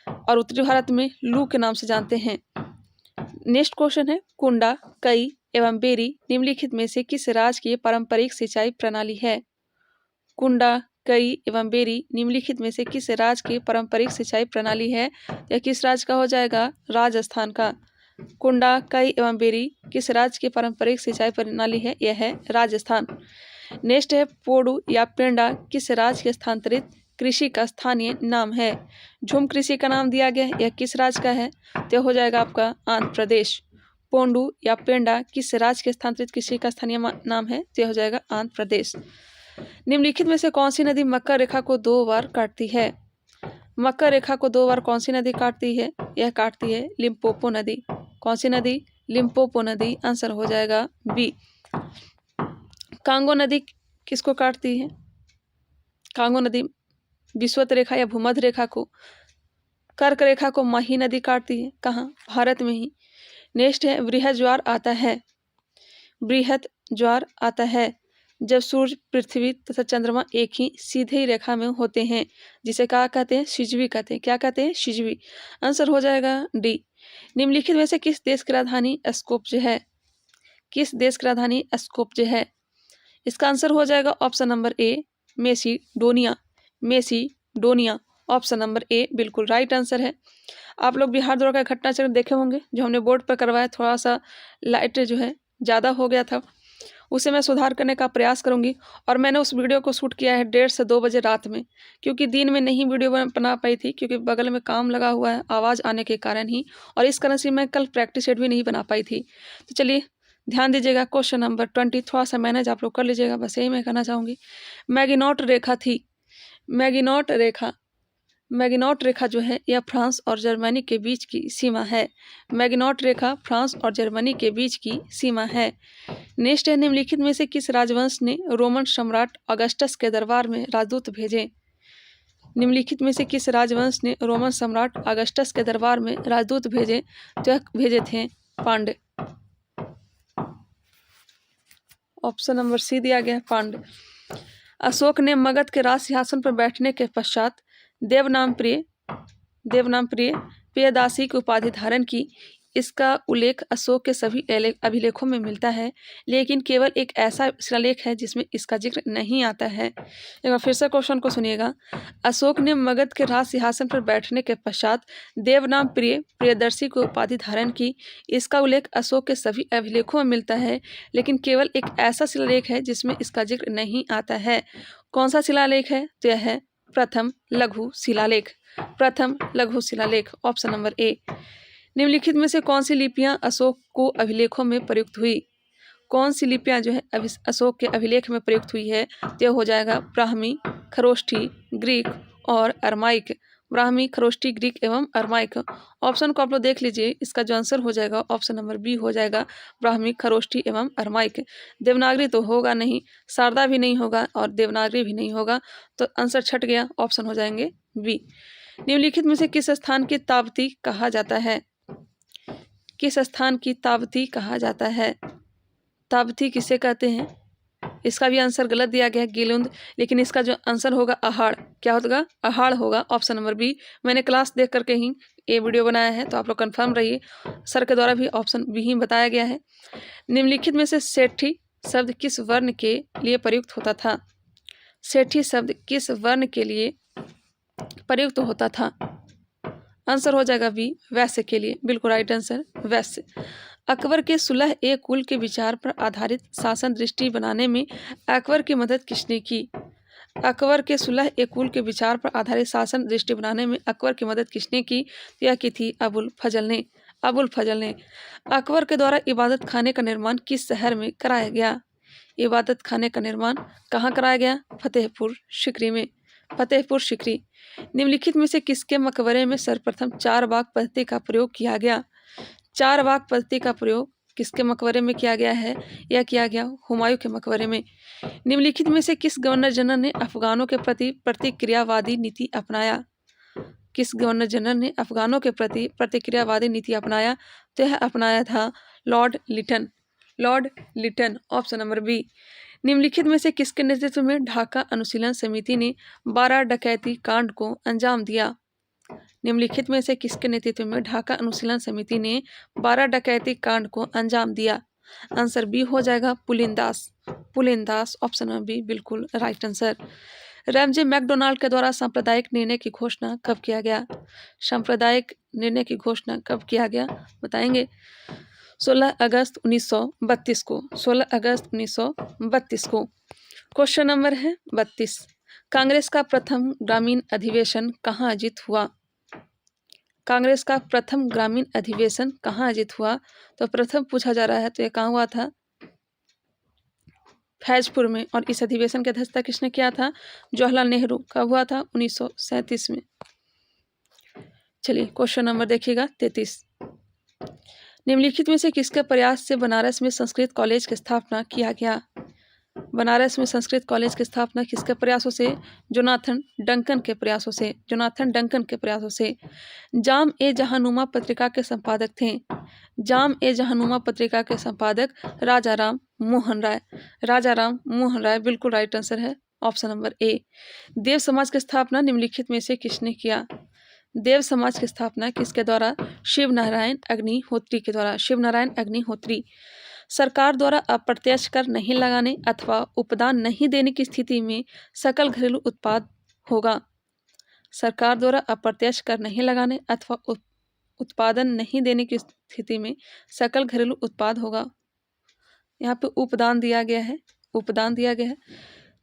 और उत्तरी भारत में लू के नाम से जानते हैं। नेक्स्ट क्वेश्चन है, कुंडा, कई एवं बेरी निम्नलिखित में से किस राज्य की पारंपरिक सिंचाई प्रणाली है? कुंडा, कई एवं बेरी निम्नलिखित में से किस राज्य की पारंपरिक सिंचाई प्रणाली है? यह किस राज्य का हो जाएगा? राजस्थान का। कुंडा, कई एवं बेरी किस राज्य की पारंपरिक सिंचाई प्रणाली है? यह है राजस्थान। नेक्स्ट है, पोडू या पेंडा किस राज्य के स्थानांतरित कृषि का स्थानीय नाम है? झूम कृषि का नाम दिया गया है। यह किस राज्य का है? तो हो जाएगा आपका आंध्र प्रदेश। पोंडू या पेंडा किस राज्य के स्थानांतरित कृषि का स्थानीय नाम है? तो हो जाएगा आंध्र प्रदेश। निम्नलिखित में से कौन सी नदी मकर रेखा को 2 बार काटती है? मकर रेखा को 2 बार कौन सी नदी काटती है? यह काटती है लिम्पोपो नदी। कौन सी नदी? लिम्पोपो नदी। आंसर हो जाएगा बी। कांगो नदी किसको काटती है? कांगो नदी विषुवत रेखा या भूमध्य रेखा को। कर्क रेखा को माही नदी काटती है। कहाँ? भारत में ही। नेक्स्ट है, बृहद ज्वार आता है। बृहद ज्वार आता है जब सूर्य, पृथ्वी तथा चंद्रमा एक ही सीधी रेखा में होते हैं, जिसे क्या कहते हैं? सिजवी कहते हैं। क्या कहते हैं? सिजवी। आंसर हो जाएगा डी। निम्नलिखित में से किस देश की राजधानी स्कोप्जे है? किस देश की राजधानी स्कोप्जे है? इसका आंसर हो जाएगा ऑप्शन नंबर ए, मेसिडोनिया। मेसिडोनिया। ऑप्शन नंबर ए बिल्कुल राइट आंसर है। आप लोग बिहार दौरा का घटना चक्र देखे होंगे जो हमने बोर्ड पर करवाया, थोड़ा सा लाइट जो है ज़्यादा हो गया था, उसे मैं सुधार करने का प्रयास करूंगी। और मैंने उस वीडियो को शूट किया है 1:30 से 2 बजे रात में, क्योंकि दिन में नहीं वीडियो बना पाई थी, क्योंकि बगल में काम लगा हुआ है आवाज़ आने के कारण ही, और इस कारण से मैं कल प्रैक्टिस सेट भी नहीं बना पाई थी। तो चलिए ध्यान दीजिएगा, क्वेश्चन नंबर 20 थोड़ा सा मैनेज आप लोग कर लीजिएगा, बस यही मैं कहना चाहूँगी। मैगिनॉट रेखा थी, मैगिनॉट रेखा जो है यह फ्रांस और जर्मनी के बीच की सीमा है। मैगिनॉट रेखा फ्रांस और जर्मनी के बीच की सीमा है। नेक्स्ट है, निम्नलिखित में से किस राजवंश ने रोमन सम्राट अगस्टस के दरबार में राजदूत भेजे? निम्नलिखित में से किस राजवंश ने रोमन सम्राट अगस्टस के दरबार में राजदूत भेजे? तो यह भेजे थे पांड्य। ऑप्शन नंबर सी दिया गया है पांड्य। अशोक ने मगध के राज सिंहासन पर बैठने के पश्चात देवनाम प्रिय प्रियदासी की उपाधि धारण की। इसका उल्लेख अशोक के सभी अभिलेखों में मिलता है, लेकिन केवल एक ऐसा शिलालेख है जिसमें इसका जिक्र नहीं आता है। एक बार फिर से क्वेश्चन को सुनिएगा। अशोक ने मगध के राज सिंहासन पर बैठने के पश्चात देवनाम प्रियदर्शी की उपाधि धारण की। इसका उल्लेख अशोक के सभी अभिलेखों में मिलता है, लेकिन केवल एक ऐसा शिलालेख है जिसमें इसका जिक्र नहीं आता है। कौन सा शिलालेख है? तो यह है प्रथम लघु शिलालेख। प्रथम लघु शिलालेख, ऑप्शन नंबर ए। निम्नलिखित में से कौन सी लिपियां अशोक को अभिलेखों में प्रयुक्त हुई? कौन सी लिपियां जो है अशोक के अभिलेख में प्रयुक्त हुई है? तो हो जाएगा ब्राह्मी, खरोष्ठी, ग्रीक और अरमाइक। ब्राह्मी, खरोष्ठी, ग्रीक एवं अरमाइक। ऑप्शन को आप लोग देख लीजिए, इसका जो आंसर हो जाएगा ऑप्शन नंबर बी हो जाएगा, ब्राह्मी, खरोष्ठी एवं अरमाइक। देवनागरी तो होगा नहीं, शारदा भी नहीं होगा और देवनागरी भी नहीं होगा, तो आंसर छट गया, ऑप्शन हो जाएंगे बी। निम्नलिखित में से किस स्थान की तावती कहा जाता है? किस स्थान की तावती कहा जाता है? तावती किसे कहते हैं? इसका भी आंसर गलत दिया गया है, गिलुंद, लेकिन इसका जो आंसर होगा अहाड़। क्या होगा? अहाड़ होगा, ऑप्शन नंबर बी। मैंने क्लास देख करके ही ये वीडियो बनाया है, तो आप लोग कंफर्म रहिए, सर के द्वारा भी ऑप्शन बी ही बताया गया है। निम्नलिखित में से सेठी शब्द किस वर्ण के लिए प्रयुक्त होता था? सेठी शब्द किस वर्ण के लिए प्रयुक्त होता था? आंसर हो जाएगा बी, वैश्य के लिए। बिल्कुल राइट आंसर, वैश्य। अकबर के सुलह ए कुल के विचार पर आधारित शासन दृष्टि बनाने में अकबर की मदद किसने की? अकबर के सुलह ए कुल के विचार पर आधारित शासन दृष्टि बनाने में अकबर की मदद किसने की? यह की थी अबुल फजल ने। अबुल फजल ने। अकबर के द्वारा इबादत खाने का निर्माण किस शहर में कराया गया? इबादत खाने का निर्माण कहाँ कराया गया? फतेहपुर सीकरी में। फतेहपुर सीकरी। निम्नलिखित में से किसके मकबरे में सर्वप्रथम 4 बाग पद्धति का प्रयोग किया गया? 4 बाग पद्धति का प्रयोग किसके मकबरे में किया गया है? यह किया गया हुमायूं के मकबरे में। निम्नलिखित में से किस गवर्नर जनरल ने अफगानों के प्रति प्रतिक्रियावादी नीति अपनाया? किस गवर्नर जनरल ने अफगानों के प्रति प्रतिक्रियावादी नीति अपनाया? तो यह अपनाया था Lord Lytton. Lord Lytton, option number B. निम्नलिखित में से किसके नेतृत्व में ढाका अनुशीलन समिति ने 12 डकैती कांड को अंजाम दिया? निम्नलिखित में से किसके नेतृत्व में ढाका अनुशीलन समिति ने 12 डकैती कांड को अंजाम दिया? आंसर बी हो जाएगा पुलिनदास। पुलिनदास, ऑप्शन नंबर बी बिल्कुल राइट आंसर। रैमजे मैकडोनाल्ड के द्वारा सांप्रदायिक निर्णय की घोषणा कब किया गया? सांप्रदायिक निर्णय की घोषणा कब किया गया बताएंगे? 16 अगस्त 1932 को। 16 अगस्त 1932 को। क्वेश्चन नंबर है 32। कांग्रेस का प्रथम ग्रामीण अधिवेशन कहाँ आयोजित हुआ? कांग्रेस का प्रथम ग्रामीण अधिवेशन कहाँ आयोजित हुआ? तो प्रथम पूछा जा रहा है, तो ये कहाँ हुआ था? फैजपुर में। और इस अधिवेशन की अध्यक्षता किसने किया था? जवाहरलाल नेहरू। कब हुआ था? 1937 में। चलिए क्वेश्चन नंबर देखिएगा 33। निम्नलिखित में से किसके प्रयास से बनारस में संस्कृत कॉलेज की स्थापना किया गया? बनारस में संस्कृत कॉलेज की स्थापना किसके प्रयासों से? जोनाथन डंकन के प्रयासों से। जोनाथन डंकन के प्रयासों से। जाम ए जहानुमा पत्रिका के संपादक थे। जाम ए जहानुमा पत्रिका के संपादक राजा राम मोहन राय। राजा राम मोहन राय, बिल्कुल राइट आंसर है, ऑप्शन नंबर ए। देव समाज की स्थापना निम्नलिखित में से किसने किया? देव समाज की स्थापना किसके द्वारा? शिव नारायण अग्निहोत्री के द्वारा। शिव नारायण अग्निहोत्री। सरकार द्वारा अप्रत्यक्ष कर नहीं लगाने अथवा उपदान नहीं देने की स्थिति में सकल घरेलू उत्पाद होगा। सरकार द्वारा अप्रत्यक्ष कर नहीं लगाने अथवा उत्पादन नहीं देने की स्थिति में सकल घरेलू उत्पाद होगा। यहाँ पे उपदान दिया गया है, उपदान दिया गया है,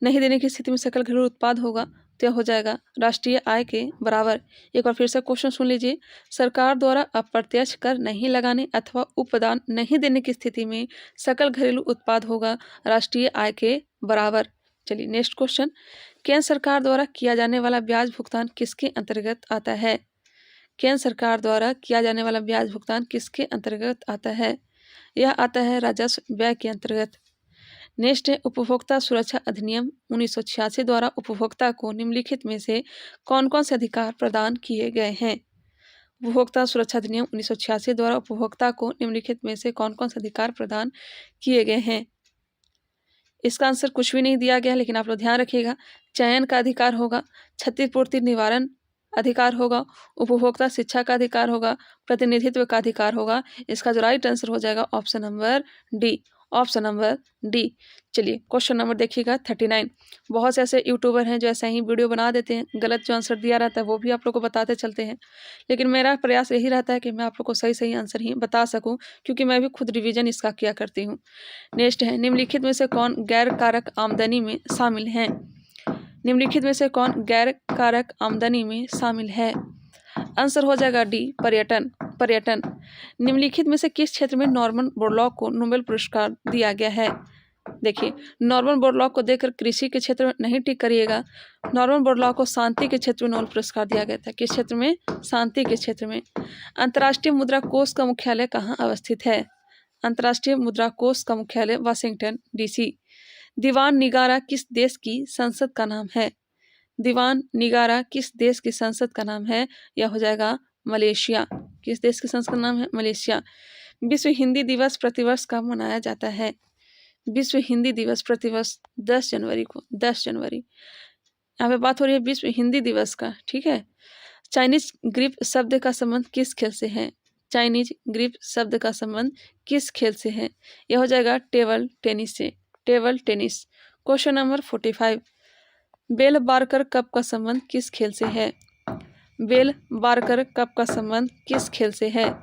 नहीं देने की स्थिति में सकल घरेलू उत्पाद होगा तो हो जाएगा राष्ट्रीय आय के बराबर। एक बार फिर से क्वेश्चन सुन लीजिए, सरकार द्वारा अप्रत्यक्ष कर नहीं लगाने अथवा उपदान नहीं देने की स्थिति में सकल घरेलू उत्पाद होगा राष्ट्रीय आय के बराबर। चलिए नेक्स्ट क्वेश्चन, केंद्र सरकार द्वारा किया जाने वाला ब्याज भुगतान किसके अंतर्गत आता है? केंद्र सरकार द्वारा किया जाने वाला ब्याज भुगतान किसके अंतर्गत आता है? यह आता है राजस्व व्यय के अंतर्गत। नेक्स्ट है, उपभोक्ता सुरक्षा अधिनियम 1986 द्वारा उपभोक्ता को निम्नलिखित में से कौन कौन से अधिकार प्रदान किए गए हैं? उपभोक्ता सुरक्षा अधिनियम 1986 द्वारा उपभोक्ता को निम्नलिखित में से कौन कौन से अधिकार प्रदान किए गए हैं? इसका आंसर कुछ भी नहीं दिया गया, लेकिन आप लोग ध्यान रखिएगा, चयन का अधिकार होगा, क्षतिपूर्ति निवारण अधिकार होगा, उपभोक्ता शिक्षा का अधिकार होगा, प्रतिनिधित्व का अधिकार होगा। इसका जो राइट आंसर हो जाएगा option number D, option number D. चलिए क्वेश्चन नंबर देखिएगा 39। बहुत से ऐसे यूट्यूबर हैं जो ऐसे ही वीडियो बना देते हैं, गलत जो आंसर दिया रहता है वो भी आप लोग को बताते चलते हैं, लेकिन मेरा प्रयास यही रहता है कि मैं आप लोग को सही सही आंसर ही बता सकूं, क्योंकि मैं भी खुद रिवीजन इसका किया करती हूँ। नेक्स्ट है, निम्नलिखित में से कौन गैर कारक आमदनी में शामिल हैं? निम्नलिखित में से कौन गैर कारक आमदनी में शामिल है? आंसर हो जाएगा डी, पर्यटन। पर्यटन। निम्नलिखित में से किस क्षेत्र में नॉर्मन बोरलॉग को नोबेल पुरस्कार दिया गया है? देखिए, नॉर्मन बोरलॉग को देखकर कृषि के क्षेत्र में नहीं टिक करिएगा। नॉर्मन बोरलॉग को शांति के क्षेत्र में नोबेल पुरस्कार दिया गया था। किस क्षेत्र में? शांति के क्षेत्र में। अंतर्राष्ट्रीय मुद्रा कोष का मुख्यालय कहाँ अवस्थित है? अंतर्राष्ट्रीय मुद्रा कोष का मुख्यालय वाशिंगटन DC। दीवान निगारा किस देश की संसद का नाम है? दीवान निगारा किस देश की संसद का नाम है? यह हो जाएगा मलेशिया। किस देश की संसद का नाम है? मलेशिया। विश्व हिंदी दिवस प्रतिवर्ष कब मनाया जाता है? विश्व हिंदी दिवस प्रतिवर्ष 10 जनवरी को, 10 जनवरी। यहाँ पे बात हो रही है विश्व हिंदी दिवस का, ठीक है। चाइनीज ग्रिप शब्द का संबंध किस खेल से है? चाइनीज ग्रिप शब्द का संबंध किस खेल से है? यह हो जाएगा टेबल टेनिस से, table tennis. Question number 45, Bell Barker Cup का संबंध किस खेल से है? बेल बार्कर कप का संबंध किस खेल से है?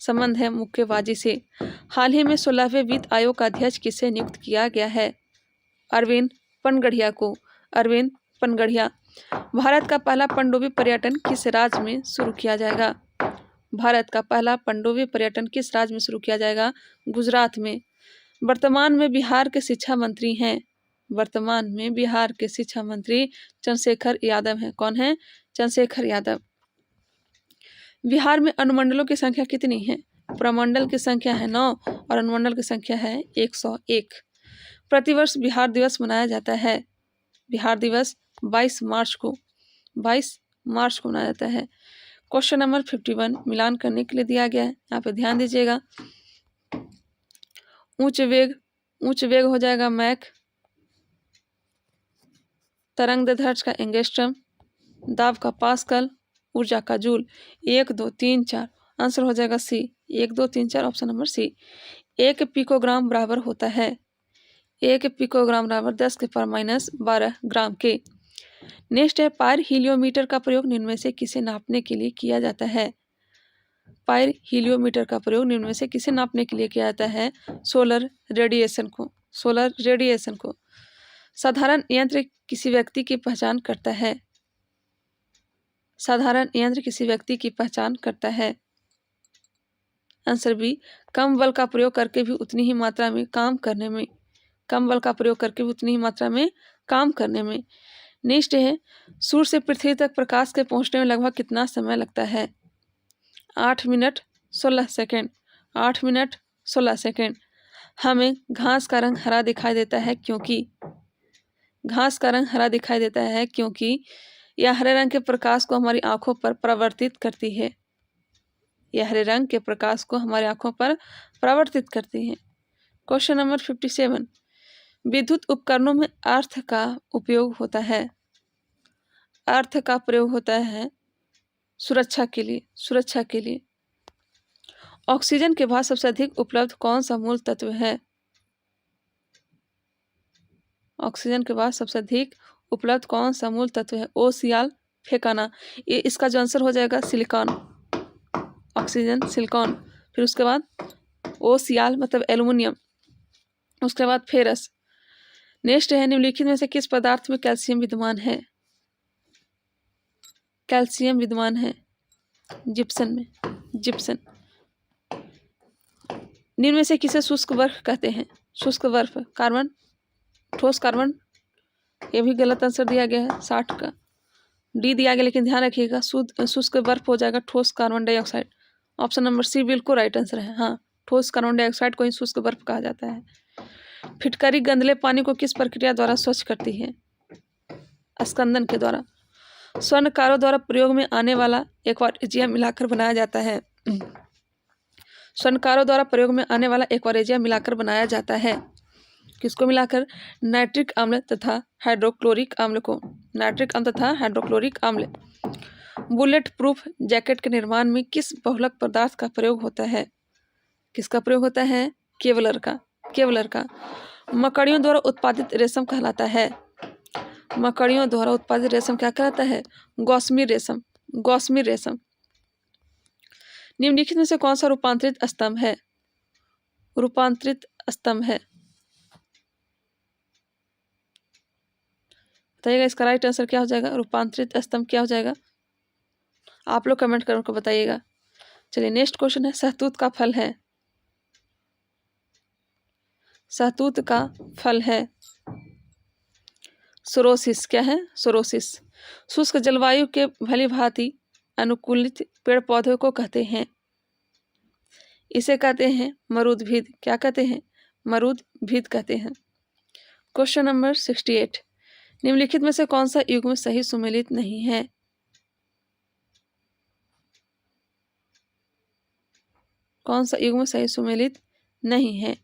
संबंध है मुक्केबाजी से। हाल ही में 16वें वित्त आयोग का अध्यक्ष किसे नियुक्त किया गया है? अरविंद पनगढ़िया को, अरविंद पनगढ़िया। भारत का पहला पनडुब्बी पर्यटन किस राज्य में शुरू किया जाएगा? भारत का पहला पनडुब्बी पर्यटन किस राज्य में शुरू किया जाएगा? गुजरात में। वर्तमान में बिहार के शिक्षा मंत्री हैं, वर्तमान में बिहार के शिक्षा मंत्री चंद्रशेखर यादव हैं। कौन है? चंद्रशेखर यादव। बिहार में अनुमंडलों की संख्या कितनी है? प्रमंडल की संख्या है 9 और अनुमंडल की संख्या है 101। प्रतिवर्ष बिहार दिवस मनाया जाता है। बिहार दिवस 22 मार्च को, 22 मार्च को मनाया जाता है। क्वेश्चन नंबर 51 मिलान करने के लिए दिया गया है, यहाँ पे ध्यान दीजिएगा। उच्च वेग हो जाएगा मैक, तरंग दैर्ध्य का एंगस्ट्रम, दाब का पास्कल, ऊर्जा का जूल। 1 2 3 4 आंसर हो जाएगा सी, 1 2 3 4 ऑप्शन नंबर सी। 1 पिकोग्राम बराबर होता है, 1 पिकोग्राम बराबर 10⁻12 ग्राम के। नेक्स्ट है, पायर हीलियोमीटर का प्रयोग निम्न में से किसे नापने के लिए किया जाता है? पायर हीलियोमीटर का प्रयोग निम्न में से किसे नापने के लिए किया जाता है? सोलर रेडिएशन को, सोलर रेडिएशन को। साधारण यंत्र किसी व्यक्ति की पहचान करता है, साधारण यंत्र किसी व्यक्ति की पहचान करता है। आंसर बी, कम बल का प्रयोग करके भी उतनी ही मात्रा में काम करने में, कम बल का प्रयोग करके भी उतनी ही मात्रा में काम करने में। नेक्स्ट है, सूर्य से पृथ्वी तक प्रकाश के पहुंचने में लगभग कितना समय लगता है? 8 मिनट 16 सेकेंड, 8 मिनट 16 सेकेंड। हमें घास का रंग हरा दिखाई देता है क्योंकि, घास का रंग हरा दिखाई देता है क्योंकि यह हरे रंग के प्रकाश को हमारी आंखों पर परावर्तित करती है, यह हरे रंग के प्रकाश को हमारी आंखों पर परावर्तित करती है। क्वेश्चन नंबर 57, विद्युत उपकरणों में अर्थ का उपयोग होता है, अर्थ का प्रयोग होता है सुरक्षा के लिए, सुरक्षा के लिए। ऑक्सीजन के बाद सबसे अधिक उपलब्ध कौन सा मूल तत्व है? ऑक्सीजन के बाद सबसे अधिक उपलब्ध कौन सा मूल तत्व है? OCl फेंकाना, ये इसका जो आंसर हो जाएगा सिलिकॉन, ऑक्सीजन सिलिकॉन। फिर उसके बाद ओ सियाल मतलब एल्युमिनियम, उसके बाद फेरस। नेक्स्ट है निम्नलिखित में से किस पदार्थ में कैल्शियम विद्यमान है? कैल्शियम विद्यमान है जिप्सन में, जिप्सन। निम्न में से किसे शुष्क बर्फ कहते हैं? शुष्क बर्फ, कार्बन, ठोस कार्बन, ये भी गलत आंसर दिया गया है 60 का, डी दिया गया, लेकिन ध्यान रखिएगा शुष्क बर्फ हो जाएगा ठोस carbon dioxide. Option number C बिल्कुल राइट आंसर है। हाँ, ठोस कार्बन डाइऑक्साइड को ही शुष्क बर्फ कहा जाता है। फिटकरी गंदले पानी को किस प्रक्रिया द्वारा स्वच्छ करती है? स्कंदन के द्वारा। स्वर्णकारों द्वारा प्रयोग में आने वाला एक्वारेजिया मिलाकर बनाया जाता है। स्वर्णकारों द्वारा प्रयोग में आने वाला एक्वारेजिया मिलाकर बनाया जाता है। किसको मिलाकर? नाइट्रिक अम्ल तथा हाइड्रोक्लोरिक अम्ल को, नाइट्रिक अम्ल तथा हाइड्रोक्लोरिक अम्ल। बुलेट प्रूफ जैकेट के निर्माण में किस बहुलक पदार्थ का प्रयोग होता है? किसका प्रयोग होता है? केवलर का, केवलर का। मकड़ियों द्वारा उत्पादित रेशम कहलाता है, मकड़ियों द्वारा उत्पादित रेशम क्या कहलाता है? गौसमी रेशम, गौसमी रेशम। निम्नलिखित में से कौन सा रूपांतरित स्तंभ है? रूपांतरित स्तंभ है, बताइएगा इसका राइट आंसर क्या हो जाएगा? रूपांतरित स्तंभ क्या हो जाएगा? आप लोग कमेंट करके बताइएगा। चलिए नेक्स्ट क्वेश्चन है, सहतूत का फल है, सहतूत का फल है सोरोसिस। क्या है? सोरोसिस। शुष्क जलवायु के भली भांति अनुकूलित पेड़ पौधे को कहते हैं, इसे कहते हैं मरुदभिद। क्या कहते हैं? मरुदभिद कहते हैं। क्वेश्चन नंबर 68, निम्नलिखित में से कौन सा युग्म सही सुमेलित नहीं है? कौन सा युग्म सही सुमेलित नहीं है?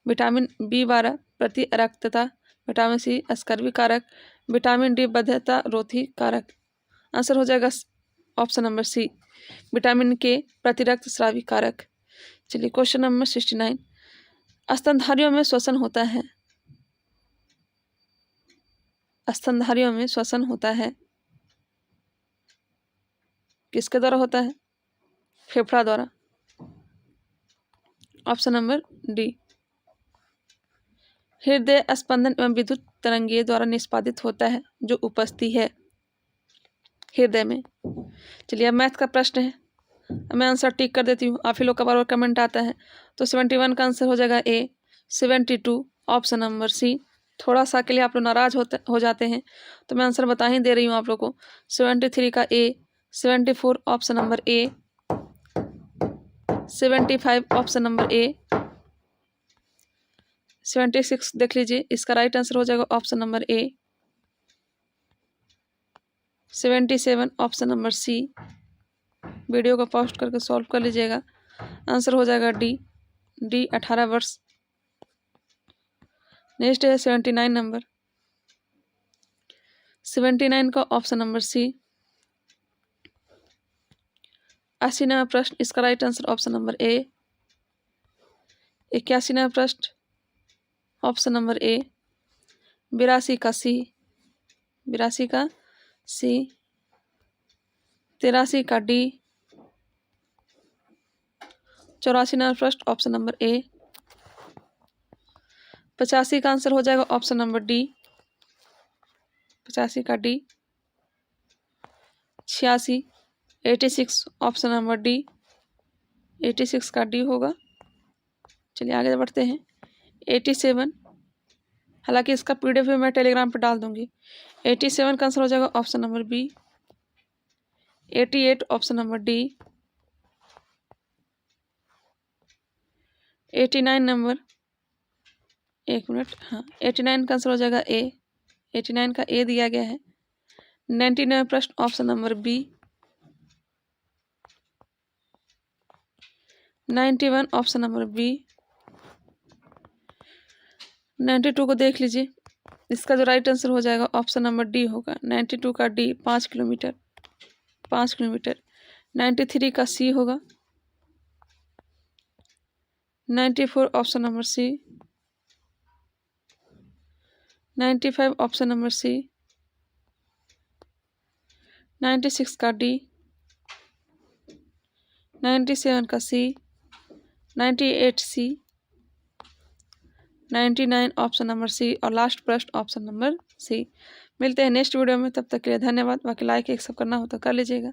विटामिन B12 प्रति रक्तता, विटामिन सी अस्कर्वी कारक, विटामिन डी बद्धता रोधी कारक। आंसर हो जाएगा ऑप्शन नंबर सी, विटामिन के प्रतिरक्त स्रावी कारक। चलिए क्वेश्चन नंबर 69, स्तनधारियों में श्वसन होता है, स्तनधारियों में श्वसन होता है, किसके द्वारा होता है? फेफड़ा द्वारा। Option number D. हृदय स्पंदन एवं विद्युत तरंगें द्वारा निष्पादित होता है, जो उपस्थिति है हृदय में। चलिए अब मैथ का प्रश्न है, मैं आंसर टिक कर देती हूँ, आप ही लोग का बार बार कमेंट आता है। तो 71 का आंसर हो जाएगा ए, 72 ऑप्शन नंबर सी। थोड़ा सा के लिए आप लोग नाराज हो जाते हैं, तो मैं आंसर बता ही दे रही हूँ आप लोग को। 73 का A, 74 option number A, 75 option number A, 76 देख लीजिए, इसका राइट आंसर हो जाएगा option number A, 77 option number C. Video को पॉज करके सॉल्व कर लीजिएगा, आंसर हो जाएगा डी, डी 18 वर्ष। नेक्स्ट है 79 नंबर, 79 का ऑप्शन नंबर सी। 80 नंबर प्रश्न, इसका right answer option number A. 81 number प्रश्न ऑप्शन नंबर ए। 82 का सी, 82 का सी। 83 का डी। 84 नंबर प्रश्न ऑप्शन नंबर ए। 85 का आंसर हो जाएगा ऑप्शन नंबर डी, 85 का डी। 86, 86 ऑप्शन नंबर डी, 86 का डी होगा। चलिए आगे बढ़ते हैं। 87, हालांकि इसका PDF भी मैं टेलीग्राम पर डाल दूंगी। 87 का आंसर हो जाएगा option number B. 88 option number D. 89 number, एक मिनट, हाँ 89 का आंसर हो जाएगा ए, 89 का ए दिया गया है। 99 प्रश्न option number B. 91 option number B. 92 को देख लीजिए, इसका जो राइट आंसर हो जाएगा ऑप्शन नंबर डी होगा। 92 का डी 5 किलोमीटर, 5 किलोमीटर। 93 का सी होगा। 94 option number C. 95 option number C. 96 का डी, 97 का सी, 98 सी, 99 ऑप्शन नंबर सी और लास्ट प्रश्न ऑप्शन नंबर सी। मिलते हैं नेक्स्ट वीडियो में, तब तक के लिए धन्यवाद। बाकी लाइक एक सब करना हो तो कर लीजिएगा।